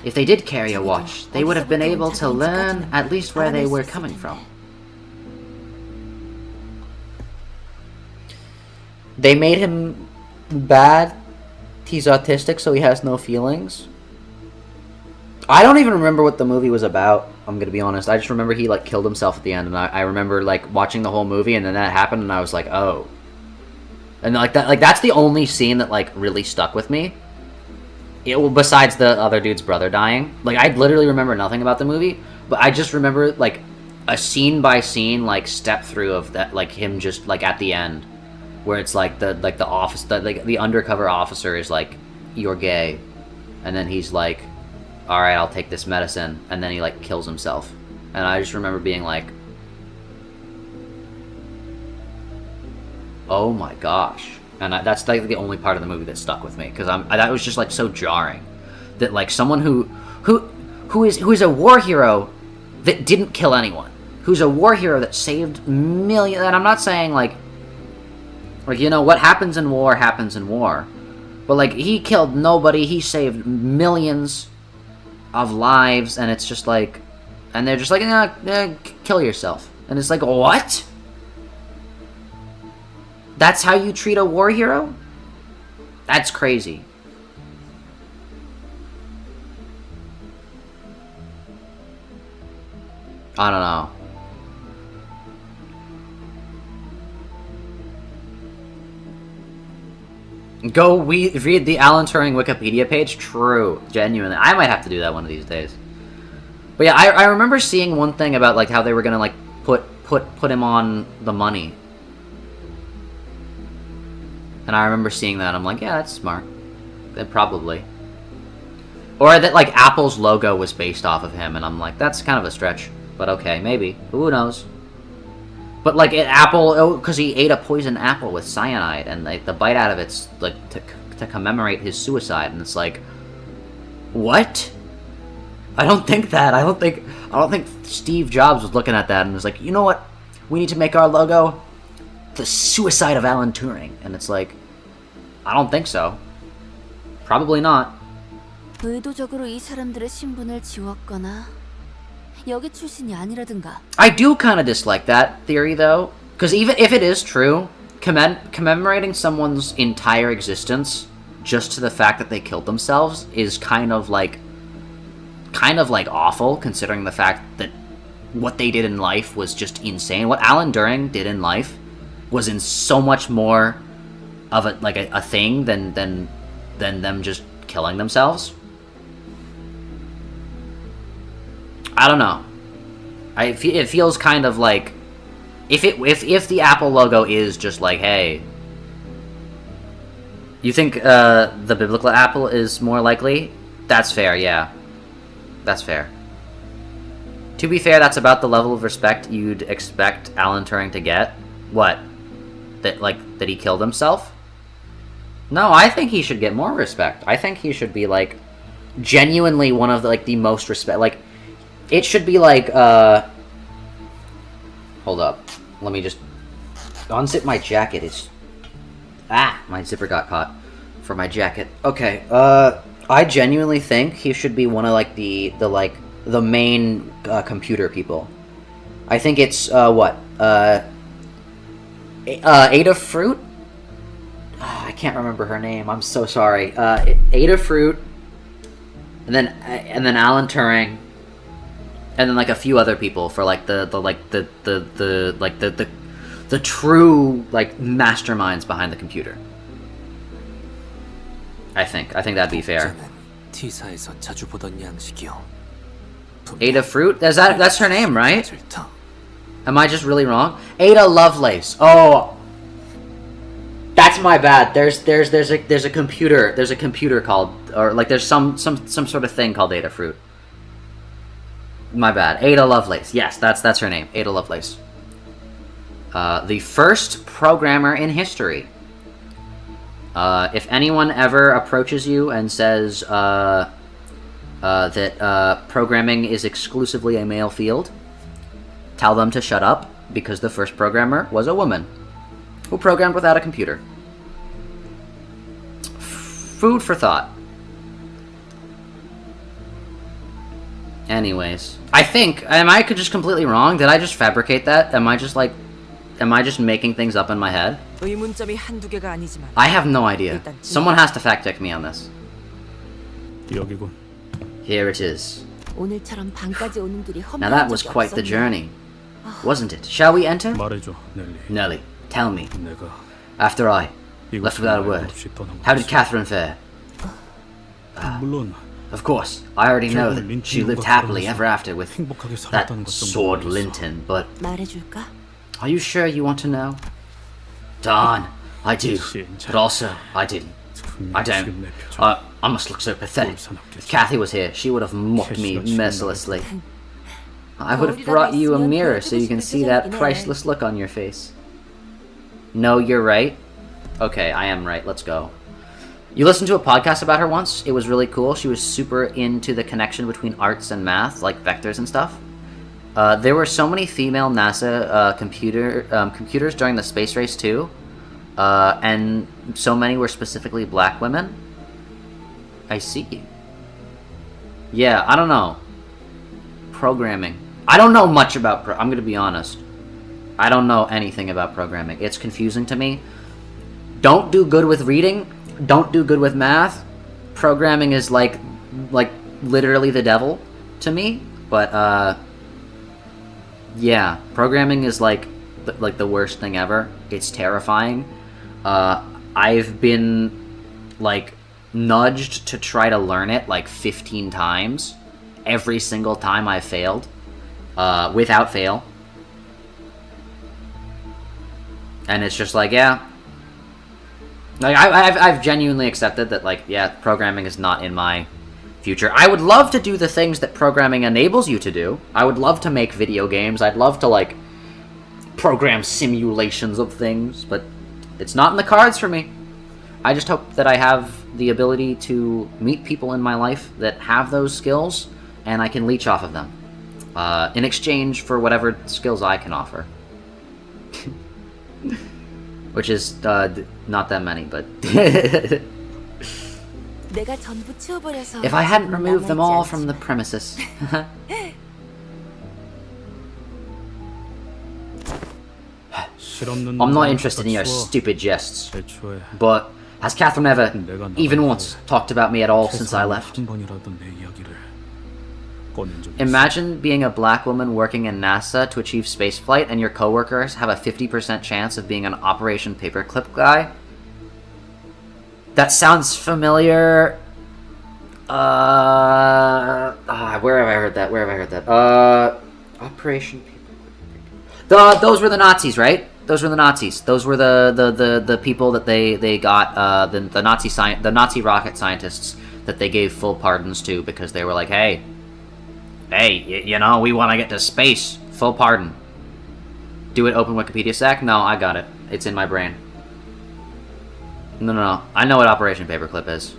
If they did carry a watch, they would have been able to learn at least where they were coming from. They made him bad. He's autistic, so he has no feelings. I don't even remember what the movie was about, I'm gonna be honest. I just remember he, like, killed himself at the end, and I remember, like, watching the whole movie, and then that happened, and I was like, oh. And, like, that's the only scene that, like, really stuck with me. Besides the other dude's brother dying. Like, I literally remember nothing about the movie, but I just remember, like, a scene-by-scene, like, step-through of that, like, him just, like, at the end. Where it's, like, the undercover officer is, like, you're gay. And then he's like, alright, I'll take this medicine, and then he, like, kills himself. And I just remember being like, oh my gosh. And that's, like, the only part of the movie that stuck with me, because that was just, like, so jarring. That, like, someone who is a war hero that didn't kill anyone. Who's a war hero that saved millions, and I'm not saying, like, you know, what happens in war happens in war. But, like, he killed nobody, he saved millions of lives, and it's just like, and they're just like, kill yourself. And it's like, what? That's how you treat a war hero? That's crazy. I don't know. Go read the Alan Turing Wikipedia page? True. Genuinely. I might have to do that one of these days. But yeah, I remember seeing one thing about, like, how they were gonna, like, put him on the money. And I remember seeing that, I'm like, yeah, that's smart. Probably. Or that, like, Apple's logo was based off of him, and I'm like, that's kind of a stretch. But okay, maybe. Who knows? But, like, Apple, because he ate a poisoned apple with cyanide, and the bite out of it's, like, to commemorate his suicide, and it's like, what? I don't think that. I don't think Steve Jobs was looking at that and was like, you know what? We need to make our logo the suicide of Alan Turing. And it's like, I don't think so. Probably not. 의도적으로 이 사람들의 신분을 지웠거나 여기 출신이 아니라든가. I do kind of dislike that theory, though, because even if it is true, commemorating someone's entire existence just to the fact that they killed themselves is kind of like awful, considering the fact that what they did in life was just insane. What Alan Turing did in life was in so much more of a thing than them just killing themselves. I don't know. It feels kind of like if the Apple logo is just like, hey, you think the biblical apple is more likely? That's fair, yeah. That's fair. To be fair, that's about the level of respect you'd expect Alan Turing to get. What? That he killed himself? No, I think he should get more respect. I think he should be, like, genuinely one of the most respect. Like, it should be like, hold up. Let me just unzip my jacket. My zipper got caught for my jacket. Okay, I genuinely think he should be one of, like, the main computer people. I think it's, Ada Fruit? I can't remember her name. I'm so sorry. Ada Fruit, and then Alan Turing, and then like a few other people for like the true like masterminds behind the computer. I think that'd be fair. T사에서 자주 보던 양식이요. Ada Fruit? That's her name, right? Am I just really wrong? Ada Lovelace. Oh, that's my bad. There's a computer called, or like there's some sort of thing called Ada Fruit. My bad. Ada Lovelace. Yes, that's her name. Ada Lovelace. The first programmer in history. If anyone ever approaches you and says that programming is exclusively a male field, tell them to shut up, because the first programmer was a woman who programmed without a computer. Food for thought. Anyways, I think, am I just completely wrong? Did I just fabricate that? Am I just making things up in my head? 의문점이 한두 개가 아니지만 I have no idea. Someone has to fact check me on this. 여기군. Here it is. 오늘처럼 방까지 오는 길이 Now that was quite the journey, wasn't it? Shall we enter? 말해줘, 넬리. Nelly, tell me. 내가 After I left without a word, how did Catherine fare? 물론 Of course, I already know that she lived happily ever after with that sword Linton, but 말해줄까? are you sure you want to know? Darn, I do, but also I didn't. I don't. I must look so pathetic. If Cathy was here, she would have mocked me mercilessly. I would have brought you a mirror so you can see that priceless look on your face. No, you're right. Okay, I am right. Let's go. You listened to a podcast about her once. It was really cool. She was super into the connection between arts and math, like vectors and stuff. There were so many female NASA computers during the space race too, and so many were specifically black women. I see. Yeah, I don't know. Programming. I don't know much about I'm gonna be honest. I don't know anything about programming. It's confusing to me. Don't do good with reading. Don't do good with math. Programming is like literally the devil to me. But yeah, programming is like the worst thing ever. It's terrifying. I've been like nudged to try to learn it like 15 times. Every single time I failed, without fail. And it's just like, yeah. Like, I've genuinely accepted that, like, yeah, programming is not in my future. I would love to do the things that programming enables you to do. I would love to make video games. I'd love to, like, program simulations of things, but it's not in the cards for me. I just hope that I have the ability to meet people in my life that have those skills, and I can leech off of them, in exchange for whatever skills I can offer. Which is, not that many, but... If I hadn't removed them all from the premises. I'm not interested in your stupid jests. But has Catherine ever, even once, talked about me at all since I left? Imagine being a black woman working in NASA to achieve spaceflight and your coworkers have a 50% chance of being an Operation Paperclip guy. That sounds familiar. Where have I heard that? Operation Paperclip. Those were the Nazis, right? Those were the Nazis. Those were the people that they got, the Nazi rocket scientists that they gave full pardons to because they were like, hey, you know, we want to get to space. Full pardon. Do it open Wikipedia Zak? No, I got it. It's in my brain. No. I know what Operation Paperclip is.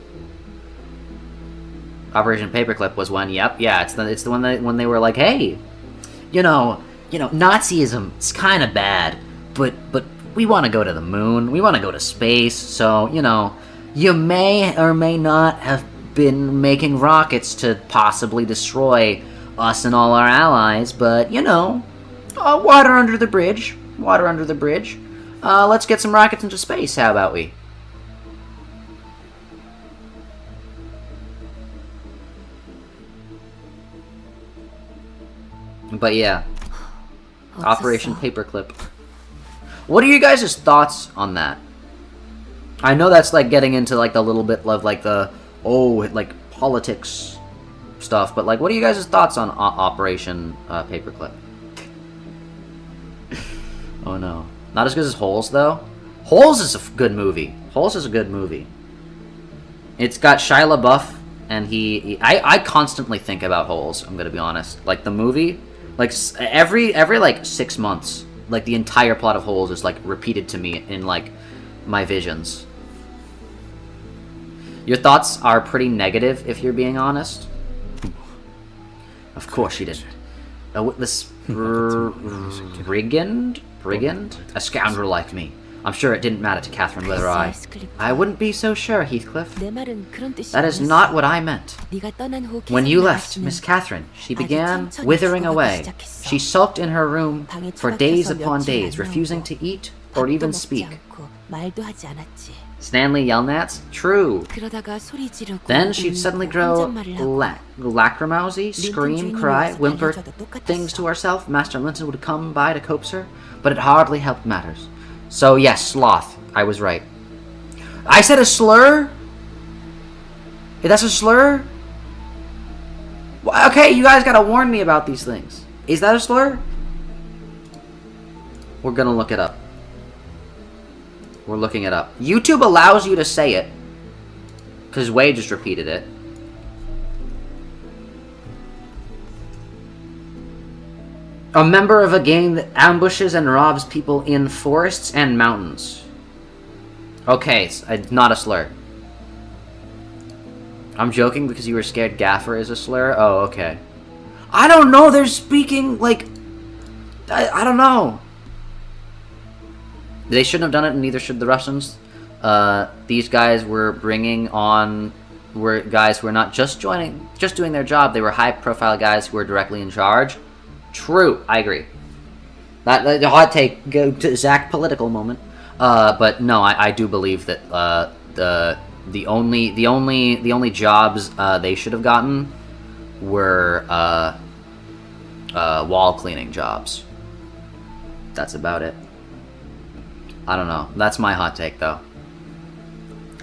Operation Paperclip was when, it's the one that when they were like, hey, you know, Nazism, it's kind of bad, but we want to go to the moon, we want to go to space, so, you know, you may or may not have been making rockets to possibly destroy us and all our allies, but, you know, water under the bridge. Let's get some rockets into space, how about we? But yeah, Operation Paperclip. What are you guys' thoughts on that? I know that's like getting into like the little bit of like the like politics stuff, but like, what are you guys' thoughts on Operation Paperclip? Oh no, not as good as Holes though. Holes is a good movie. Holes is a good movie. It's got Shia LaBeouf, and I constantly think about Holes. I'm gonna be honest. Like the movie, like every like 6 months, like the entire plot of Holes is like repeated to me in like my visions. Your thoughts are pretty negative, if you're being honest. Of course you didn't. This brigand, a scoundrel like me. I'm sure it didn't matter to Catherine whether I wouldn't be so sure, Heathcliff. That is not what I meant. When you left, Miss Catherine, she began withering away. She sulked in her room for days upon days, refusing to eat or even speak. Stanley Yelnats? True. Then she'd suddenly grow lachrymosy, scream, cry, whimper things to herself. Master Linton would come by to coax her, but it hardly helped matters. So yes, sloth. I was right. I said a slur? That's a slur? Okay, you guys gotta warn me about these things. Is that a slur? We're gonna look it up. We're looking it up. YouTube allows you to say it, because Wade just repeated it. A member of a gang that ambushes and robs people in forests and mountains. Okay, not a slur. I'm joking because you were scared gaffer is a slur? Oh, okay. I don't know, they're speaking, like... I don't know. They shouldn't have done it, and neither should the Russians. These guys were bringing on... were guys who were not just doing their job, they were high-profile guys who were directly in charge. True, I agree. That the hot take, go to Zach political moment. But no, I do believe that the only jobs they should have gotten were wall cleaning jobs. That's about it. I don't know. That's my hot take, though.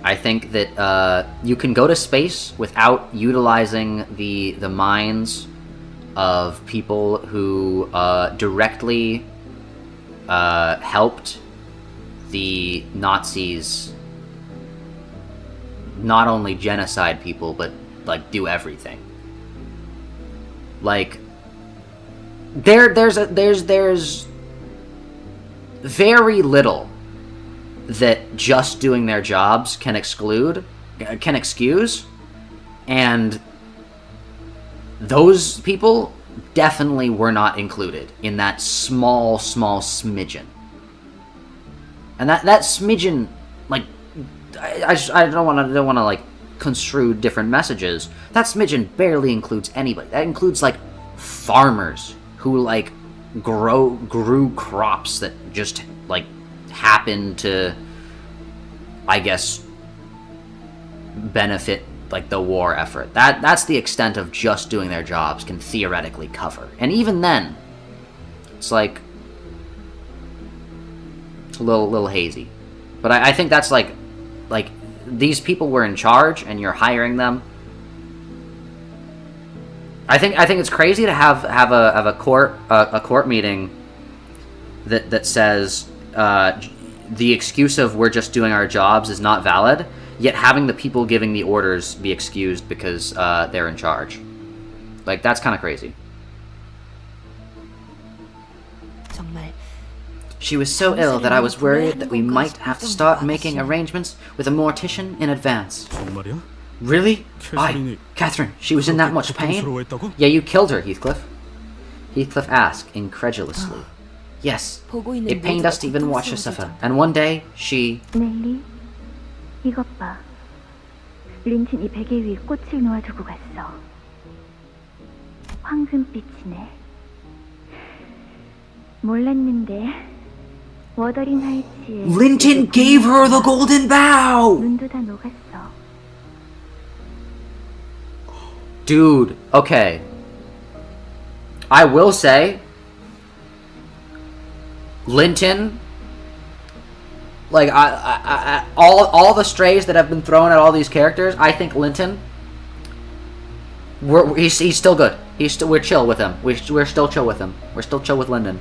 I think that you can go to space without utilizing the minds of people who directly helped the Nazis not only genocide people, but like do everything. Like there's very little that just doing their jobs can excuse, and those people definitely were not included in that small smidgen. And that smidgen, like, I don't want to like construe different messages. That smidgen barely includes anybody. That includes like farmers who like grew crops that just like happen to, I guess, benefit like the war effort. That's the extent of just doing their jobs can theoretically cover. And even then, it's like it's a little hazy. But I think that's like these people were in charge and you're hiring them. I think it's crazy to have a court meeting that says the excuse of we're just doing our jobs is not valid, yet having the people giving the orders be excused because they're in charge. Like, that's kind of crazy. She was so ill that I was worried that we might have to start making arrangements with a mortician in advance. Really? Aye, Catherine, she was in that much pain? Yeah, you killed her, Heathcliff. Heathcliff asked, incredulously. Yes, it pained us to even watch her suffer, and one day, she... 넬리, 이것 봐. 린튼이 베개 위에 꽃을 놓아두고 갔어. 황금빛이네. 몰랐는데 워더링 하이츠에 Linton gave her the golden bow! 눈도 다 녹았어. Dude, okay. I will say, Linton, like all the strays that have been thrown at all these characters, I think Linton, he's still good. We're chill with him. We're still chill with him. We're still chill with Linden.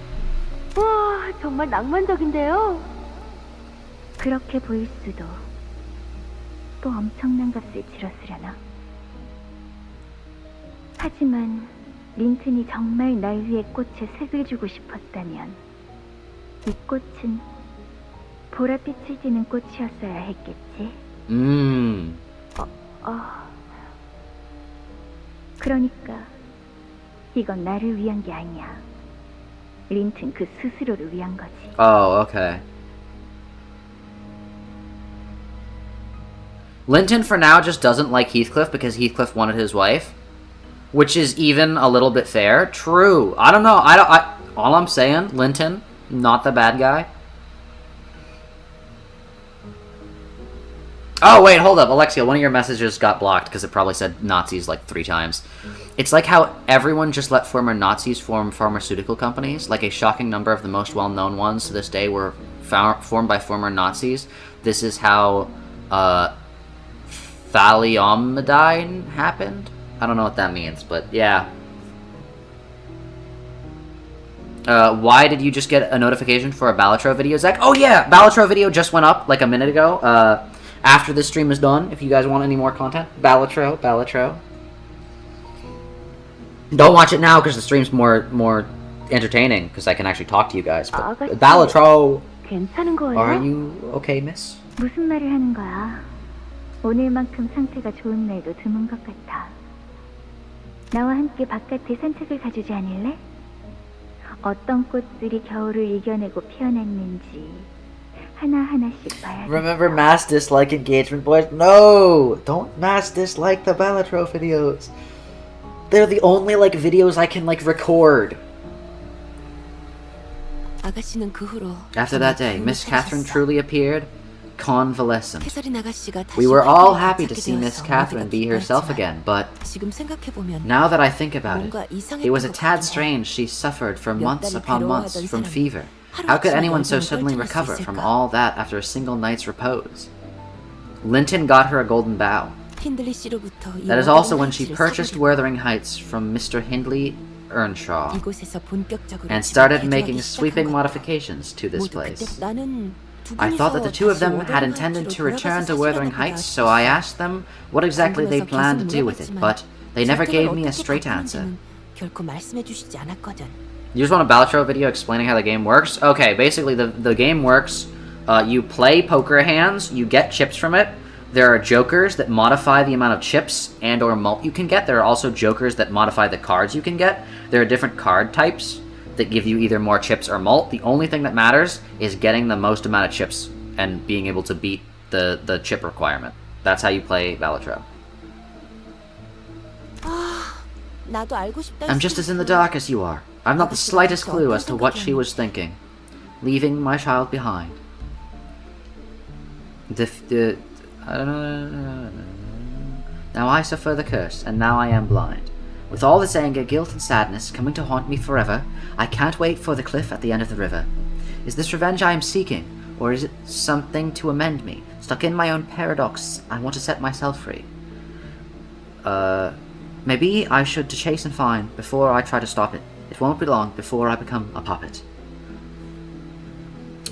와, 정말 낭만적인데요. 그렇게 보일 수도. 또 엄청난 값을 치렀으려나. 하지만 린튼이 정말 날 위해 꽃에 색을 주고 싶었다면 이 꽃은 보랏빛을 띠는 꽃이었어야 했겠지. 그러니까 이건 나를 위한 게 아니야. 린튼 그 스스로를 위한 거지. Oh, okay. Linton for now just doesn't like Heathcliff because Heathcliff wanted his wife, which is even a little bit fair. True. I don't know. All I'm saying, Linton, not the bad guy. Oh, wait, hold up. Alexia, one of your messages got blocked because it probably said Nazis like 3 times. It's like how everyone just let former Nazis form pharmaceutical companies. Like a shocking number of the most well-known ones to this day were formed by former Nazis. This is how thalidomide happened? I don't know what that means, but yeah. Why did you just get a notification for a Balatro video, Zach? Oh yeah, Balatro video just went up like a minute ago. After this stream is done, if you guys want any more content, Balatro. Don't watch it now because the stream's more entertaining because I can actually talk to you guys. But Balatro, 괜찮은 거예요? are you okay, miss? 무슨 말을 하는 거야? 오늘만큼 상태가 좋은 날도 드문 것 같아. 나와 함께 바깥에 산책을 가주지 않을래? 어떤 꽃들이 겨울을 이겨내고 피어났는지 하나하나씩 봐야겠어. Remember mass dislike engagement, boys? No! Don't mass dislike the Balatro videos. They're the only, like, videos I can, like, record. 아가씨는 그 후로 After that day, Miss Catherine 찾았어. truly appeared convalescent. 캐서린 아가씨가 다시 We were all 활동을 happy to 찾게 see Miss 되어서 Catherine 모두가 be herself 기뻐했지만 again, but 지금 생각해보면 now that I think about 뭔가 it, 이상했던 it was a 것 tad 같긴 해. strange she suffered for 몇 months 달을 upon months 괴로워하던 from 사람이 fever. How could 하루아침에 anyone so 열정을 suddenly 떨쳐낼 수 recover from 있을까? all that after a single night's repose? Linton got her a golden bow. 힌들리 씨로부터 That is also when she purchased Wuthering Heights from Mr. Hindley Earnshaw 이곳에서 본격적으로 and started 집을 making 개조하기 sweeping 시작한 거야. modifications to this 모두 place. 그때 나는 두 I thought that the two of 분이서 them 다시 had 워더링 intended to 하이츠로 return to 돌아가서 Wuthering 사진을 Heights, so I 받아왔었어. asked them what exactly they 궁금해서 planned to 계속 do with it, 물어봤지만 but they never 선택을 gave me a 어떻게 straight answer. 바꾸는지는 결코 말씀해 주시지 않았거든. You just want a Balatro video explaining how the game works? Okay, basically the game works, you play poker hands, you get chips from it. There are jokers that modify the amount of chips and or malt you can get. There are also jokers that modify the cards you can get. There are different card types that give you either more chips or malt. The only thing that matters is getting the most amount of chips and being able to beat the chip requirement. That's how you play Balatro. 나도 알고 싶다. I'm just as in the dark as you are. I've not the slightest clue as to what she was thinking. Leaving my child behind. Now I suffer the curse, and now I am blind. With all this anger, guilt, and sadness coming to haunt me forever, I can't wait for the cliff at the end of the river. Is this revenge I am seeking, or is it something to amend me? Stuck in my own paradox, I want to set myself free. Maybe I should chase and find before I try to stop it. It won't be long before I become a puppet.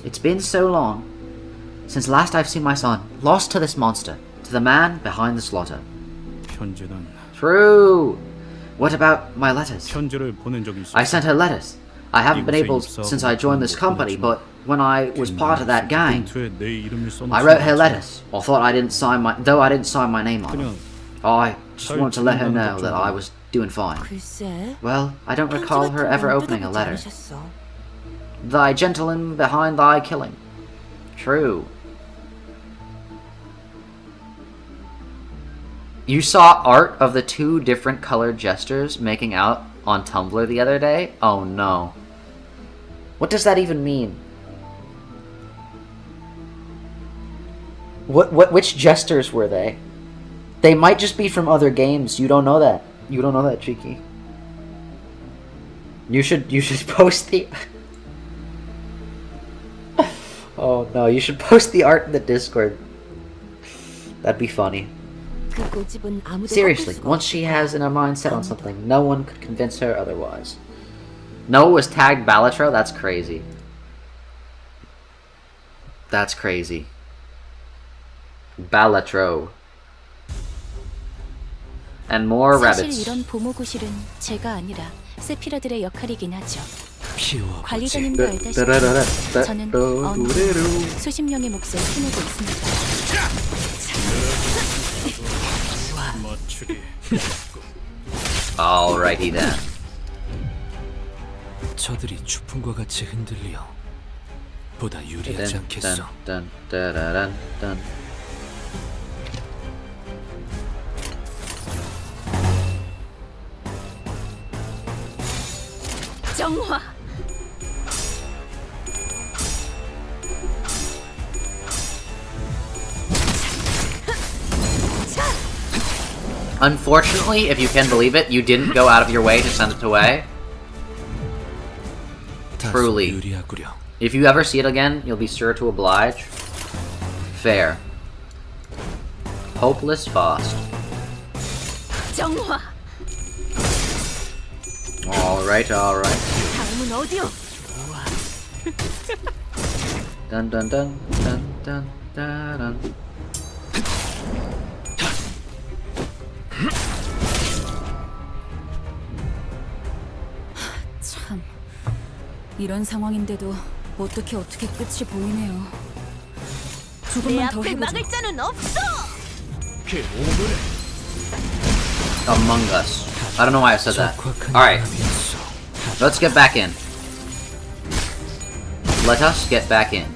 It's been so long since last I've seen my son, lost to this monster, to the man behind the slaughter. 편지는 True! What about my letters? 편지를 보낸 적이 있어. I sent her letters. I haven't been able since I joined this company, but when I was part of that gang, 내 이름을 써놓지 I wrote her 않았어. letters, or thought I didn't sign my name on them. I just wanted to let her know that I was doing fine. 글쎄. Well, I don't recall her ever opening a letter. 않으셨어. Thy gentleman behind thy killing. True. You saw art of the two different colored jesters making out on Tumblr the other day? Oh no. What does that even mean? Which jesters were they? They might just be from other games. You don't know that. You don't know that, Cheeky. You should post the. Oh no! You should post the art in the Discord. That'd be funny. 그 고집은 아무도 Seriously, 꺾을 수가 once she has in her mind set on something, no one could convince her otherwise. Noah was tagged Balatro? That's crazy. That's crazy. Balatro. And more 사실 rabbits. 이런 보모구실은 제가 아니라 세피라들의 역할이긴 하죠. 피워보지. 관리자님도 알다시피 저는 OMORI 수십 명의 몫을 해내고 있습니다. 맞추기. Alrighty then. 저들이 추풍과 같이 흔들려 보다 유리하지 않겠어. Dun, dun, dun, dun. 정화. Unfortunately, if you can believe it, you didn't go out of your way to send it away. Truly. 유리하구려. If you ever see it again, you'll be sure to oblige. Fair. Hopeless Faust. 정화. Alright, alright. 다음은 어디요? Dun dun dun dun dun dun dun. 참, 이런 상황인데도 어떻게 끝이 보이네요. 내 조금만 더 앞을 해보자. 막을 자는 없어. Among Us. I don't know why I said that. 적확한 Alright, 감이 있어. let's get back in. Let us get back in.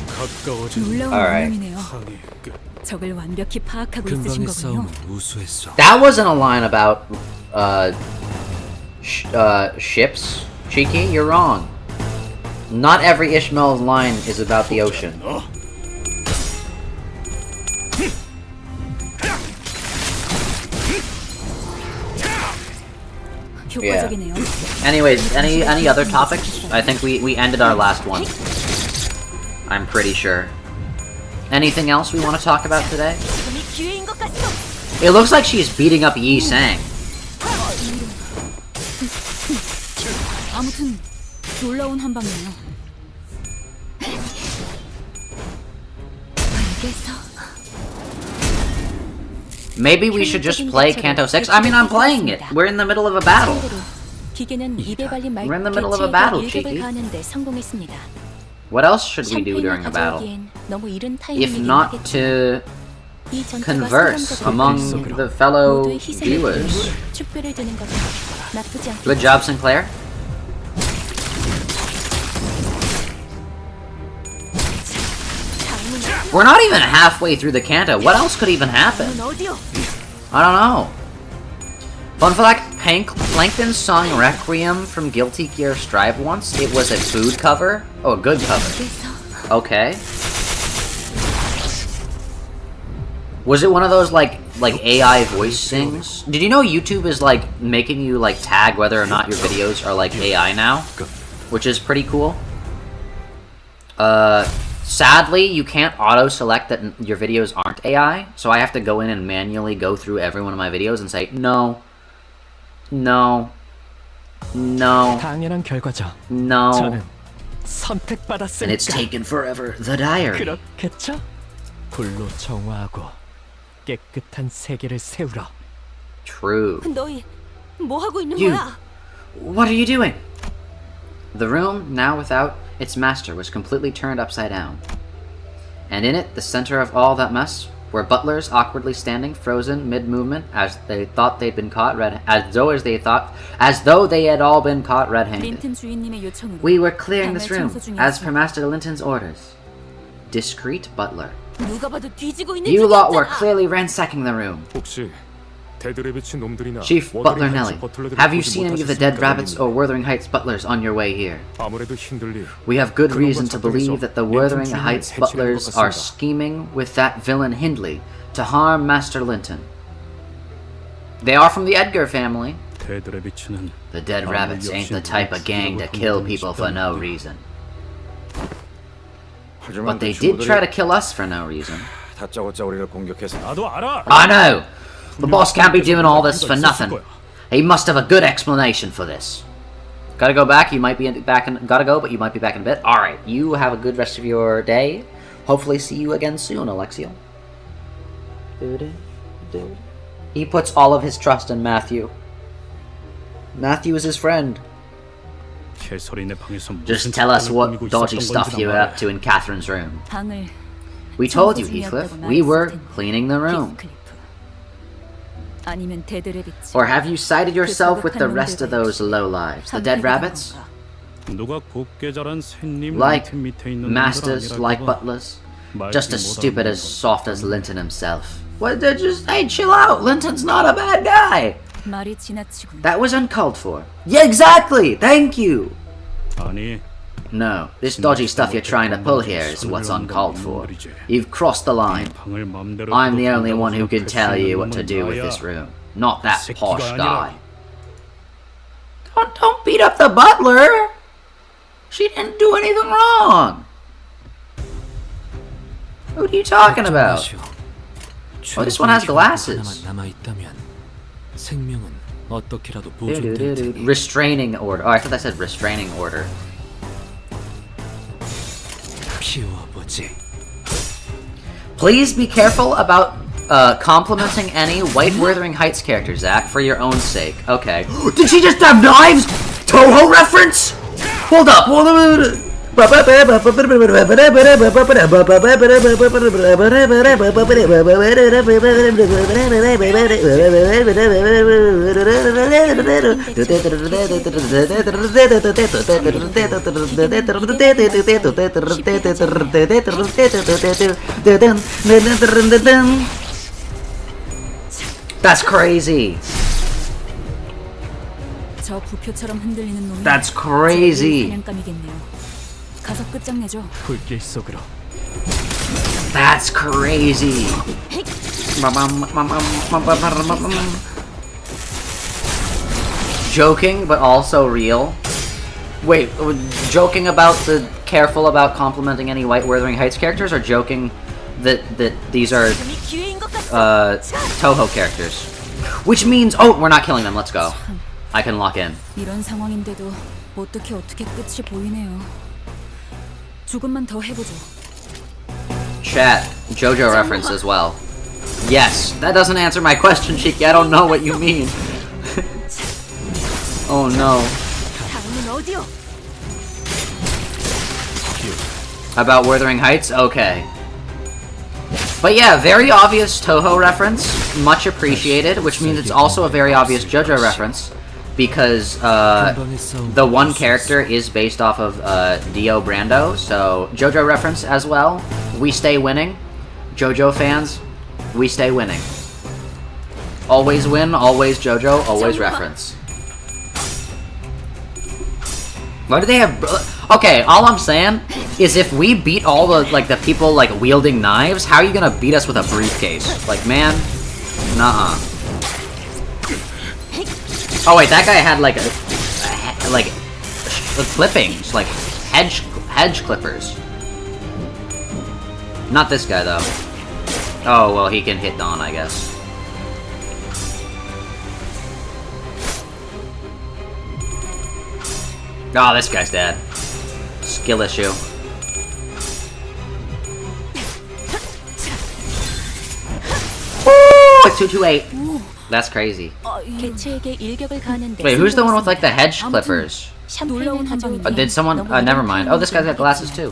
가까워지는 놀라운 Alright. 운명이네요. 항의 끝. 적을 완벽히 파악하고 있으신 근방의 거군요. 싸움은 우수했어. That wasn't a line about, ships. Cheeky, you're wrong. Not every Ishmael's line is about the ocean. 효과적이네요. Anyways, any other topics? I think we ended our last one. I'm pretty sure. Anything else we want to talk about today? 지금이 기회인 것 같소. It looks like she's beating up Yi Sang. 아무튼 놀라운 한방이네요. Maybe we should just play Canto 6? I mean, I'm playing it. We're in the middle of a battle. 기계는 입에 발린 말 We're in the middle of a battle, 일격을 Cheeky. 가하는데 성공했습니다. What else should we do during a battle? 가져오기엔 너무 이른 If 타이밍이긴 not 하겠지만 to 이 전투가 converse 사람과 among 불꽃 the fellow 모두의 희생을 viewers. 위해 축배를 드는 것은 나쁘지 않겠죠. Good job, Sinclair. We're not even halfway through the canto. What else could even happen? 어디요? I don't know. Fun fact, Plankton sung Requiem from Guilty Gear Strive once. It was a food cover. Oh, a good cover. Okay. Was it one of those like AI voice things? Did you know YouTube is like making you like tag whether or not your videos are like AI now? Which is pretty cool. Sadly, you can't auto-select that your videos aren't AI, so I have to go in and manually go through every one of my videos and say, no, no, no, 당연한 결과죠. no, 저는 선택받았으니까. and it's taken forever. The diary. 그렇겠죠? 불로 정화하고 깨끗한 세계를 세우라. True. 너희 뭐 하고 있는 You. 거야? What are you doing? The room, now without its master, was completely turned upside down. And in it, the center of all that mess, were butlers awkwardly standing, frozen mid-movement, as they thought they'd been caught as though they had all been caught red-handed. 린튼 주인님의 요청으로 We were clearing this 방을 room, 청소 as per 중이었습니다. Master Linton's orders. Discreet butler. 누가 봐도 뒤지고 있는 You lot were 중이었잖아. clearly ransacking the room. 혹시 대들에 비친 놈들이나 Chief Butler Nelly, 버틀러들을 have you 보지 seen any of the dead 못하셨습니까, rabbits 님? or Wuthering Heights butlers on your way here? 아무래도 힘들리. We have good 그런 reason 걸 to believe that the 작정해서 Wuthering 린튼 Heights 주인을 butlers 해치려는 것 are 같습니다. scheming with that villain Hindley to harm Master Linton. They are from the Edgar family. 데드래비츠는 The dead rabbits ain't the type of gang to kill people for no reason. But they did try to kill us for no reason. 다짜고짜 우리를 공격해서 나도 알아. I know! The boss can't be doing all this for nothing. He must have a good explanation for this. Gotta go back, you might be back in... Gotta go, but you might be back in a bit. Alright, you have a good rest of your day. Hopefully see you again soon, Alexio. He puts all of his trust in Matthew. Matthew is his friend. Just tell us what dodgy stuff you were up to in Catherine's room. 방을 We told you, Heathcliff. We were cleaning the room. 아니면 데드래비츠. Or have you sided yourself with the rest of those lowlives? The dead rabbits? Like masters, like butlers. Just as stupid as soft as Linton himself. What? Hey, chill out! Linton's not a bad guy! 말이 지나치군. That was uncalled for. Yeah, exactly! Thank you! No, this dodgy stuff you're trying to pull here is what's uncalled for. You've crossed the line. I'm the only one who can tell you what to do with this room. Not that posh guy. Don't beat up the butler! She didn't do anything wrong! What are you talking about? Oh, this one has glasses. 생명은 어떻게라도 보존될 테니. Restraining order. Oh, I thought that said restraining order. 피워보지. Please be careful about complimenting any White Wuthering Heights character, Zach, for your own sake. Okay. Did she just have knives? Toho reference? Hold up. That's crazy. 저 부표처럼 흔들리는 놈이 That's crazy. 사냥감이겠네요. 가서 끝장내죠. 불길 속으로. That's crazy. Joking, but also real. Wait, joking about the careful about complimenting any White Wuthering Heights characters, or joking that these are Toho characters? Which means, oh, we're not killing them. Let's go. I can lock in. 이런 상황인데도 어떻게 끝이 보이네요. 조금만 더 해보죠. Chat, JoJo reference as well. Yes, that doesn't answer my question, Cheeky. I don't know what you mean. Oh no. About Wuthering Heights? Okay. But yeah, very obvious Toho reference. Much appreciated, which means it's also a very obvious JoJo reference. Because the one character is based off of Dio Brando, so JoJo reference as well. We stay winning. JoJo fans, we stay winning. Always win, always JoJo, always reference. Why do they have... Okay, all I'm saying is if we beat all the people wielding knives, how are you gonna beat us with a briefcase? Like, man, nuh-uh. Oh wait, that guy had clippings, like hedge clippers. Not this guy though. Oh well, he can hit Dawn, I guess. Oh, this guy's dead. Skill issue. Woo! 228. That's crazy. Wait, who's the one with the hedge clippers? Did someone? Never mind. Oh, this guy's got glasses too.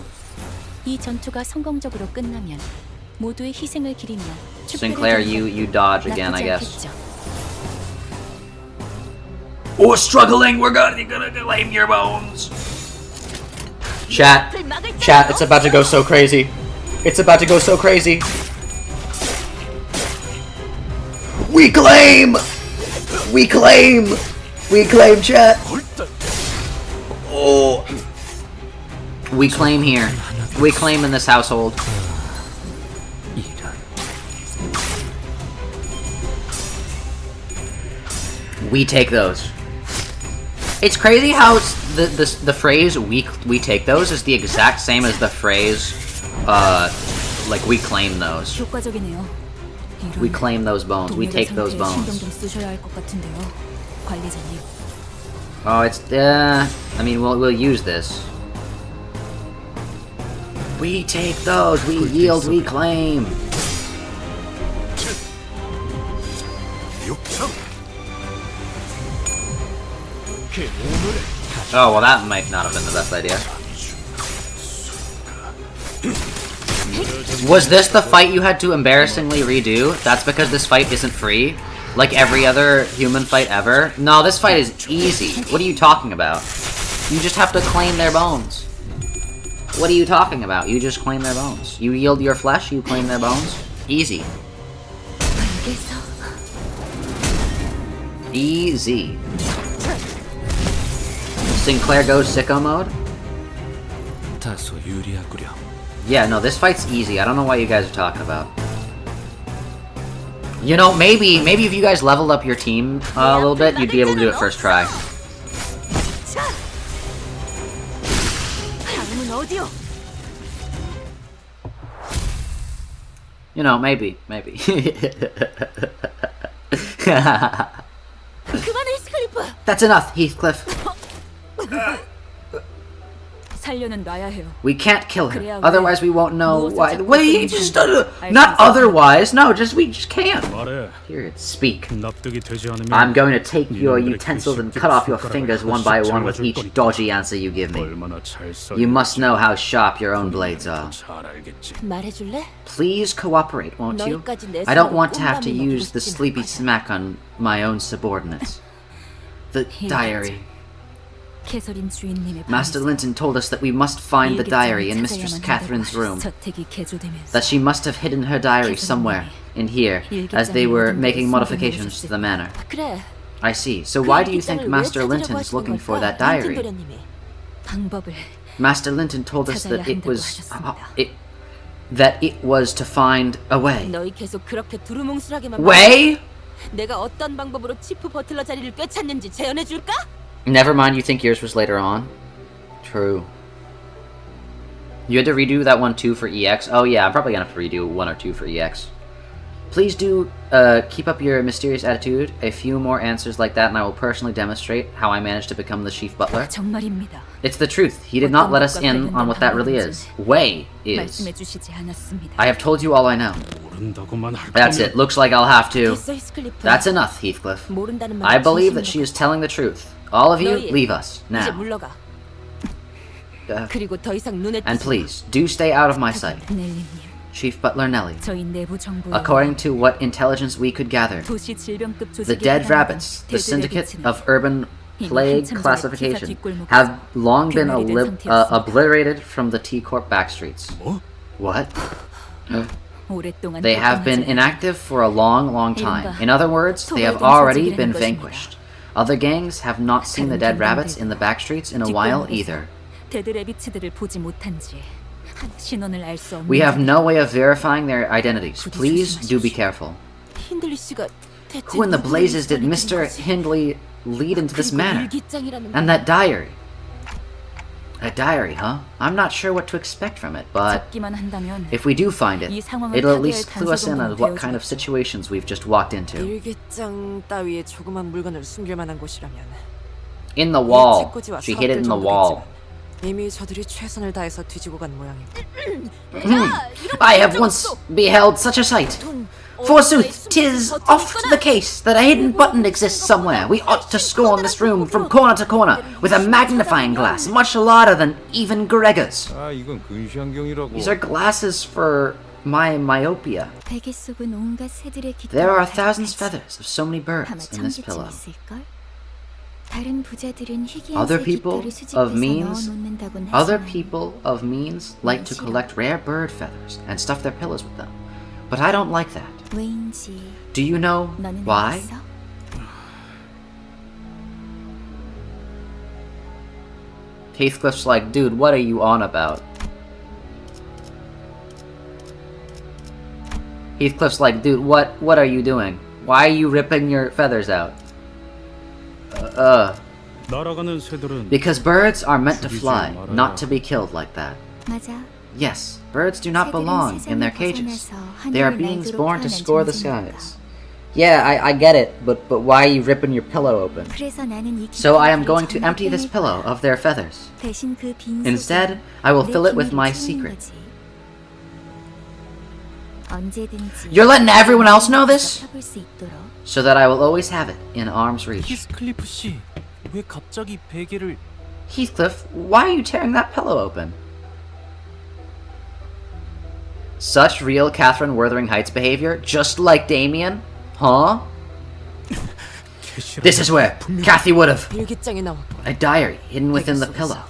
Sinclair, you dodge again, I guess. Oh, struggling. We're gonna claim your bones. Chat, it's about to go so crazy. It's about to go so crazy. We claim! We claim! We claim, chat! Oh. We claim here. We claim in this household. We take those. It's crazy how the phrase we take those is the exact same as the phrase like we claim those. 효과적이네요. We claim those bones. We take those 신경 bones. 좀 쓰셔야 할 것 같은데요, 관리자님. Oh, it's I mean, we'll use this. We take those. We yield. We claim. Oh, well, that might not have been the best idea. Was this the fight you had to embarrassingly redo? That's because this fight isn't free? Like every other human fight ever? No, this fight is easy. What are you talking about? You just have to claim their bones. What are you talking about? You just claim their bones. You yield your flesh, you claim their bones. Easy. Easy. Sinclair goes sicko mode? 다소 유리하구려. Yeah, no, this fight's easy. I don't know what you guys are talking about. You know, maybe if you guys leveled up your team a little bit, you'd be able to do it first try. You know, maybe. That's enough, Heathcliff. 살려는 놔야 해요. We can't kill her. Otherwise, we won't know why. Wait, just not otherwise. No, we just can't. 말해. Period. Speak. 납득이 되지 않으면 I'm going to take your utensils and cut off your fingers one by one with each dodgy answer you give me. 얼마나 잘 써. You must know how sharp your own blades are. 잘 알겠지. 말해줄래? Please cooperate, won't you? I don't want to have to use the sleepy smack on my own subordinates. The diary. 캐서린 주인님의 Master Linton told us that we must find the diary in Mistress Catherine's room. 저택이 개조되면서 That she must have hidden her diary somewhere in here as they were making modifications to the manor. 그래. I see. So why do you think Master Linton's looking for that diary? 방법을 Master Linton told us that it was to find a way. 너희 계속 그렇게 두루뭉술하게만 Way? 내가 어떤 방법으로 치프 버틀러 자리를 꿰찼는지 재현해 줄까? Never mind, you think yours was later on. True. You had to redo that one too for EX? Oh yeah, I'm probably gonna have to redo 1 or 2 for EX. Please do keep up your mysterious attitude. A few more answers like that and I will personally demonstrate how I managed to become the chief butler. 정말입니다. It's the truth. He did not let us in on what that really is. Way is. 말씀해 주시지 않았습니다. I have told you all I know. 모른다고만 할 That's it. Looks like I'll have to. 됐어, 히스클리프. That's enough, Heathcliff. 모른다는 말 I believe that she is telling the truth. All of you, leave us, 이제 now. 물러가. 그리고 더 이상 눈에 And 띄지 마. please, do stay out of my sight. 넬리님, Chief Butler Nellie. 저희 내부 정보에 According to what intelligence we could gather, 도시 질병급 the 조직에 dead 해당하는 rabbits, the 대들의 syndicate 비치는 of urban plague 한참전에 classification, 기사 뒷골목에서 have long been 괴멸이 된 상태였습니다. obliterated from the T-Corp backstreets. 뭐? What? 오랫동안 They have been 활동하지 inactive for a long time. In other words, they have already been vanquished. Other gangs have not seen the dead rabbits in the backstreets in a while either. 데드레비츠들을 보지 못한지 신원을 알 수 없는 We have no way of verifying their identities. Please do be careful. 힌들리 씨가 대체 Who in the 누구를 blazes did 이끌이는 Mr. 거지? Hindley lead into this 그리고 manor? 일기장이라는 And that diary. A diary, huh? I'm not sure what to expect from it, but 잡기만 한다면 if we do find it, 이 상황을 it'll at 타개할 least clue us in on what 단서도 kind of situations we've just walked into. 일기장 따위에 조그만 물건을 숨길 만한 곳이라면 In the wall. 책꽂이와 She hid it in 서랍들 the wall. 정도겠지만 이미 저들이 최선을 다해서 뒤지고 간 모양이고 I have once beheld such a sight. Forsooth, 'tis oft the case that a hidden button exists somewhere. We ought to scorn this room from corner to corner with a magnifying glass much larger than even Gregor's. 아, 이건 근시안경이라고. These are glasses for my myopia. 베개 속은 온갖 새들의 깃털. There are thousands of feathers of so many birds in this pillow. 다른 부자들은 Other 희귀한 people 깃털을 수집해서 of means, 넣어놓는다곤 other 하지만 people of means like to collect rare bird feathers and stuff their pillows with them. But I don't like that. 왜인지 Do you know 너는 why? 알겠어? Heathcliff's like, dude, what are you on about? Heathcliff's like, dude, what are you doing? Why are you ripping your feathers out? 날아가는 새들은 Because birds are meant to fly, not to be killed like that. 맞아. Yes, birds do not belong in their cages. They are beings born to score the skies. Yeah, I get it, but why are you ripping your pillow open? 그래서 나는 이 So I am 기타를 going to 정말 empty this 빼낼 pillow 거야. of their feathers. 대신 그 빈 Instead, 속에 I will 내 fill it with 비밀을 my 채우는 secret. 거지. 언제든지 You're letting everyone else know this? 찾아볼 수 있도록. So that I will always have it in arm's reach. 히스클리프 씨, 왜 갑자기 베개를... Heathcliff, why are you tearing that pillow open? Such real Catherine Wuthering Heights behavior, just like Damien? Huh? This is where Cathy would have. 일기장에 나왔고. A diary hidden within the pillow.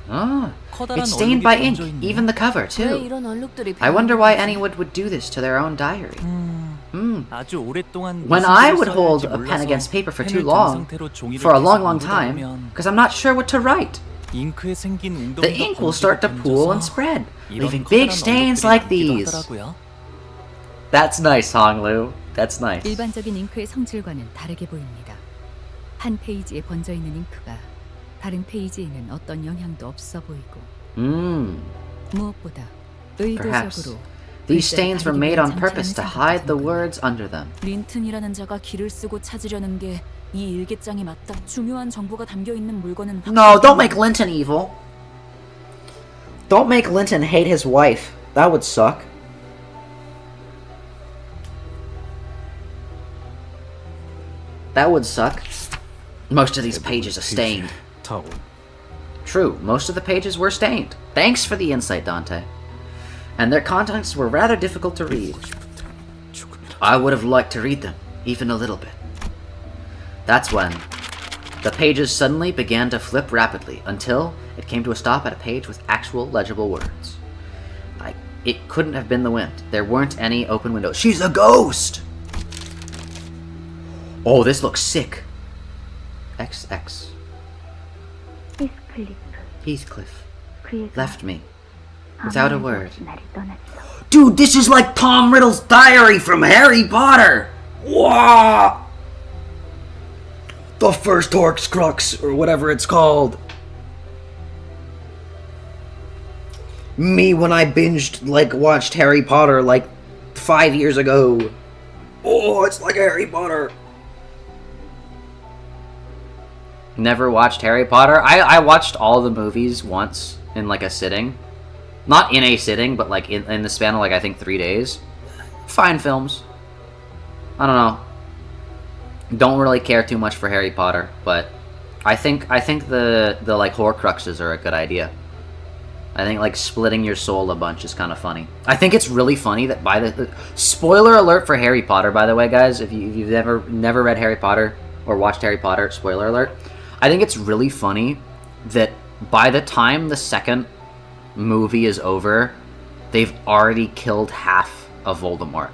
Ah, it's stained by ink, even the cover 왜 too. 이런 얼룩들이 I wonder why anyone would do this to their own diary. 아주 오랫동안 When I would hold a pen against paper for too long, for a long time, because I'm not sure what to write, 잉크에 생긴 the ink will start to pool and spread, leaving big stains like these. That's nice, Honglu. That's nice. 일반적인 잉크의 성질과는 다르게 보입니다. 한 페이지에 번져 있는 잉크가 다른 페이지에는 어떤 영향도 없어 보이고 무엇보다 Perhaps 의도적으로 these stains were made on purpose to hide the words under them. 린튼이라는 자가 길을 쓰고 찾으려는 게 이 일기장이 맞다. 중요한 정보가 담겨 있는 물건은 No, don't make Linton evil. Don't make Linton hate his wife. That would suck. That would suck. Most of these pages are stained. 타올. True, most of the pages were stained. Thanks for the insight, Dante. And their contents were rather difficult to read. I would have liked to read them, even a little bit. That's when the pages suddenly began to flip rapidly until it came to a stop at a page with actual legible words. It couldn't have been the wind. There weren't any open windows. She's a ghost! Oh, this looks sick. XX. 히스클리프. Heathcliff 그애가 left me without a 아무 word. 말도 없이 나를 떠났어. Dude, this is like Tom Riddle's diary from Harry Potter! Wow! The first Horcrux, or whatever it's called. Me when I watched Harry Potter, 5 years ago. Oh, it's like Harry Potter. Never watched Harry Potter? I watched all the movies once in a sitting. Not in a sitting, but in the span of I think 3 days. Fine films. I don't know. Don't really care too much for Harry Potter, but I think the Horcruxes are a good idea. I think splitting your soul a bunch is kind of funny. I think it's really funny that by the spoiler alert for Harry Potter, by the way, guys, if you've never read Harry Potter or watched Harry Potter, spoiler alert. I think it's really funny that by the time the second movie is over, they've already killed half of Voldemort.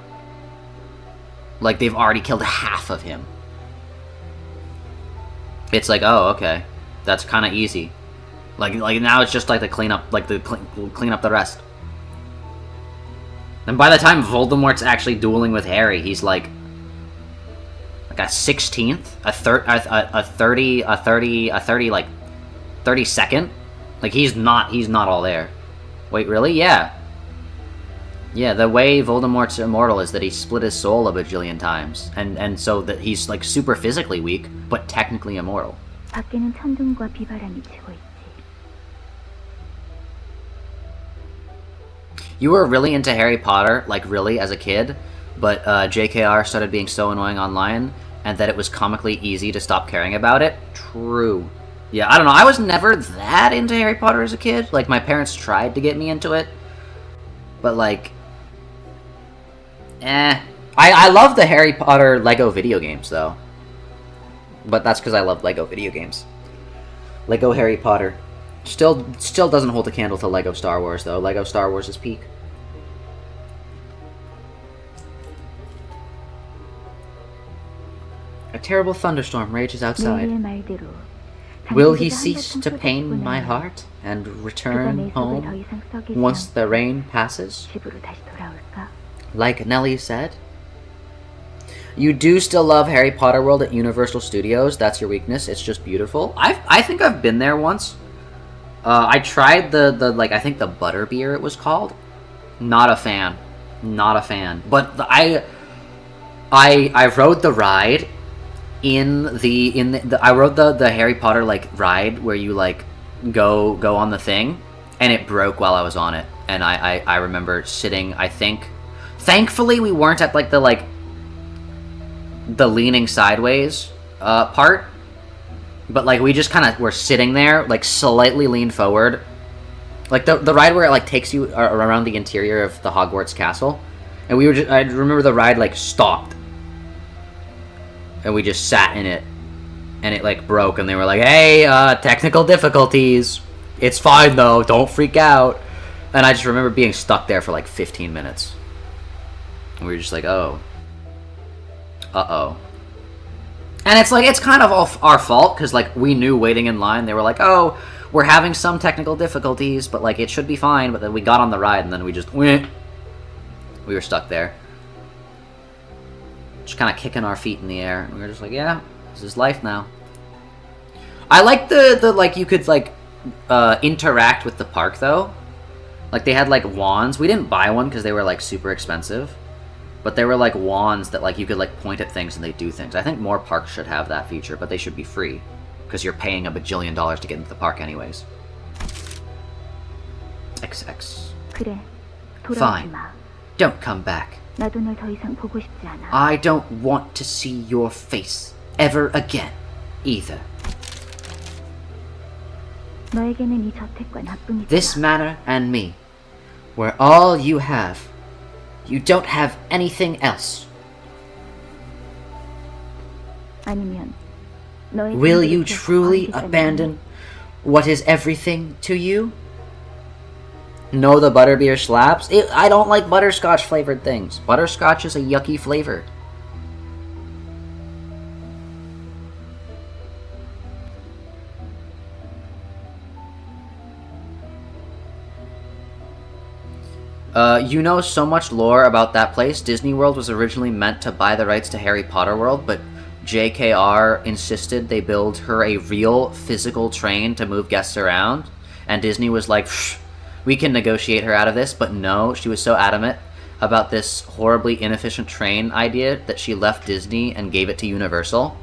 They've already killed half of him. It's oh, okay, that's kind of easy. Now it's just to clean up, clean up the rest. And by the time Voldemort's actually dueling with Harry, he's a 16th, a 32nd. He's not all there. Wait, really? Yeah. Yeah, the way Voldemort's immortal is that he split his soul a bajillion times, and so that he's super physically weak, but technically immortal. 밖에는 천둥과 비바람이 치고 있지. You were really into Harry Potter, really, as a kid, but JKR started being so annoying online, and that it was comically easy to stop caring about it. True. Yeah, I don't know, I was never that into Harry Potter as a kid. My parents tried to get me into it, but I love the Harry Potter Lego video games, though. But that's because I love Lego video games. Lego Harry Potter. Still doesn't hold a candle to Lego Star Wars, though. Lego Star Wars is peak. A terrible thunderstorm rages outside. 릴리의 말대로 Will he 당신들과 cease to 한바탕 pain 쏟아붓고 my 나면 heart and 그가 return 내 속을 더 home 이상 썩이지 once 않고 the rain passes? 집으로 다시 돌아올까? Like Nellie said? You do still love Harry Potter World at Universal Studios. That's your weakness. It's just beautiful. I think I've been there once. I tried the I think the butterbeer it was called. Not a fan. Not a fan. But I rode the ride I rode the Harry Potter ride where you go on the thing, and it broke while I was on it. And I remember sitting, I think, thankfully we weren't at the leaning sideways part, but we just kind of were sitting there slightly leaned forward, the ride where it takes you around the interior of the Hogwarts castle, and we were I remember the ride stopped, and we just sat in it, and it broke, and they were like, hey, technical difficulties, it's fine though, don't freak out. And I just remember being stuck there for 15 minutes, and we were just like, oh. Uh-oh. And it's kind of all our fault, because, we knew waiting in line, they were like, oh, we're having some technical difficulties, but, it should be fine, but then we got on the ride, and then we just went. We were stuck there. Just kind of kicking our feet in the air, and we were just like, yeah, this is life now. I like you could, interact with the park, though. They had, wands. We didn't buy one, because they were, super expensive. But they were wands that you could point at things and they do things. I think more parks should have that feature, but they should be free, because you're paying $1 bajillion to get into the park anyways. XX. 그래, Fine. Don't come back. 나도 널 더 이상 보고 싶지 않아. I don't want to see your face ever again, either. 너에게는 이 저택과 나뿐이잖아. This manor and me, we're all you have. You don't have anything else. 아니면 너의 Will you 생각을 truly 어디서 abandon what is everything to you? No, the butterbeer slaps. I don't like butterscotch flavored things. Butterscotch is a yucky flavor. You know so much lore about that place. Disney World was originally meant to buy the rights to Harry Potter World, but JKR insisted they build her a real physical train to move guests around, and Disney was like, we can negotiate her out of this, but no, she was so adamant about this horribly inefficient train idea that she left Disney and gave it to Universal.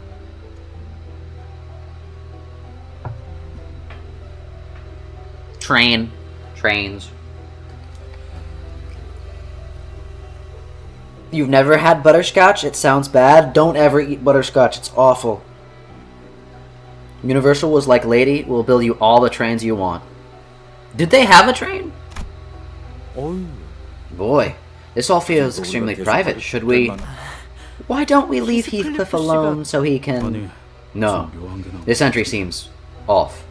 Trains. You've never had butterscotch? It sounds bad. Don't ever eat butterscotch. It's awful. Universal was like, lady, we'll build you all the trains you want. Did they have a train? Boy, this all feels extremely private. Should we... Why don't we leave Heathcliff alone so he can... No. This entry seems off.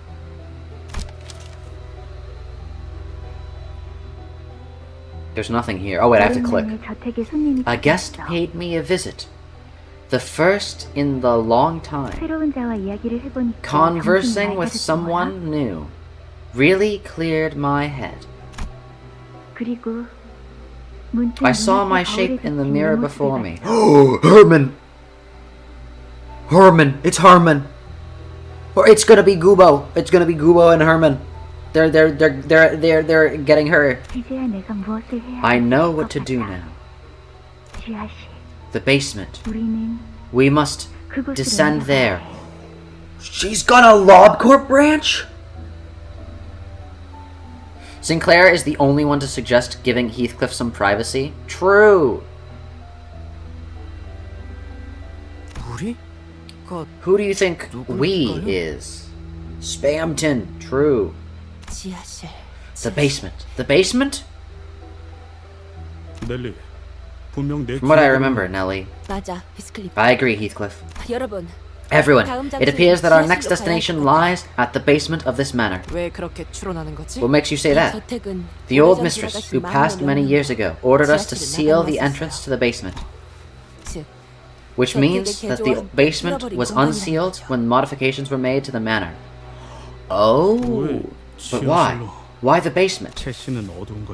There's nothing here. Oh wait, I have to click. A guest paid me a visit. The first in the long time. Conversing with someone new really cleared my head. I saw my shape in the mirror before me. Oh, Herman! Herman! It's Herman! Or it's gonna be Gubo. It's gonna be Gubo and Herman. They're getting her. I know what to do now. The basement. We must descend there. She's got a LobCorp branch? Sinclair is the only one to suggest giving Heathcliff some privacy. True. Who do you think we is? Spamton. True. The basement. The basement? From what I remember, Nellie. I agree, Heathcliff. Everyone, it appears that our next destination lies at the basement of this manor. What makes you say that? The old mistress, who passed many years ago, ordered us to seal the entrance to the basement. Which means that the basement was unsealed when modifications were made to the manor. Oh, but why? Why the basement?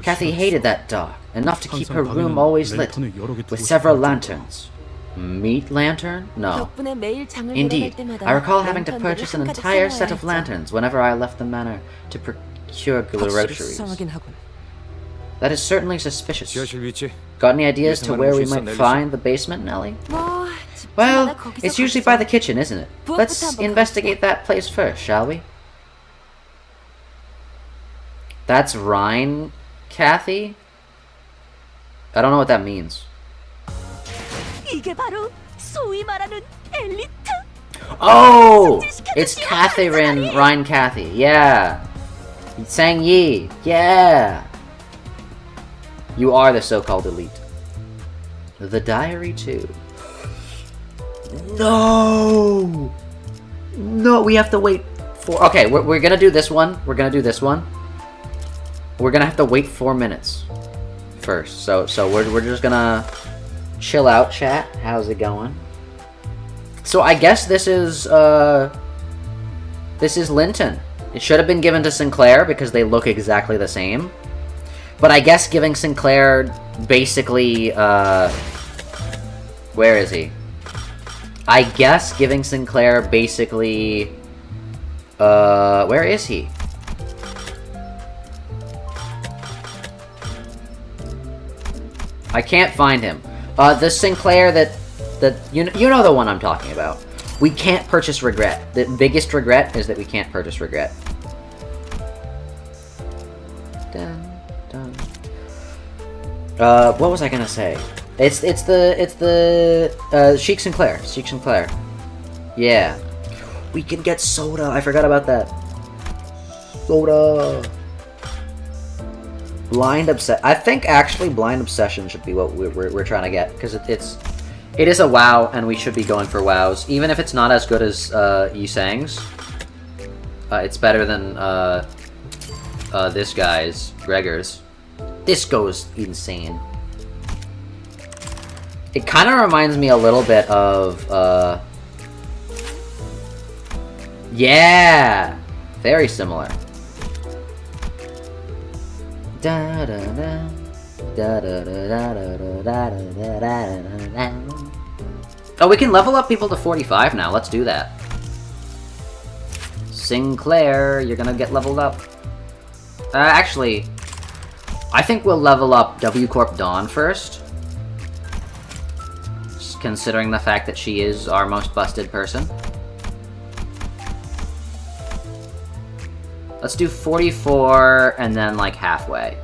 Cathy hated that dark, enough to keep her room always lit, with several lanterns. Meat lantern? No. 덕분에 매일 장을 보러 갈 Indeed. 때마다 I recall having to 랜턴들을 purchase an 한가득 entire 사모아야 set of 했죠. lanterns whenever I left the manor to procure 확실히 groceries. 수상하긴 하군. That is certainly suspicious. 지하실 위치. Got any ideas to 이상한 where we 곳이 있어, might 넬리씨? find the basement, Nelly? 뭐 Well, 집집마다 거기서 it's usually 거기서. by the kitchen, isn't it? 부엌부터 Let's 한번 investigate that place first, shall we? That's Rhine, Cathy? I don't know what that means. 이게 바로 소위 말하는 엘리트. Oh! It's Catherine, Rhine Cathy. Yeah. Sang Yi. Yeah. You are the so-called elite. The diary too. No! No, we have to wait for... Okay, we're gonna do this one. We're gonna do this one. We're gonna have to wait 4 minutes first. So we're just gonna chill out, chat. How's it going? So I guess this is Linton. It should have been given to Sinclair because they look exactly the same. But I guess giving Sinclair basically where is he? I guess giving Sinclair basically where is he? I can't find him. The Sinclair that you know the one I'm talking about. We can't purchase regret. The biggest regret is that we can't purchase regret. Dun, dun. What was I gonna say? It's the Sheik Sinclair. Sheik Sinclair. Yeah. We can get soda. I forgot about that. Soda. Blind Obsession. I think actually Blind Obsession should be what we're trying to get, because it is a WoW and we should be going for WoWs, even if it's not as good as Yisang's. It's better than this guy's Gregor's. This goes insane. It kind of reminds me a little bit of yeah, very similar. Da da da da da da da da da da. Oh, we can level up people to 45 now. Let's do that. Sinclair, you're gonna get leveled up. Actually, I think we'll level up W Corp Dawn first, considering the fact that she is our most busted person. Let's do 44 and then like halfway.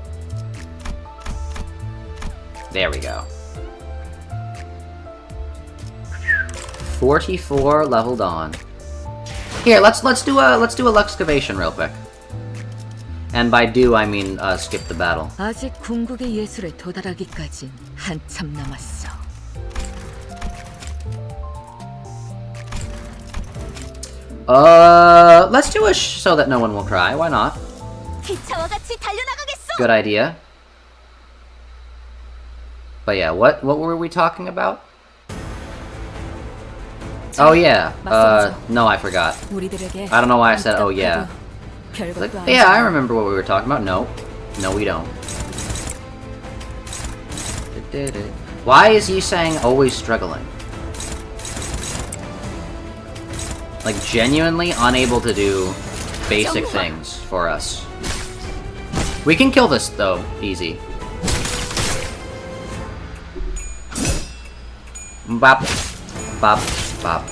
There we go. 44 leveled on. Here, let's do a Luxcavation real quick. And by do I mean skip the battle. 아직 궁극의 예술에 도달하기까진 한참 남았어. Let's do a so that no one will cry. Why not? 기차와 같이 달려나가겠어. Good idea. But yeah, what were we talking about? Oh yeah. No, I forgot. I don't know why I said oh yeah. Like, yeah, I remember what we were talking about. No, we don't. Why is Yisang always struggling? Like, genuinely unable to do basic things for us. We can kill this, though, easy. Bop. Bop. Bop.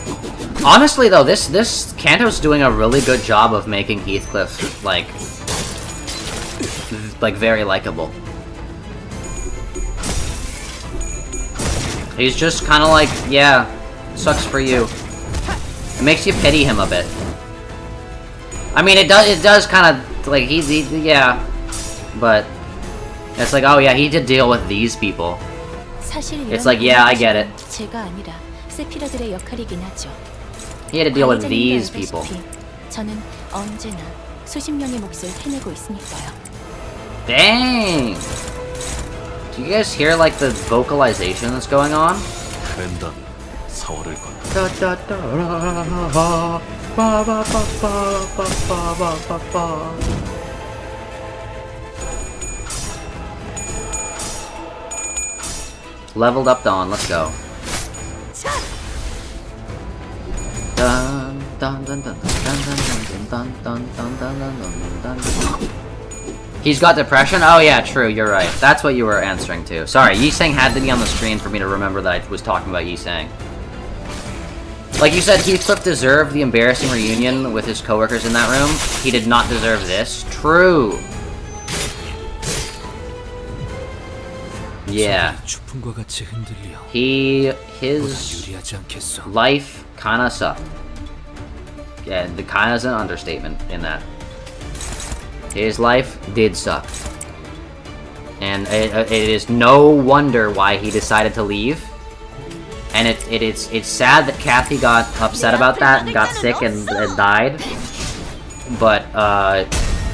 Honestly, though, this Kanto's doing a really good job of making Heathcliff, like very likable. He's just kind of like, yeah, sucks for you. It makes you pity him a bit. I mean, it does kind of, like, he yeah. But, it's like, oh yeah, he did deal with these people. It's like, yeah, I get it. He had to deal with these people. Dang! Do you guys hear, like, the vocalization that's going on? Leveled up Dawn, let's go. Dun dun dun dun dun dun dun dun dun dun dun. He's got depression? Oh yeah, true, you're right. That's what you were answering to. Sorry, Yi-Sang had to be on the screen for me to remember that I was talking about Yi-Sang. Like you said, Heathcliff deserved the embarrassing reunion with his coworkers in that room. He did not deserve this. True. Yeah. His life kinda sucked. Yeah, the kinda's an understatement in that. His life did suck. And it is no wonder why he decided to leave. And it's sad that Cathy got upset about that and got sick and died. But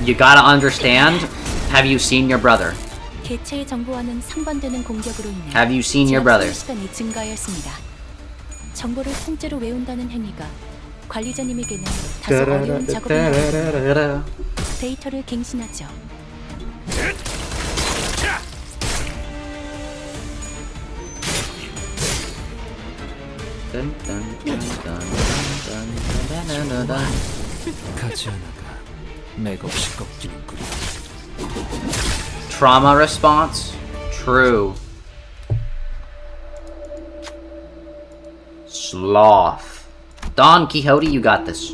you gotta understand, have you seen your brother? Have you seen your brother? 정보를 통째로 외운다는 행위가 관리자님에게는 다소 어려운 작업입니다. 데이터를 갱신하죠. 가지 않아가 맥없이 꺾이는구나. Trauma response? True. Sloth. Don Quixote, you got this.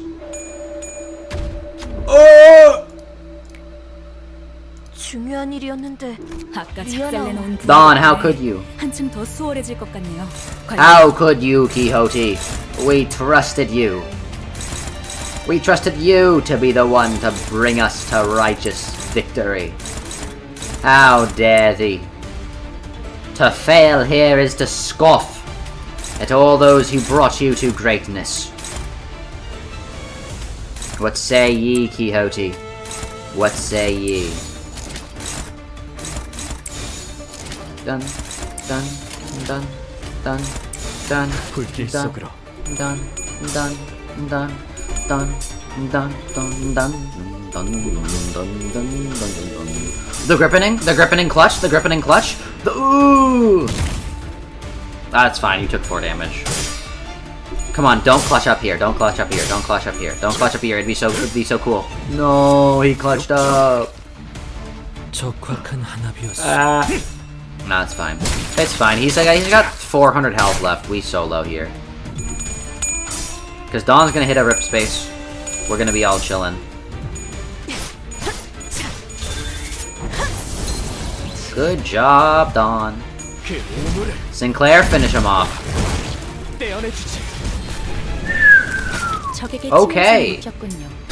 중요한 일이었는데. 아까 작살내놓은 Don, how could you? 한층 더 수월해질 것 같네요. How could you, Quixote? We trusted you. We trusted you to be the one to bring us to righteous victory. How dare thee? To fail here is to scoff at all those who brought you to greatness. What say ye, Quixote? What say ye? Dun, dun, dun, dun, dun, 불길 dun, 속으로. dun, dun, dun, dun, dun, dun, dun, dun, dun, dun, dun. The grippening clutch, the grippening clutch. The ooh. That's fine. You took 4 damage. Come on, don't clutch up here. Don't clutch up here. Don't clutch up here. Don't clutch up here. It'd be so cool. No, he clutched up. 적확한 한압이었어. Nah, it's fine. It's fine. He's got 400 health left. We solo here. Because Dawn's gonna hit a rip space. We're gonna be all chilling. Good job, Dawn. Sinclair, finish him off. Okay.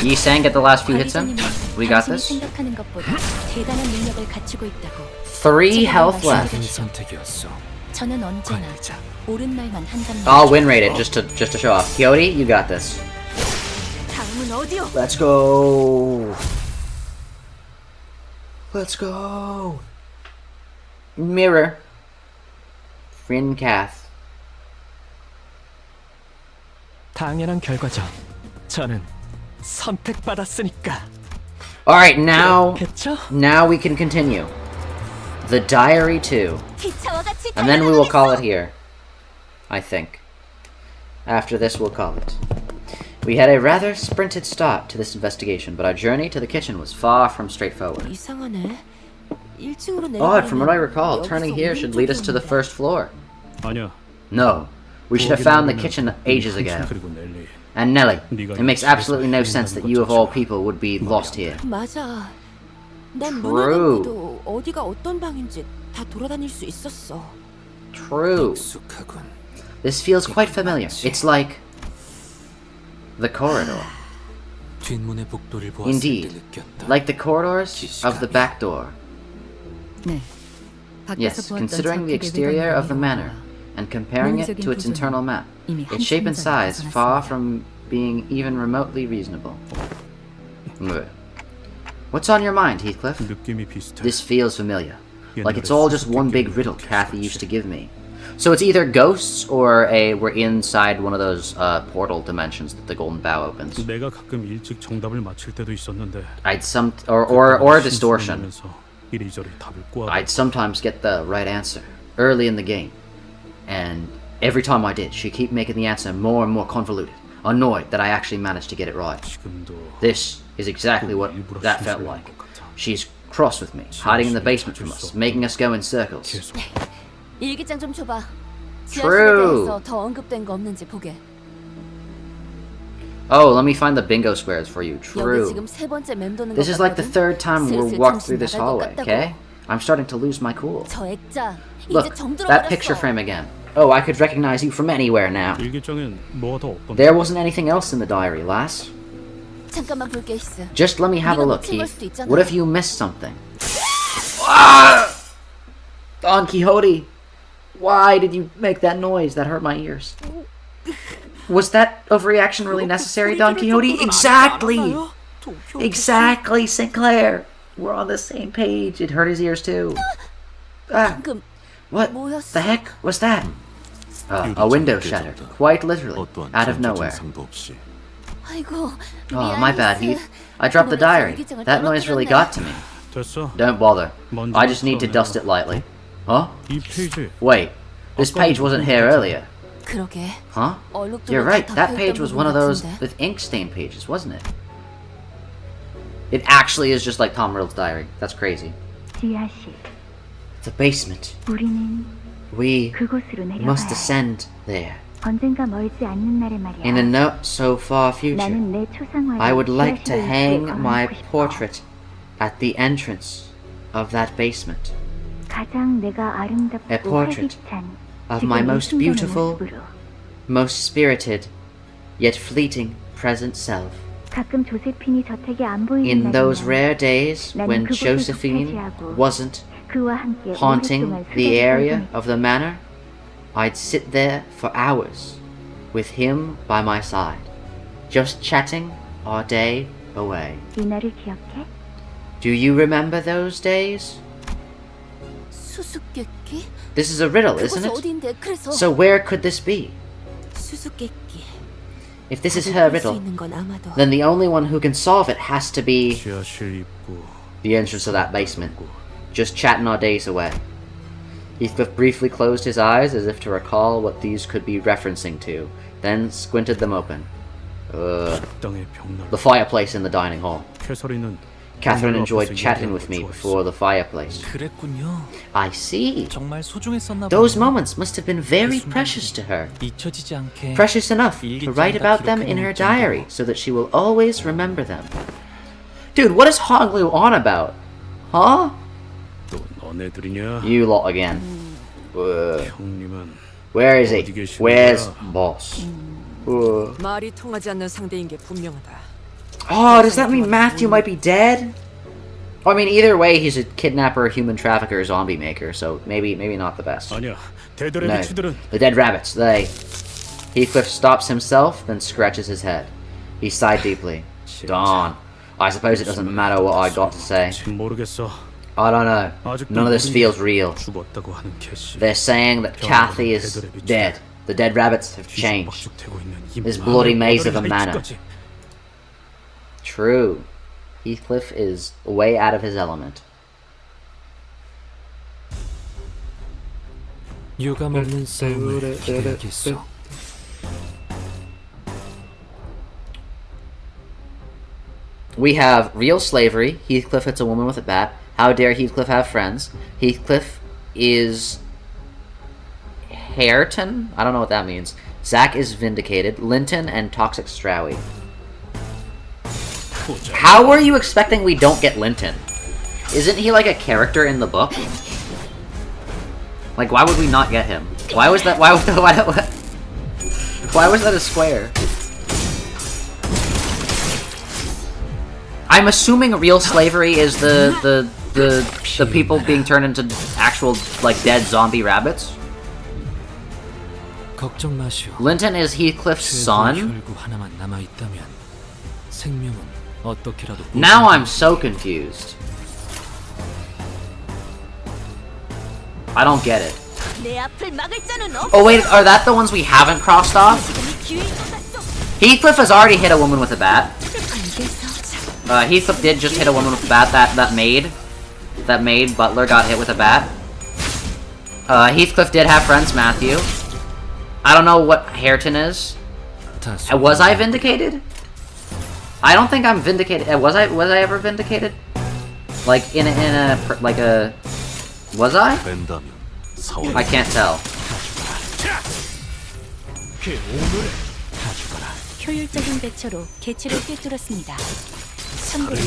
Yi-Sang, get the last few hits in. We got this. 3 health left. 저는 언제나 옳은 말만 한답니다. I'll win rate it just to show off. Quixote, you got this. 다음은 어디요? Let's go. Let's go. Mirror. Friend Cath. 당연한 결과죠. 저는 선택받았으니까. Alright, now we can continue. The Diary 2. And then we will call it here. I think. After this, we'll call it. We had a rather sprinted start to this investigation, but our journey to the kitchen was far from straightforward. Odd, from what I recall, turning here should lead us to the first floor. 아니야. No, we should have found the kitchen ages ago. And Nelly, it makes absolutely no sense that you of all people would be lost here. 맞아. 난 True. 눈을 감고도 어디가 어떤 방인지 다 돌아다닐 수 있었어. True. This feels quite familiar. It's like the corridor. Indeed, like the corridors of the back door. 네. Yes, considering the exterior of the manor and comparing it to its internal map, its shape and size far from being even remotely reasonable. What's on your mind, Heathcliff? 느낌이 비슷해. This feels familiar. Like it's all just one big riddle Cathy used to give me. So it's either ghosts or we're inside one of those portal dimensions that the Golden Bow opens. 내가 가끔 일찍 정답을 맞힐 때도 있었는데. Or a distortion. 이리저리 답을 꼬아. I'd sometimes get the right answer early in the game, and Every time I did, she'd keep making the answer more and more convoluted, annoyed that I actually managed to get it right. 지금도 This is exactly what that felt like. She's cross with me, hiding in the basement from us, making us go in circles. 계속 일기장 좀 줘봐. True. 지하실에 대해서 더 언급된 거 없는지 보게. Oh, let me find the bingo squares for you. 여기 True. 지금 세 번째 맴도는 This 것 is like the 같거든? third time we're 슬슬 walked 정신 through this 나갈 것 hallway, 같다고. okay? I'm starting to lose my cool. 저 액자 Look, 이제 정들어 that 버렸어. picture frame again. Oh, I could recognize you from anywhere now. 일기장엔 뭐가 더 없던데? There wasn't anything else in the diary, lass. 잠깐만 볼게 히스. Just let me have a 네가 look, 놓친 걸 Heath. 수도 있잖아. What if you missed something? Ah! Don Quixote, why did you make that noise? That hurt my ears. Was that overreaction really necessary, Don Quixote? Exactly! Exactly, Sinclair! We're on the same page. It hurt his ears too. Ah, 방금 what 뭐였어? the heck was that? A window shattered, quite literally, out of nowhere. 아이고. Oh, 미안, my bad, 히스. Heath. I dropped the 몰라서 diary. 일기장을 That noise really 떨어뜨렸네. got to me. 됐어. Don't bother. I just need to dust it lightly. Huh? 이 페이지 Wait, this page wasn't here earlier. 그러게. Huh? 얼룩도 You're right, 다 that 덮여있던 page was 부분 one of those 같은데. with ink stain pages, wasn't it? It actually is just like Tom Riddle's diary. That's crazy. 지하실. The basement. 우리는 We 그곳으로 must 내려가야 해. descend there. 언젠가 멀지 않는 날에 말이야. In a not so far future, 나는 내 초상화를 I would like to 지하실에 hang 있게 my 걸어놓고 싶어. portrait at the entrance of that basement. 가장 내가 A 아름답고 portrait 활기찬 of my 지금 이 most 순간의 beautiful, 모습으로. most spirited, yet fleeting present self. 가끔 조세핀이 저택에 안 보이는 In those 날이면 rare days when 그곳을 Josephine 독차지하고 wasn't 그와 함께 haunting 오랫동안 the 수다를 area 떨고 of the manor, I'd sit there for hours with him by my side, just chatting our day away. 이 날을 기억해? Do you remember those days? 수수께끼? This is a riddle, isn't 그곳이 it? 어딘데? 그래서 So where could this be? 수수께끼. If this is her riddle, 있는 건 아마도 then the only one who can solve it has to be 지하실 입구 the entrance to that basement, just chatting our days away. Heathcliff briefly closed his eyes as if to recall what these could be referencing to, then squinted them open. 땅의 벽날. The fireplace in the dining hall. 캐서린은 Catherine 벽날 enjoyed 앞에서 chatting 얘기하는 with 걸 me 좋아했어. before the fireplace. 그랬군요. I see. 정말 소중했었나 Those 보네요. moments must have been very precious to her. 잊혀지지 않게 Precious enough to write about them in her diary so that she will always remember them. Dude, what is Honglu on about? Huh? 또 너네들이냐? You lot again. 형님은 Where is he? 어디 계시는 Where's 거야? boss? 말이 통하지 않는 상대인 게 분명하다. Oh, does that mean Matthew might be dead? I mean, either way, he's a kidnapper, human trafficker, zombie maker, so maybe not the best. 아니야. No, 데드레비치들은 the dead rabbits, they... Heathcliff stops himself, then scratches his head. He sighed deeply. Darn. I suppose it doesn't matter what I got to say. 모르겠어. I don't know. 아직도 None of this 모르는 feels real. 죽었다고 하는 캐시. They're saying that Cathy is dead. The dead rabbits have changed. 뒤죽박죽되고 있는 이 This bloody maze of a 마을 manor. 이치까지. True. Heathcliff is way out of his element. 유감 없는 싸움을 기대하겠소. We have real slavery. Heathcliff hits a woman with a bat. How dare Heathcliff have friends? Heathcliff is Hareton? I don't know what that means. Zak is vindicated. Linton and Toxic Strowie. How are you expecting we don't get Linton? Isn't he like a character in the book? Like, why would we not get him? Why was that? Why was that a square? I'm assuming real slavery is the people being turned into actual like dead zombie rabbits. 걱정 마시오. Linton is Heathcliff's son. 혈구 하나만 남아 있다면 생명은 어떻게라도. Now I'm so confused. I don't get it. 내 앞을 막을 자는 없어. Oh wait, are that the ones we haven't crossed off? 지금이 기회인 것 같소. Heathcliff has already hit a woman with a bat. Heathcliff did just hit a woman with a bat. That maid butler got hit with a bat. Heathcliff did have friends, Matthew. I don't know what Hareton is. Was I vindicated? I don't think I'm vindicated. Was I ever vindicated? Like in a was I? I can't tell. 효율적인 대처로 개체를 꿰뚫었습니다. 참고로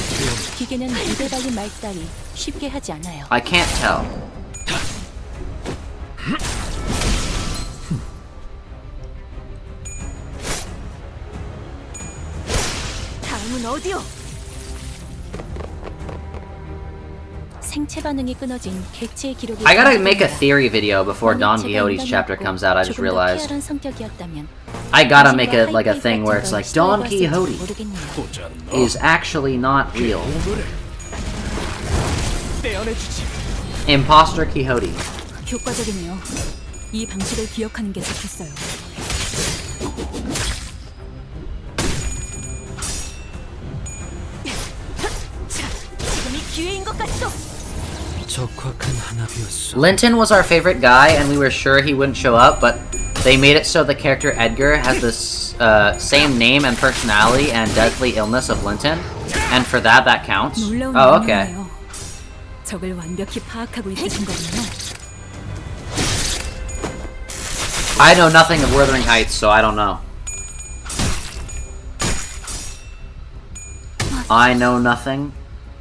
기계는 입에 달린 말 따위 쉽게 하지 않아요. I can't tell. 다음은 어디요? 생체 반응이 끊어진 개체의 기록이 I gotta make a theory video before Don Quixote's chapter comes out. I just realized. I gotta make a like a thing where it's like Don Quixote is actually not real. Imposter Quixote. 효과적이네요. 이 방식을 기억하는 게 좋겠어요. 지금이 기회인 것 같소. Linton was our favorite guy, and we were sure he wouldn't show up, but they made it so the character Edgar has this same name and personality and deadly illness of Linton, and for that, that counts. Oh, okay. 적을 완벽히 파악하고 있으신 거군요. I know nothing of Wuthering Heights, so I don't know. I know nothing,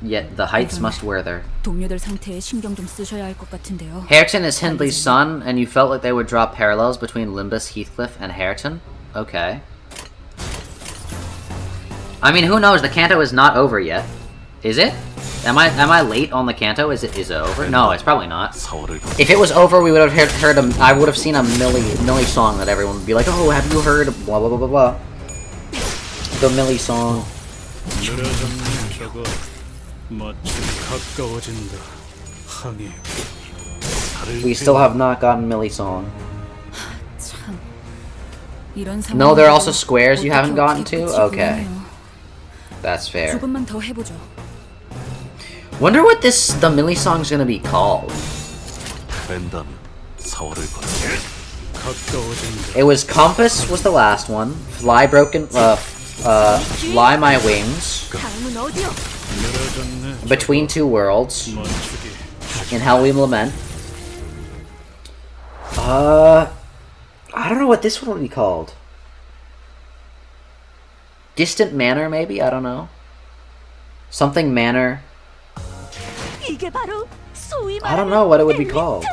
yet the heights must wither. 동료들 상태에 신경 좀 쓰셔야 할 것 같은데요. Hareton is Hindley's son, and you felt like they would draw parallels between Limbus, Heathcliff, and Hareton? Okay. I mean, who knows? The Canto is not over yet. Is it? Am I late on the Canto? Is it over? No, it's probably not. If it was over, we would have heard I would have seen a Millie song that everyone would be like, oh, have you heard blah blah blah blah blah. The Millie song. We still have not gotten Millie song. No, there are also squares you haven't gotten to? Okay. That's fair. Wonder what the Millie song's gonna be called. It was Compass was the last one. Fly my wings. Between Two Worlds. In Hell We Lament. I don't know what this one would be called. Distant Manor, maybe? I don't know. Something Manor. I don't know what it would be called.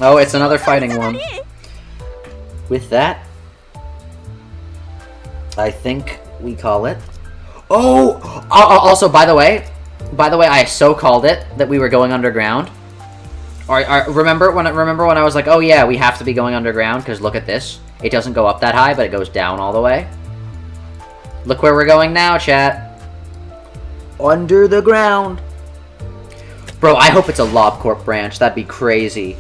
Oh, it's another fighting one. With that, I think we call it. Oh! Also, by the way, I so called it that we were going underground. Remember when I was like, oh yeah, we have to be going underground because look at this. It doesn't go up that high, but it goes down all the way. Look where we're going now, chat. Under the ground. Bro, I hope it's a LobCorp branch. That'd be crazy.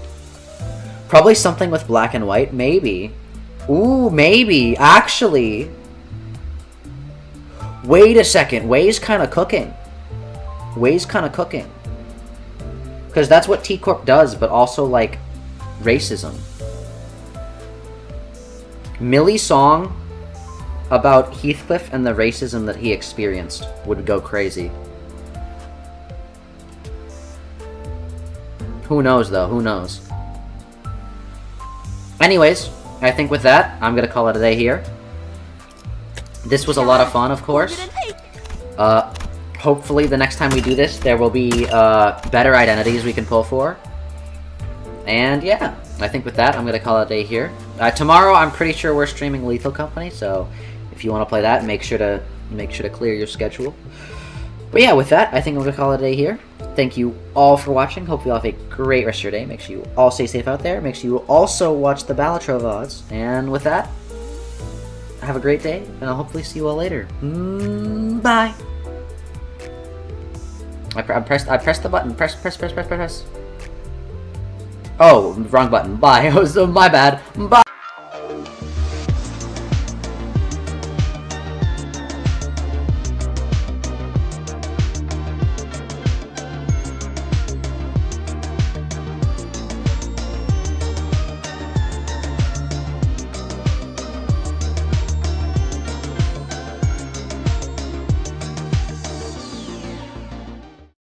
Probably something with black and white. Maybe. Ooh, maybe. Actually. Wait a second. Way's kind of cooking. Way's kind of cooking. Because that's what T-Corp does, but also, like, racism. Millie's song about Heathcliff and the racism that he experienced would go crazy. Who knows, though? Who knows? Anyways, I think with that, I'm gonna call it a day here. This was a lot of fun, of course. Hopefully the next time we do this, there will be better identities we can pull for. And yeah, I think with that, I'm gonna call it a day here. Tomorrow, I'm pretty sure we're streaming Lethal Company, so if you want to play that, make sure to clear your schedule. But yeah, with that, I think I'm gonna call it a day here. Thank you all for watching. Hope you all have a great rest of your day. Make sure you all stay safe out there. Make sure you also watch the Ballatrove VODs. And with that, have a great day, and I'll hopefully see you all later. Bye. I pressed the button. Press. Oh, wrong button. Bye. My bad. Bye.